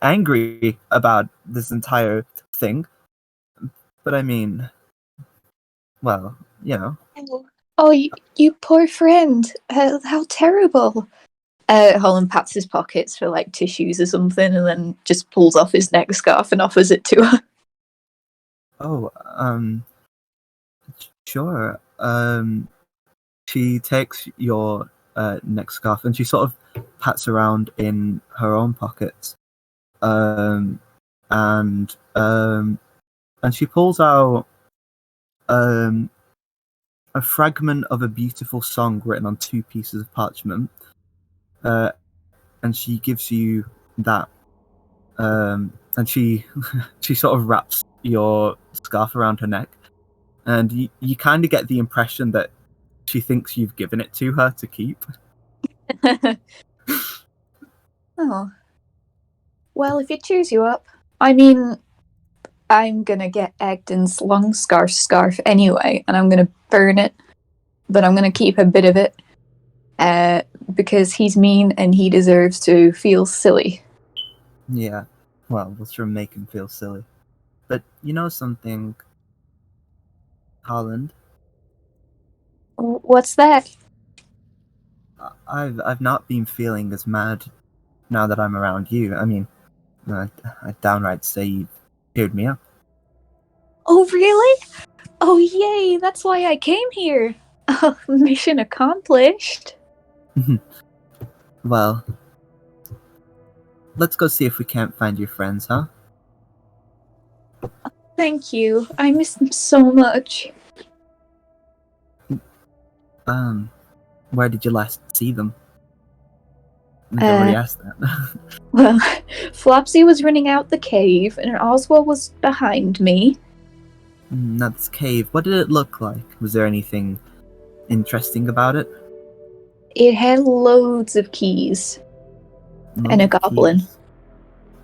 angry about this entire thing. But I mean, well, Oh, you poor friend. How terrible. Holland pats his pockets for, like, tissues or something and then just pulls off his neck scarf and offers it to her. Oh, sure. She takes your neck scarf and she sort of pats around in her own pockets. And she pulls out a fragment of a beautiful song written on 2 pieces of parchment. And she gives you that. And she she sort of wraps your scarf around her neck. And you kind of get the impression that she thinks you've given it to her to keep. Oh. Well, if it cheers you up. I mean, I'm gonna get Egden's long scarf anyway, and I'm gonna burn it, but I'm gonna keep a bit of it, because he's mean and he deserves to feel silly. Yeah, well, let's try and make him feel silly. But you know something, Holland? What's that? I've not been feeling as mad now that I'm around you. I mean, I downright say you cheered me up. Oh, really? Oh, yay, that's why I came here. Oh, mission accomplished. Well, let's go see if we can't find your friends, huh? Thank you. I miss them so much. Where did you last see them? I've already asked that. Well, Flopsy was running out the cave, and Oswald was behind me. Now, this cave, what did it look like? Was there anything interesting about it? It had loads of keys. And a goblin. Keys.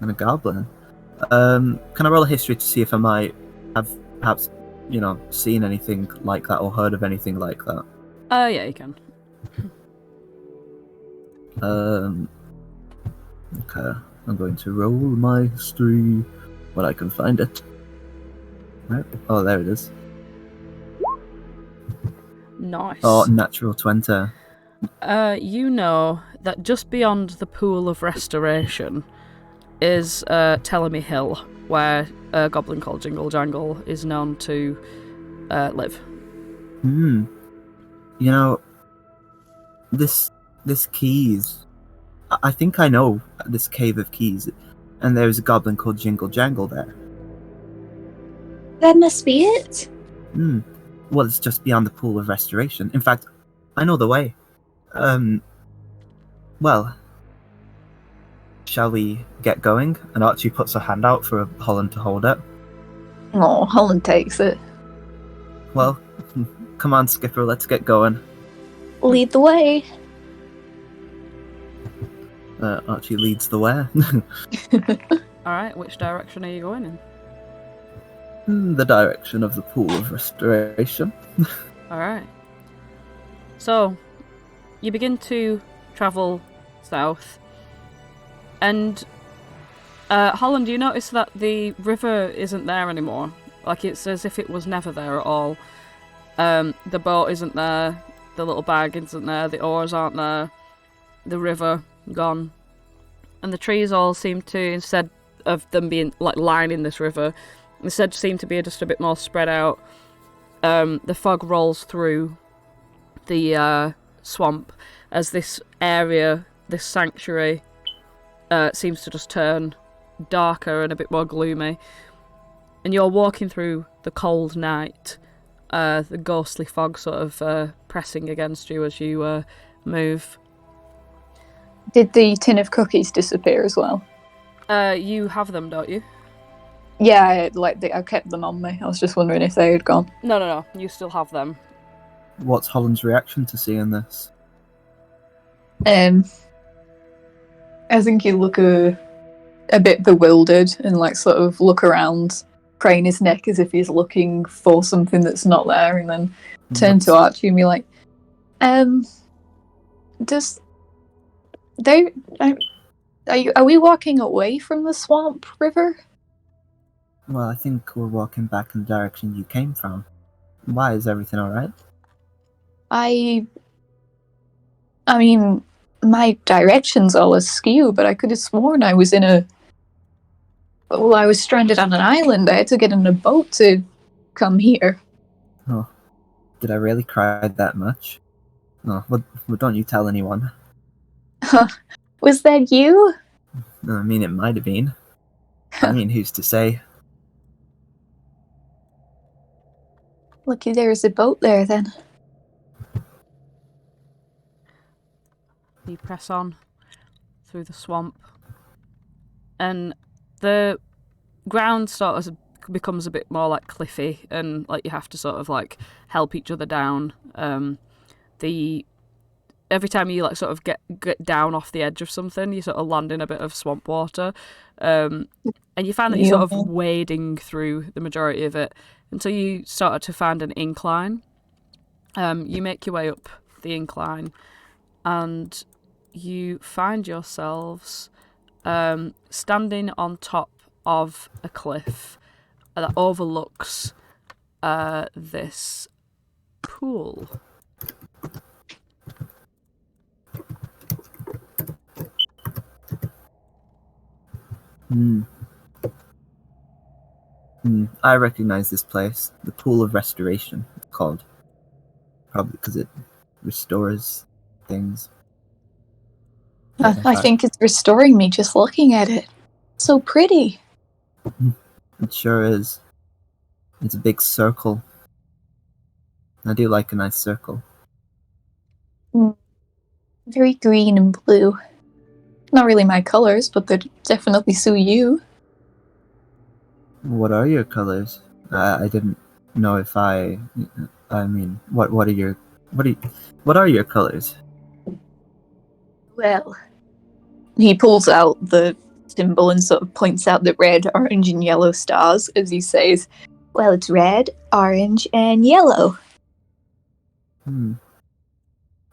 And a goblin. Can I roll a history to see if I might have perhaps, seen anything like that or heard of anything like that? Yeah, you can. Okay. I'm going to roll my history when I can find it. Right. Oh, there it is. Nice. Oh, natural 20. You know that just beyond the Pool of Restoration is Tellamy Hill, where a goblin called Jingle Jangle is known to live. This keys. I think I know this cave of keys, and there's a goblin called Jingle Jangle there. That must be it. Well, it's just beyond the Pool of Restoration. In fact, I know the way. Well, shall we get going? And Archie puts her hand out for Holland to hold it. Oh, Holland takes it. Well, come on, Skipper, let's get going. Lead the way. Archie leads the way. Alright, which direction are you going in? The direction of the Pool of Restoration. Alright. So, you begin to travel south, and Holland, you notice that the river isn't there anymore. Like it's as if it was never there at all. The boat isn't there, the little bag isn't there, the oars aren't there, the river gone. And the trees all seem to, instead of them being like lining this river, instead seem to be just a bit more spread out. The fog rolls through the swamp as this area, this sanctuary, seems to just turn darker and a bit more gloomy. And you're walking through the cold night, the ghostly fog sort of pressing against you as you move. Did the tin of cookies disappear as well? You have them, don't you? Yeah, I kept them on me. I was just wondering if they had gone. No. You still have them. What's Holland's reaction to seeing this? I think you look a bit bewildered and like sort of look around, crane his neck as if he's looking for something that's not there, and then turn to Archie and be like, are we walking away from the swamp river? Well, I think we're walking back in the direction you came from. Why, is everything alright? I mean, my direction's all askew, but I could have sworn I was I was stranded on an island. I had to get in a boat to come here. Oh, did I really cry that much? Oh, well, don't you tell anyone. Was that you? I mean, it might have been. I mean, who's to say? Lucky there's a boat there, then. You press on through the swamp, and the ground sort of becomes a bit more like cliffy, and like you have to sort of like help each other down. Every time you like sort of get down off the edge of something, you sort of land in a bit of swamp water, and you find that you're sort of wading through the majority of it until you start to find an incline. You make your way up the incline, and you find yourselves standing on top of a cliff that overlooks this pool. I recognize this place. The Pool of Restoration, it's called. Probably because it restores things. I think it's restoring me just looking at it. So pretty. It sure is. It's a big circle. I do like a nice circle. Very green and blue. Not really my colors, but they definitely suit you. What are your colors? I didn't know if I mean, what are your colors? Well, he pulls out the symbol and sort of points out the red, orange, and yellow stars as he says, "Well, it's red, orange, and yellow."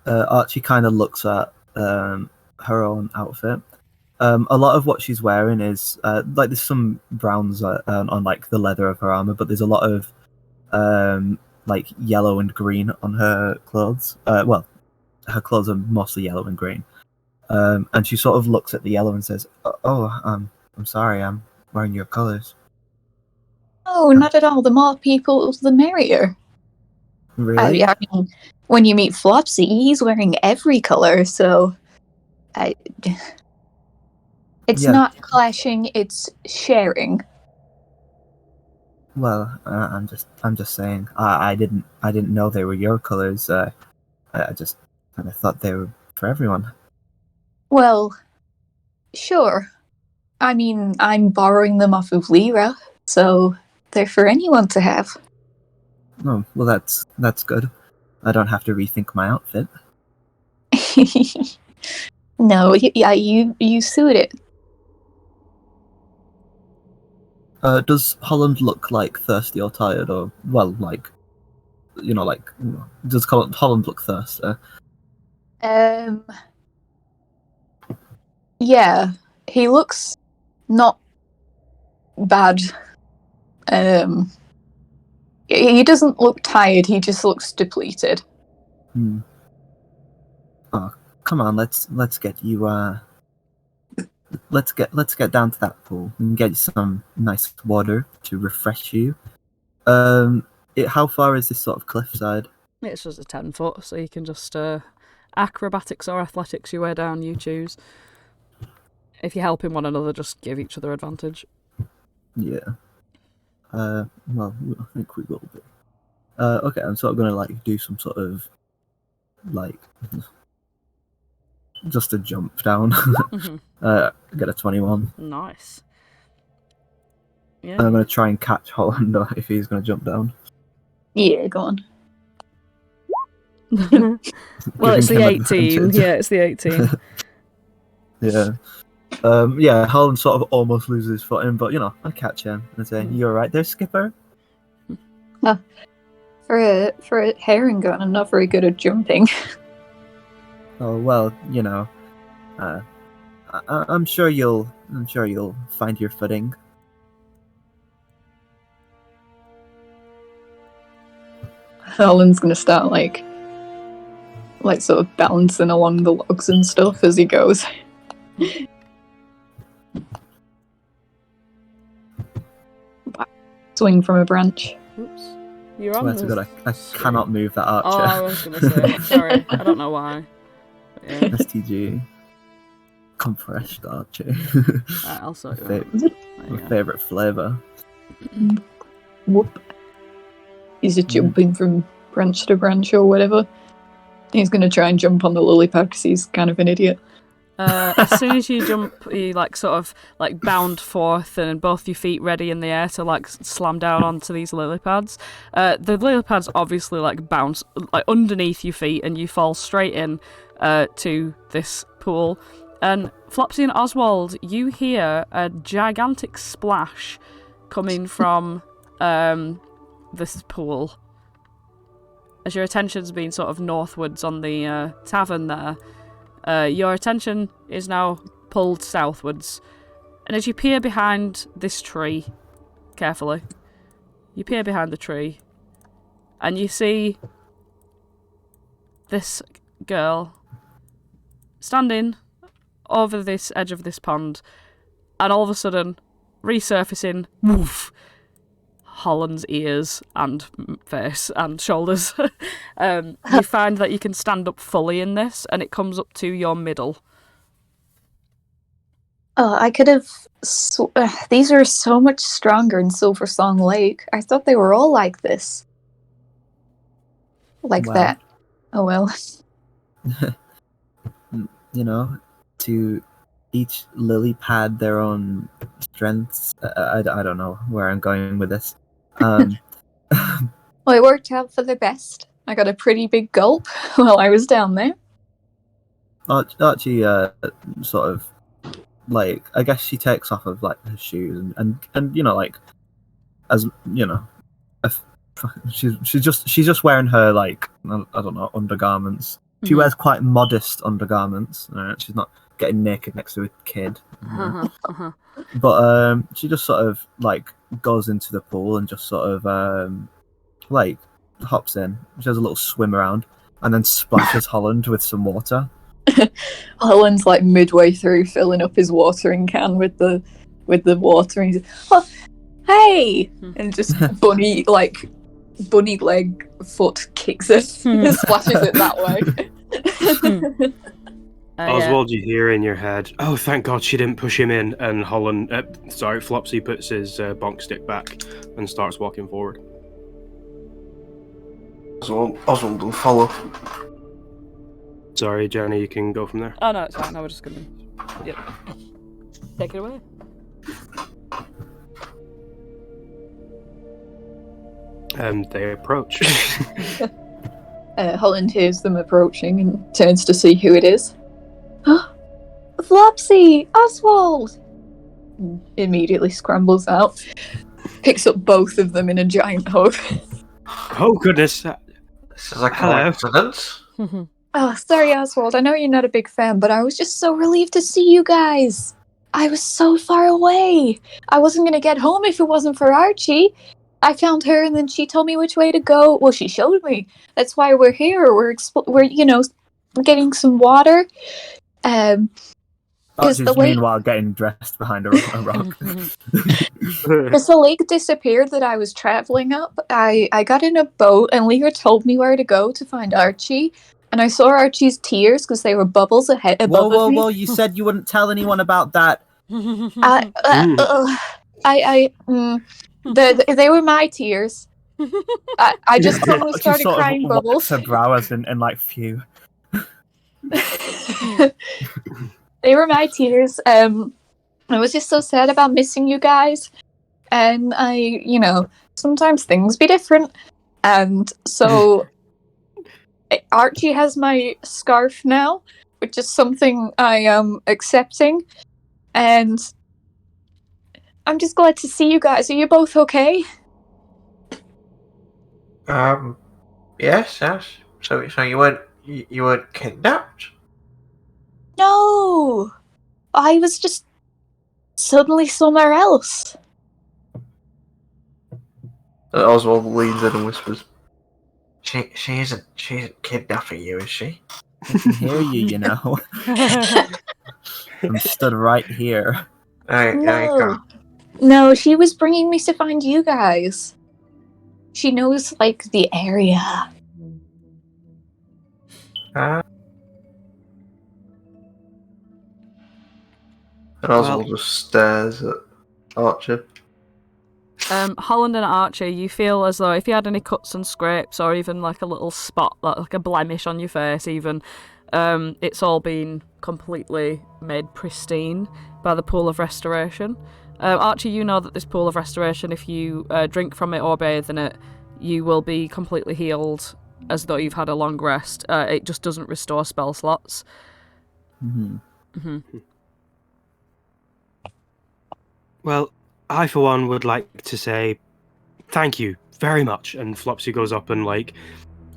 Archie kind of looks at her own outfit. A lot of what she's wearing is like there's some browns on like the leather of her armor, but there's a lot of like yellow and green on her clothes. Well, her clothes are mostly yellow and green. And she sort of looks at the yellow and says, I'm sorry, I'm wearing your colors." Oh, not at all. The more people, the merrier. Really? I mean, when you meet Flopsy, he's wearing every color, so it's not clashing, it's sharing. Well, I'm just saying. I didn't know they were your colors. I just kind of thought they were for everyone. Well, sure. I mean, I'm borrowing them off of Lliira, so they're for anyone to have. Oh, well, that's good. I don't have to rethink my outfit. No, you suit it. Does Holland look like thirsty or tired, or like, does Holland look thirsty? Yeah, he looks not bad. He doesn't look tired, he just looks depleted. Oh, come on, let's get you let's get down to that pool and get you some nice water to refresh you. How far is this sort of cliffside? It's just a 10-foot, so you can just acrobatics or athletics your way down, you choose. If you're helping one another, just give each other advantage. Yeah. Well, I think we will be. Okay, I'm sort of gonna like do some sort of like just a jump down. Get a 21. Nice. Yeah. I'm gonna try and catch Holland if he's gonna jump down. Yeah, go on. Well, it's the Giving him 18. advantage. Yeah, it's the 18. Yeah. Yeah, Holland sort of almost loses his footing, but I catch him and say, "You alright there, Skipper?" For a Harengon, I'm not very good at jumping. Oh well, I'm sure you'll find your footing. Holland's gonna start like sort of balancing along the logs and stuff as he goes. Swing from a branch. Oops. You're on Swear to God, I cannot move that archer. Oh, I was going to say. Sorry, I don't know why. But yeah. STG. Compressed archer. Right, I'll sort you out. My favourite flavour. Whoop. He's just jumping from branch to branch or whatever. He's going to try and jump on the lily pad because he's kind of an idiot. As soon as you jump, you sort of bound forth and both your feet ready in the air to slam down onto these lily pads. The lily pads obviously bounce underneath your feet and you fall straight in to this pool. And Flopsy and Oswald, you hear a gigantic splash coming from this pool. As your attention's been sort of northwards on the tavern there, your attention is now pulled southwards. And as you peer behind this tree, carefully, you peer behind the tree, and you see this girl standing over this edge of this pond, and all of a sudden, resurfacing, woof, Holland's ears and face and shoulders. You find that you can stand up fully in this, and it comes up to your middle. Oh, I could have... these are so much stronger in Silver Song Lake. I thought they were all like this. Like Wow. that. Oh well. To each lily pad their own strengths. I don't know where I'm going with this. Well, it worked out for the best. I got a pretty big gulp while I was down there. Archie sort of I guess she takes off of her shoes and as she's just wearing her I don't know, undergarments. She wears quite modest undergarments. She's not getting naked next to a kid. But she just sort of goes into the pool and just sort of hops in. She has a little swim around and then splashes Holland with some water. Holland's midway through filling up his watering can with the water, and he's oh, hey, and just bunny leg foot kicks it and splashes it that way. Oswald, you hear in your head, "Oh, thank God she didn't push him in." And Flopsy puts his bonk stick back and starts walking forward. Oswald will follow. Sorry, Jenna, you can go from there. Oh no, it's fine. I was just gonna. Yep. Take it away. They approach. Holland hears them approaching and turns to see who it is. Flopsy! Oswald! Immediately scrambles out, picks up both of them in a giant hug. Oh goodness! This is a Hello. coincidence. Oh, sorry, Oswald. I know you're not a big fan, but I was just so relieved to see you guys. I was so far away. I wasn't going to get home if it wasn't for Archie. I found her, and then she told me which way to go. Well, she showed me. That's why we're here. We're getting some water. Because Archie's the lake, meanwhile getting dressed behind a rock. because the lake disappeared that I was traveling up. I got in a boat, and Lliira told me where to go to find Archie. And I saw Archie's tears because they were bubbles above me. Whoa! You said you wouldn't tell anyone about that. They were my tears. I just suddenly Archie started sort of crying wipes bubbles. her brow as in like, phew. They were my tears. I was just so sad about missing you guys. And sometimes things be different. And so Archie has my scarf now, which is something I am accepting. And I'm just glad to see you guys. Are you both okay? Yes. So you weren't kidnapped? No! I was just suddenly somewhere else. Oswald leans in and whispers, She isn't kidnapping you, is she? I can hear you, I'm stood right here. No, she was bringing me to find you guys. She knows, the area. And Oswald just stares at Archer. Holland and Archie, you feel as though if you had any cuts and scrapes or even like a little spot, like a blemish on your face even, it's all been completely made pristine by the Pool of Restoration. Archie, you know that this Pool of Restoration, if you drink from it or bathe in it, you will be completely healed as though you've had a long rest. It just doesn't restore spell slots. Well, I for one would like to say thank you very much. And Flopsy goes up and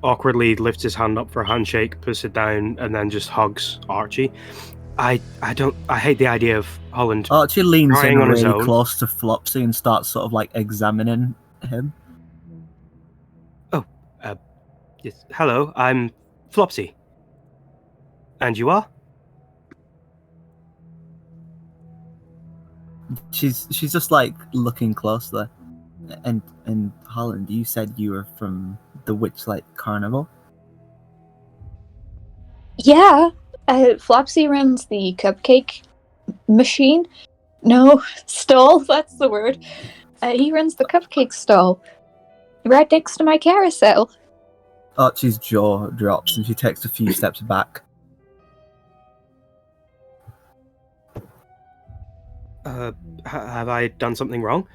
awkwardly lifts his hand up for a handshake, puts it down, and then just hugs Archie. I hate the idea of Holland. Archie leans in on his really own. close to Flopsy and starts sort of examining him. Yes. Hello, I'm Flopsy. And you are? She's just looking closely. And Holland, you said you were from the Witchlight Carnival? Yeah, Flopsy runs the cupcake machine. No, stall, that's the word. He runs the cupcake stall. Right next to my carousel. Archie's jaw drops and she takes a few steps back. Have I done something wrong?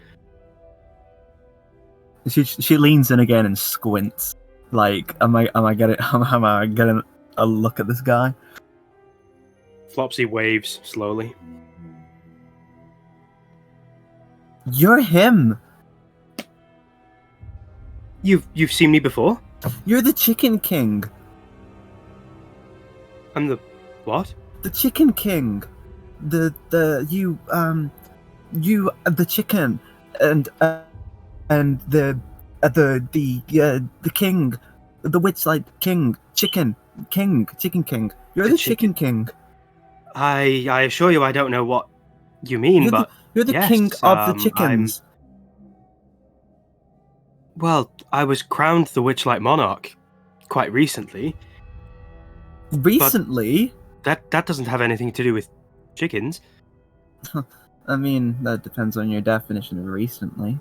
She leans in again and squints. Am I getting a look at this guy? Flopsy waves slowly. You're him. You've seen me before? You're the Chicken King. I'm the what? The Chicken King. The chicken and the king, the Witchlight King, Chicken King. You're the Chicken King. I assure you, I don't know what you mean, you're the yes, king of the chickens. Well, I was crowned the Witchlight Monarch quite recently. Recently? That doesn't have anything to do with chickens. I mean, that depends on your definition of recently.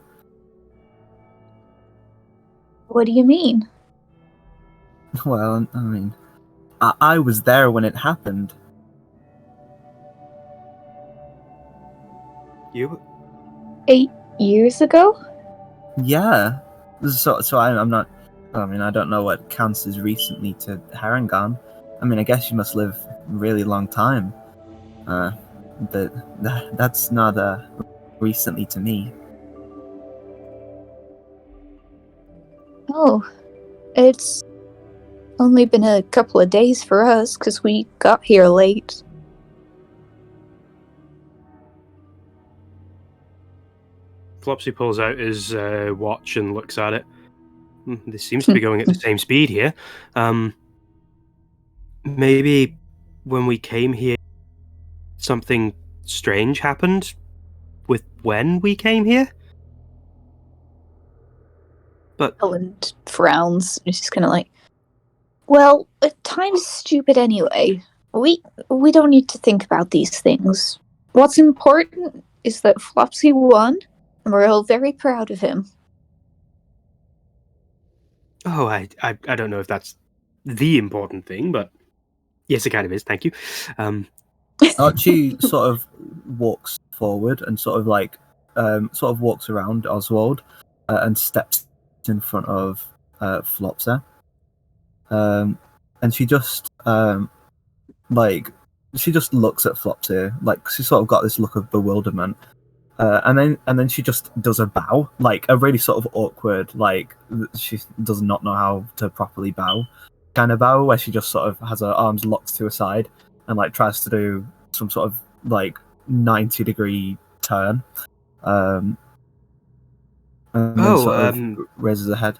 What do you mean? Well, I mean, I was there when it happened. You? 8 years ago? Yeah. So I'm not. I mean, I don't know what counts as recently to Harengon. I mean, I guess you must live a really long time. But that's not recently to me. Oh, it's only been a couple of days for us because we got here late. Flopsy pulls out his watch and looks at it. This seems to be going at the same speed here. Maybe when we came here, something strange happened with when we came here? But Holland frowns. He's just kind of like, well, time's stupid anyway. We don't need to think about these things. What's important is that Flopsy won, and we're all very proud of him. oh, I don't know if that's the important thing, but yes, it kind of is. Thank you. Archie sort of walks forward and sort of walks around Oswald and steps in front of Flopsy. And she just looks at Flopsy, like she sort of got this look of bewilderment. And then she just does a bow, like a really sort of awkward, like she does not know how to properly bow kind of bow, where she just sort of has her arms locked to her side and like tries to do some sort of like 90-degree turn. And then sort of raises her head.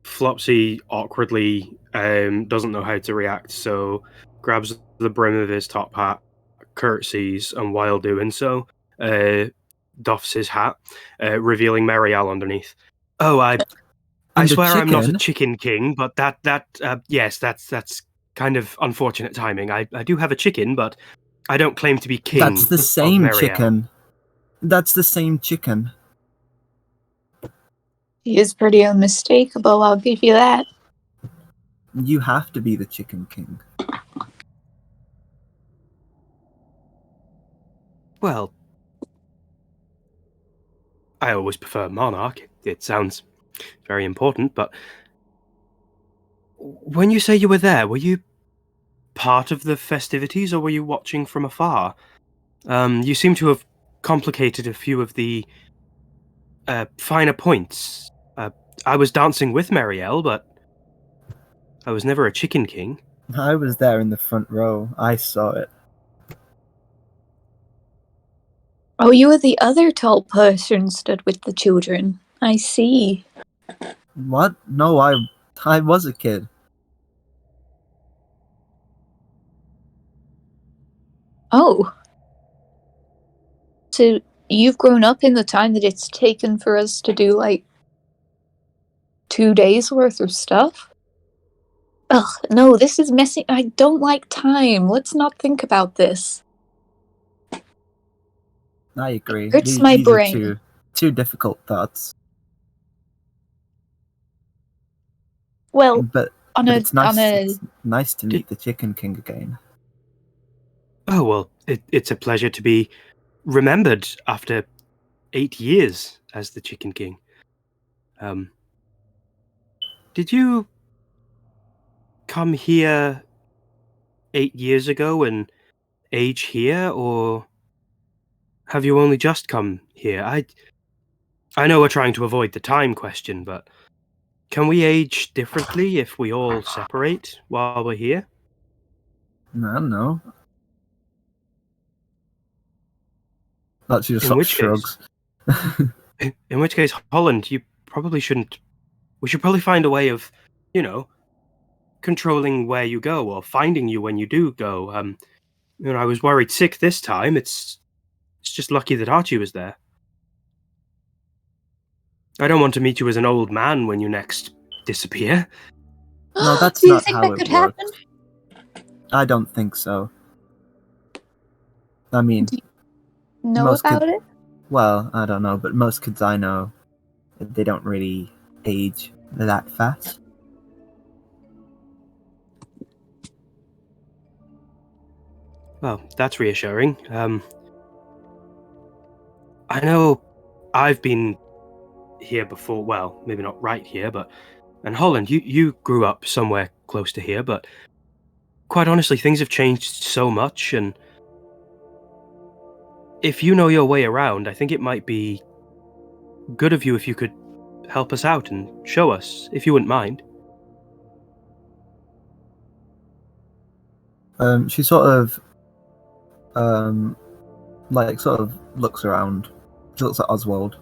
Flopsy awkwardly doesn't know how to react, so grabs the brim of his top hat, curtsies, and while doing so, doffs his hat, revealing Marielle underneath. Oh, I swear I'm not a chicken king, but yes, that's kind of unfortunate timing. I do have a chicken, but I don't claim to be king. That's the same chicken. That's the same chicken. He is pretty unmistakable, I'll give you that. You have to be the chicken king. Well, I always prefer monarch. It sounds very important, but when you say you were there, were you part of the festivities or were you watching from afar? You seem to have complicated a few of the finer points. I was dancing with Marielle, but I was never a chicken king. I was there in the front row. I saw it. Oh, you were the other tall person stood with the children. I see. What? No, I was a kid. Oh. So you've grown up in the time that it's taken for us to do, like, 2 days worth of stuff? Ugh, no, this is messy. I don't like time. Let's not think about this. I agree. Hurts my brain. Are two difficult thoughts. Well, but it's nice to meet the Chicken King again. Oh, well, it's a pleasure to be remembered after 8 years as the Chicken King. Did you come here 8 years ago and age here, or have you only just come here? I know we're trying to avoid the time question, but can we age differently if we all separate while we're here? I don't know. That's just sort of shrugs. In which case, Holland, you probably shouldn't. We should probably find a way of, controlling where you go or finding you when you do go. I was worried sick this time. It's just lucky that Archie was there. I don't want to meet you as an old man when you next disappear. No, that's not how it works. Happen? I don't think so. I mean, do you know about it? Well, I don't know, but most kids I know, they don't really age that fast. Well, that's reassuring. I know I've been here before. Well, maybe not right here, but... And Holland, you grew up somewhere close to here, but quite honestly, things have changed so much, and if you know your way around, I think it might be good of you if you could help us out and show us, if you wouldn't mind. She sort of looks around, She looks at Oswald,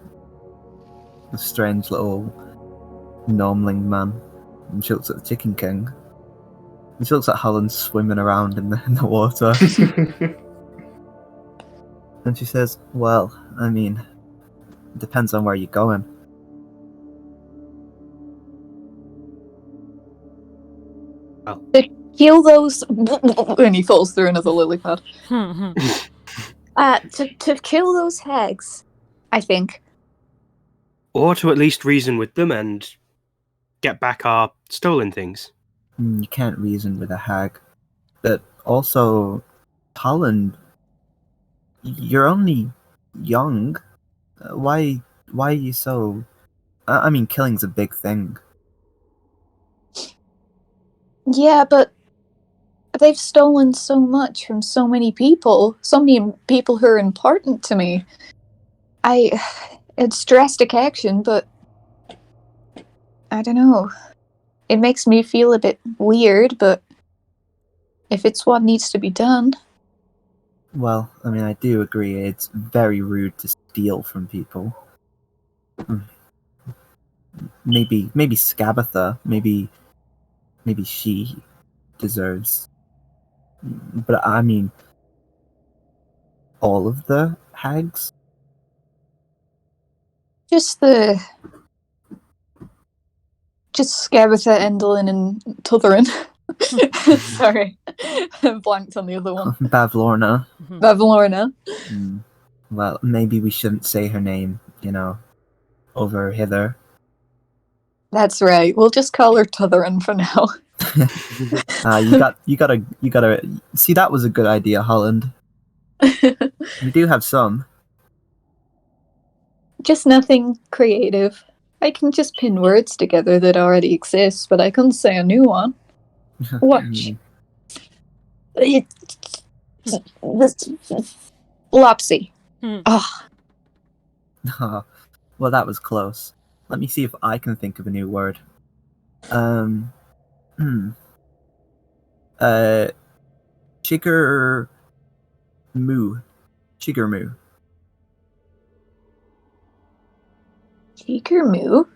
a strange little Gnomeling man, and she looks at the Chicken King. And she looks at Holland swimming around in the water. And she says, well, I mean, it depends on where you're going. Heal those, and he falls through another lily pad. To kill those hags, I think. Or to at least reason with them and get back our stolen things. You can't reason with a hag. But also, Holland, you're only young. Why are you so... I mean, killing's a big thing. Yeah, but they've stolen so much from so many people who are important to me. It's drastic action, but I don't know. It makes me feel a bit weird, but if it's what needs to be done... Well, I mean, I do agree. It's very rude to steal from people. Maybe Scabatha. Maybe she deserves. But I mean, all of the hags. Just Scabatha, Endlin, and Tutherin. Sorry, I blanked on the other one. Bavlorna. Bavlorna. Well, maybe we shouldn't say her name, over hither. That's right. We'll just call her Tutherin for now. You gotta see, that was a good idea, Holland. You do have some. Just nothing creative. I can just pin words together that already exist, but I couldn't say a new one. Watch. Flopsy. Oh, well, that was close. Let me see if I can think of a new word. Chigger moo. Chiggermoo. Chiggermoo?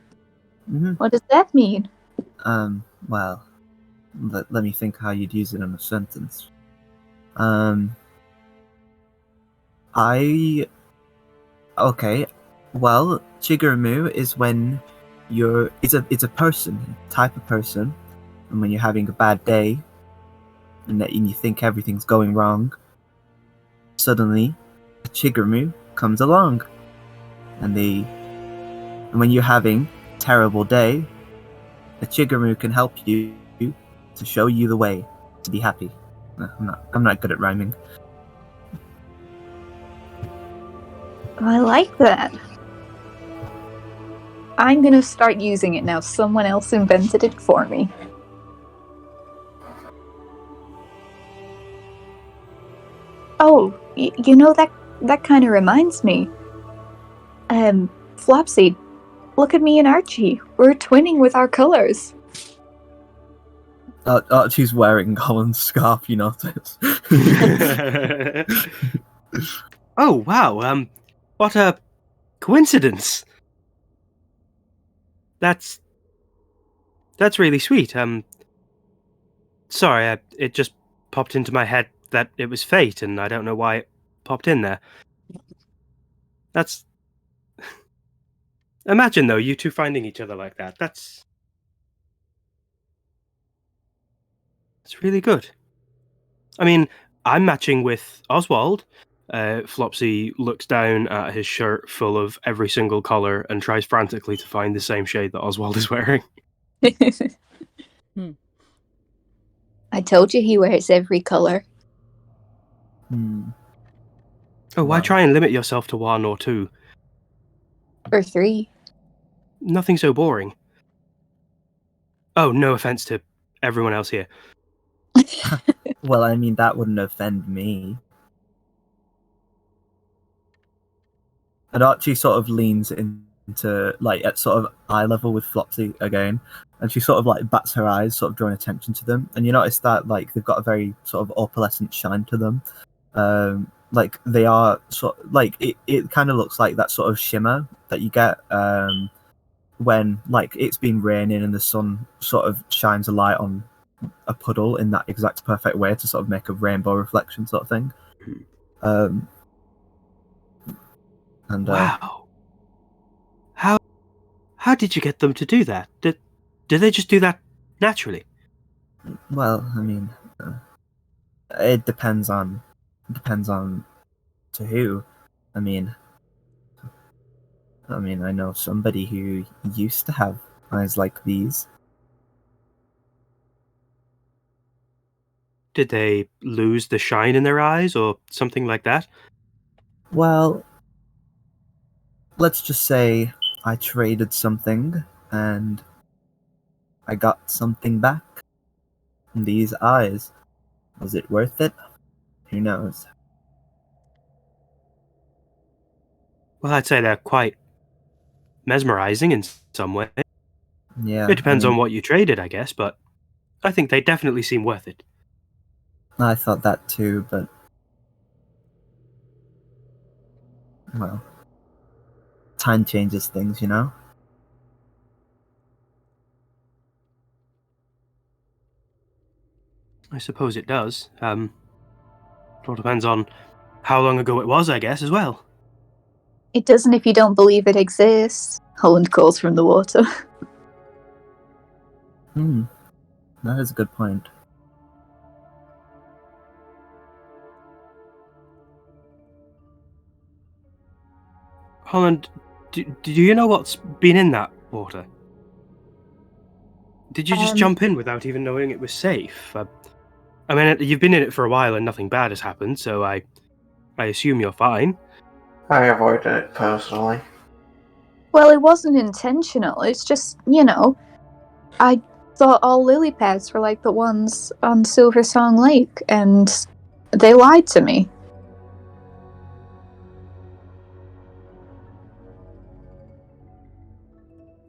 Mm-hmm. What does that mean? Well, let me think how you'd use it in a sentence. Okay, well, Chiggermoo is when it's a person, type of person, and when you're having a bad day, and you think everything's going wrong, suddenly a Chiggermoo comes along, and when you're having a terrible day, a Chiggermoo can help you to show you the way to be happy. I'm not good at rhyming. I like that. I'm gonna start using it now. Someone else invented it for me. Oh, that kind of reminds me. Flopsy, look at me and Archie. We're twinning with our colors. Archie's wearing Holland's scarf, you notice. Oh, wow. What a coincidence. That's really sweet. Sorry, it just popped into my head that it was fate, and I don't know why it popped in there. That's... Imagine, though, you two finding each other like that. That's really good. I mean, I'm matching with Oswald. Flopsy looks down at his shirt full of every single colour and tries frantically to find the same shade that Oswald is wearing. I told you he wears every color. Oh, why try and limit yourself to one or two? Or three. Nothing so boring. Oh, no offense to everyone else here. Well, I mean, that wouldn't offend me. And Archie sort of leans into, at sort of eye level with Flopsy again, and she sort of, bats her eyes, sort of drawing attention to them. And you notice that, they've got a very sort of opalescent shine to them. like they are like it kind of looks like that sort of shimmer that you get when like it's been raining and the sun sort of shines a light on a puddle in that exact perfect way to sort of make a rainbow reflection sort of thing. And Wow. How did you get them to do that? Did they just do that naturally? well, I mean, it depends on to who. I mean, I know somebody who used to have eyes like these. Did they lose the shine in their eyes or something like that? Well, let's just say I traded something and I got something back. And these eyes, was it worth it? Who knows? Well, I'd say they're quite mesmerizing in some way. Yeah, It depends I mean, on what you traded, I guess, but I think they definitely seem worth it. I thought that too, but well, time changes things, you know? I suppose it does. It all depends on how long ago it was, I guess, as well. It doesn't if you don't believe it exists. Holland calls from the water. That is a good point. Holland, do you know what's been in that water? Did you just jump in without even knowing it was safe? I mean, you've been in it for a while and nothing bad has happened, so I assume you're fine. I avoided it personally. Well, it wasn't intentional. It's just, I thought all lily pads were like the ones on Silver Song Lake, and they lied to me.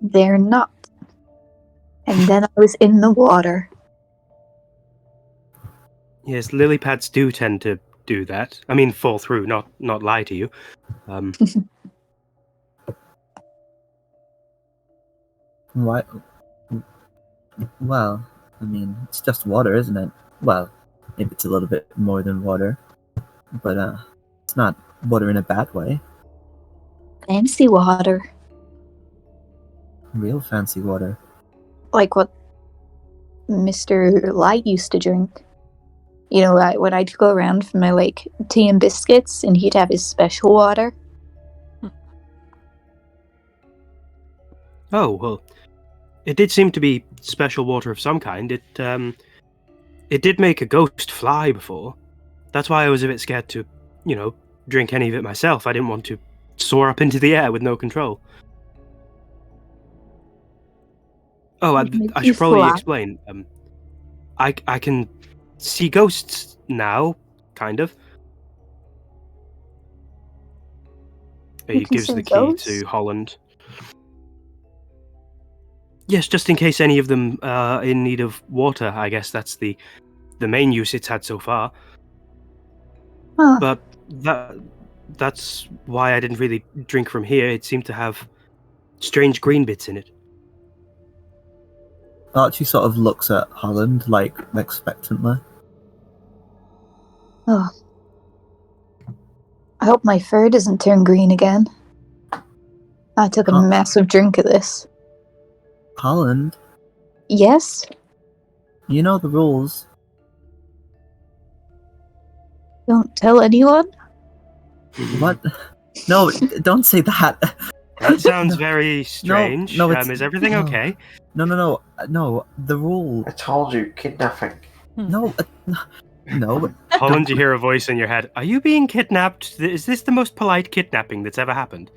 They're not. And then I was in the water. Yes, lily pads do tend to do that. I mean, fall through, not lie to you. What? Well, I mean, it's just water, isn't it? Well, maybe it's a little bit more than water, but it's not water in a bad way. Fancy water. Real fancy water. Like what Mr. Light used to drink. When I'd go around for my, tea and biscuits, and he'd have his special water. Oh, well, it did seem to be special water of some kind. It did make a ghost fly before. That's why I was a bit scared to, drink any of it myself. I didn't want to soar up into the air with no control. Oh, I should probably explain. I can see ghosts now, kind of. He gives the key to Holland. Yes, just in case any of them are in need of water. I guess that's the main use it's had so far. Huh. But that's why I didn't really drink from here. It seemed to have strange green bits in it. Archie sort of looks at Holland, expectantly. Oh. I hope my fur doesn't turn green again. I took a massive drink of this. Holland? Yes? You know the rules. Don't tell anyone? What? No, don't say that. That sounds very strange. No, is everything okay? No, the rule. I told you, kidnapping. No. Holland, you hear a voice in your head. Are you being kidnapped? Is this the most polite kidnapping that's ever happened?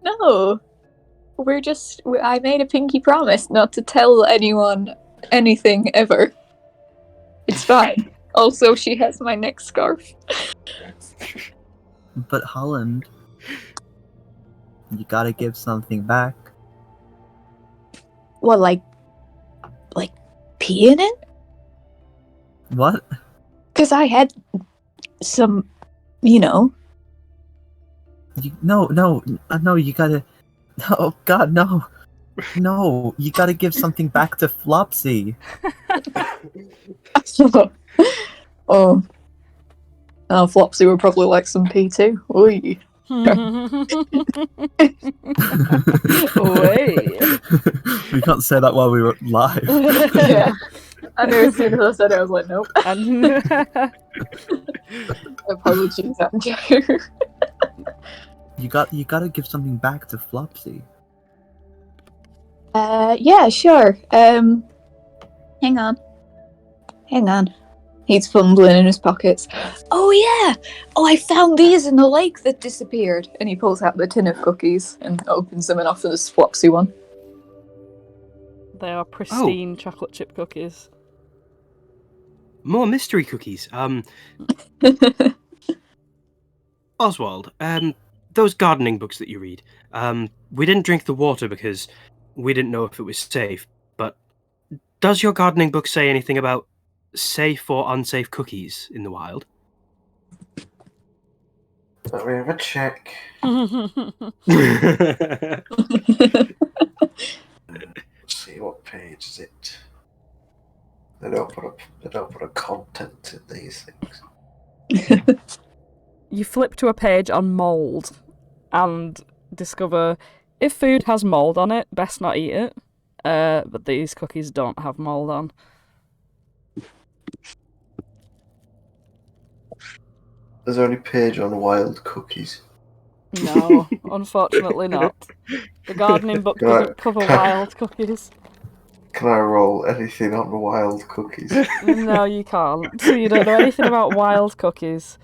No. I made a pinky promise not to tell anyone anything ever. It's fine. Also, she has my neck scarf. But Holland, you gotta give something back. What, like pee in it? What? Because I had some, you know. No, you gotta. Oh God, no, no! You gotta give something back to Flopsy. Oh, Flopsy would probably like some pee too. Oi. Way. We can't say that while we were live. Yeah. I knew as soon as I said it, I was like, nope. Apologies, Andrew. You gotta give something back to Flopsy. Yeah, sure. Hang on. He's fumbling in his pockets. Oh yeah! Oh, I found these in the lake that disappeared. And he pulls out the tin of cookies and opens them and offers Flopsy one. They are pristine chocolate chip cookies. More mystery cookies. Oswald, those gardening books that you read, we didn't drink the water because we didn't know if it was safe, but does your gardening book say anything about safe or unsafe cookies in the wild? Let me have a check. Oh, Let's see, what page is it? They don't put a content in these things. You flip to a page on mould and discover if food has mould on it, best not eat it. But these cookies don't have mould on. There's only page on wild cookies. No, unfortunately not. The gardening book doesn't cover wild cookies. Can I roll anything on the wild cookies? No, you can't. You don't know anything about wild cookies.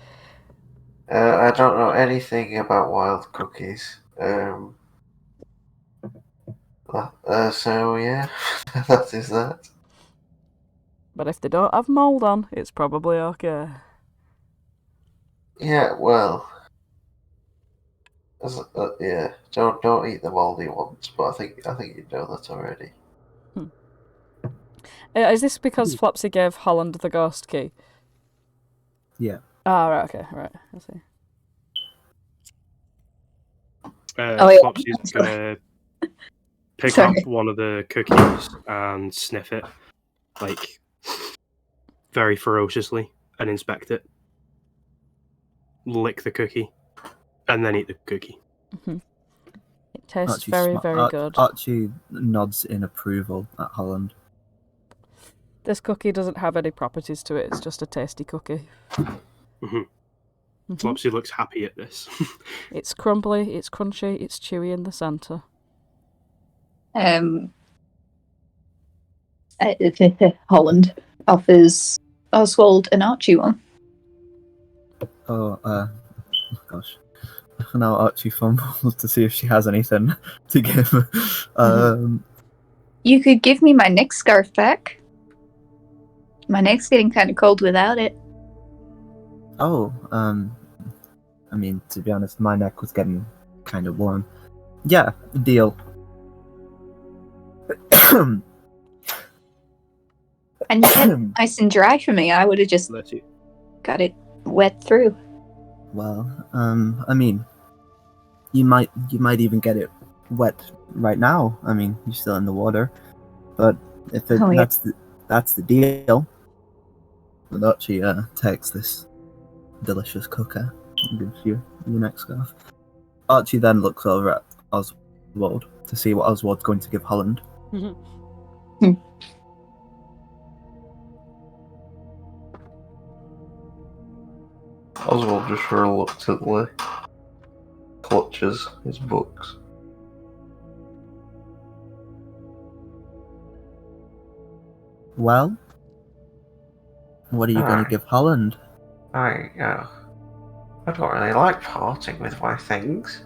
I don't know anything about wild cookies. So yeah, that is that. But if they don't have mould on, it's probably okay. Yeah, well, yeah. Don't eat the moldy ones. But I think you know that already. Is this because Flopsy gave Holland the ghost key? Yeah. Ah, right, okay, right. I see. Flopsy's gonna pick Sorry. up one of the cookies and sniff it, like, very ferociously, and inspect it. Lick the cookie, and then eat the cookie. Mm-hmm. It tastes Archie's very, very good. Archie nods in approval at Holland. This cookie doesn't have any properties to it, it's just a tasty cookie. Flopsy looks happy at this. It's crumbly, it's crunchy, it's chewy in the centre. Holland offers Oswald and Archie one. Oh, gosh. Now Archie fumbles to see if she has anything to give. You could give me my neck scarf back. My neck's getting kind of cold without it. Oh, I mean, to be honest, my neck was getting kind of warm. Yeah, deal. And you kept it nice and dry for me. I would have just got it wet through. Well, I mean, you might even get it wet right now. I mean, you're still in the water, but if that's the deal. And Archie takes this delicious cooker and gives you your next scarf. Archie then looks over at Oswald to see what Oswald's going to give Holland. Oswald just reluctantly clutches his books. Well, what are you going to give Holland? I don't really like parting with my things.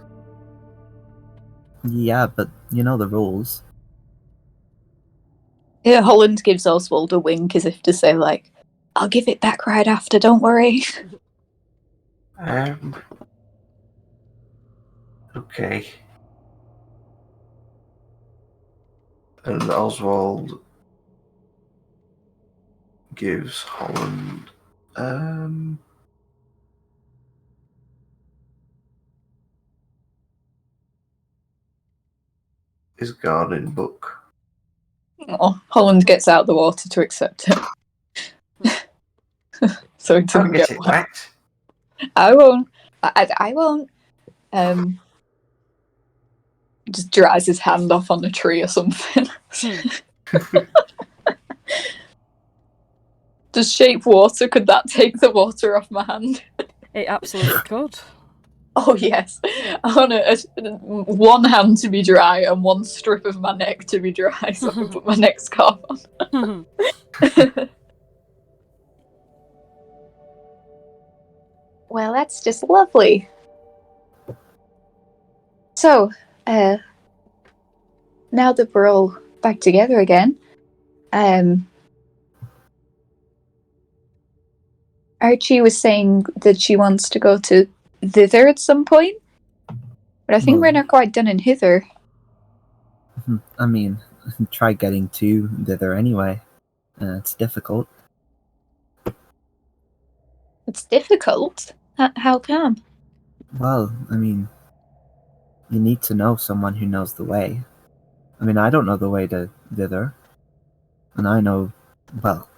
Yeah, but you know the rules. Yeah, Holland gives Oswald a wink as if to say, like, I'll give it back right after, don't worry. Okay. And Oswald gives Holland his gardening book. Oh, Holland gets out the water to accept it. So he doesn't Don't get get it wet. wet. I won't. I won't. Just dries his hand off on the tree or something. Does shape water? Could that take the water off my hand? It absolutely could. Oh yes, I want one hand to be dry and one strip of my neck to be dry, so I can put my neck scarf on. Well, that's just lovely. So, now that we're all back together again, Archie was saying that she wants to go to thither at some point, but I think we're not quite done in hither. I mean, try getting to thither anyway. It's difficult. It's difficult. How come? Well, I mean, you need to know someone who knows the way. I mean, I don't know the way to thither. And I know, well,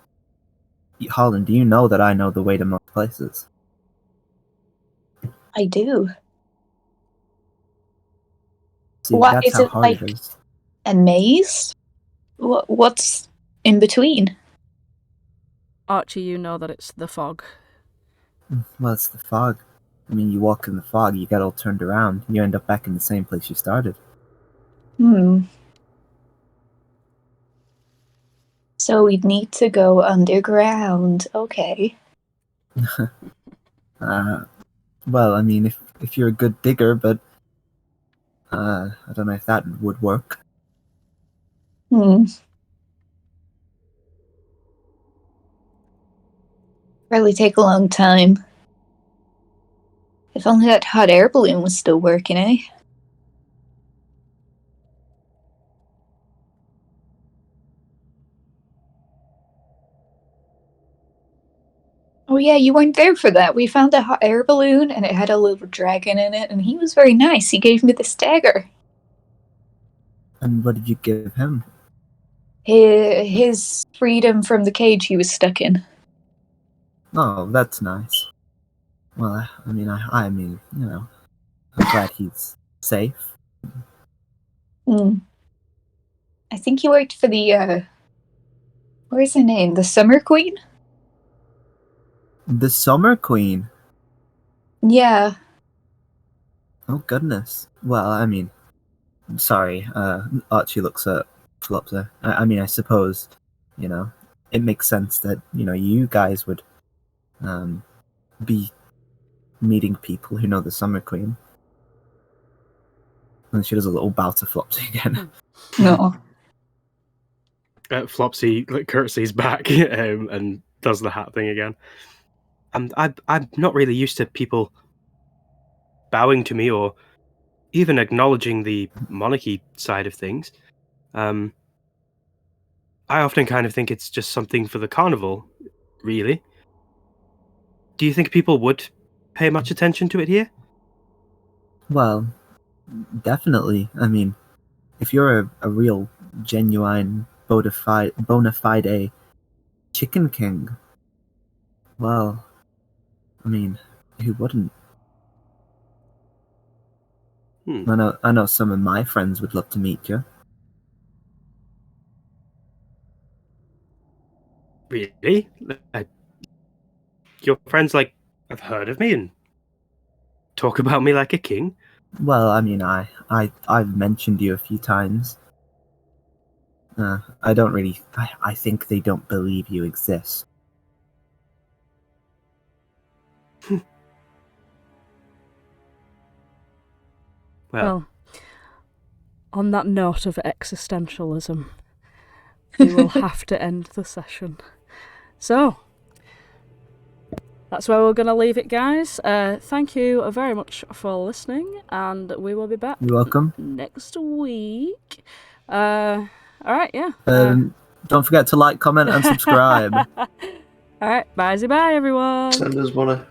Holland, do you know that I know the way to most places? I do. See, What that's is how it hard like? it is. A maze? What's in between? Archie, you know that it's the fog. Well, it's the fog. I mean, you walk in the fog, you get all turned around, and you end up back in the same place you started. So we'd need to go underground. Okay. Well, I mean, if you're a good digger, but I don't know if that would work. Probably take a long time. If only that hot air balloon was still working, eh? Oh yeah, you weren't there for that. We found a hot air balloon and it had a little dragon in it, and he was very nice. He gave me this dagger. And what did you give him? His freedom from the cage he was stuck in. Oh, that's nice. Well, I mean, you know, I'm glad he's safe. I think he worked for the, where's her name? The Summer Queen? The Summer Queen? Yeah. Oh, goodness. Well, I mean, sorry, Archie looks at Flopsy. I mean, I suppose, you know, it makes sense that, you know, you guys would be meeting people who know the Summer Queen. And she does a little bow to Flopsy again. No. Flopsy curtsies back and does the hat thing again. And I'm not really used to people bowing to me or even acknowledging the monarchy side of things. I often kind of think it's just something for the carnival, really. Do you think people would pay much attention to it here? Well, definitely. I mean, if you're a real, genuine, bona fide chicken king, well, I mean, who wouldn't? I know some of my friends would love to meet you. Really? Your friends, have heard of me and talk about me like a king? Well, I mean, I've mentioned you a few times. I don't really... I think they don't believe you exist. Well, on that note of existentialism, we will have to end the session. So, that's where we're going to leave it, guys. Thank you very much for listening, and we will be back. You're welcome. Next week. All right, yeah. Don't forget to like, comment, and subscribe. All right, bye, everyone. Send us money.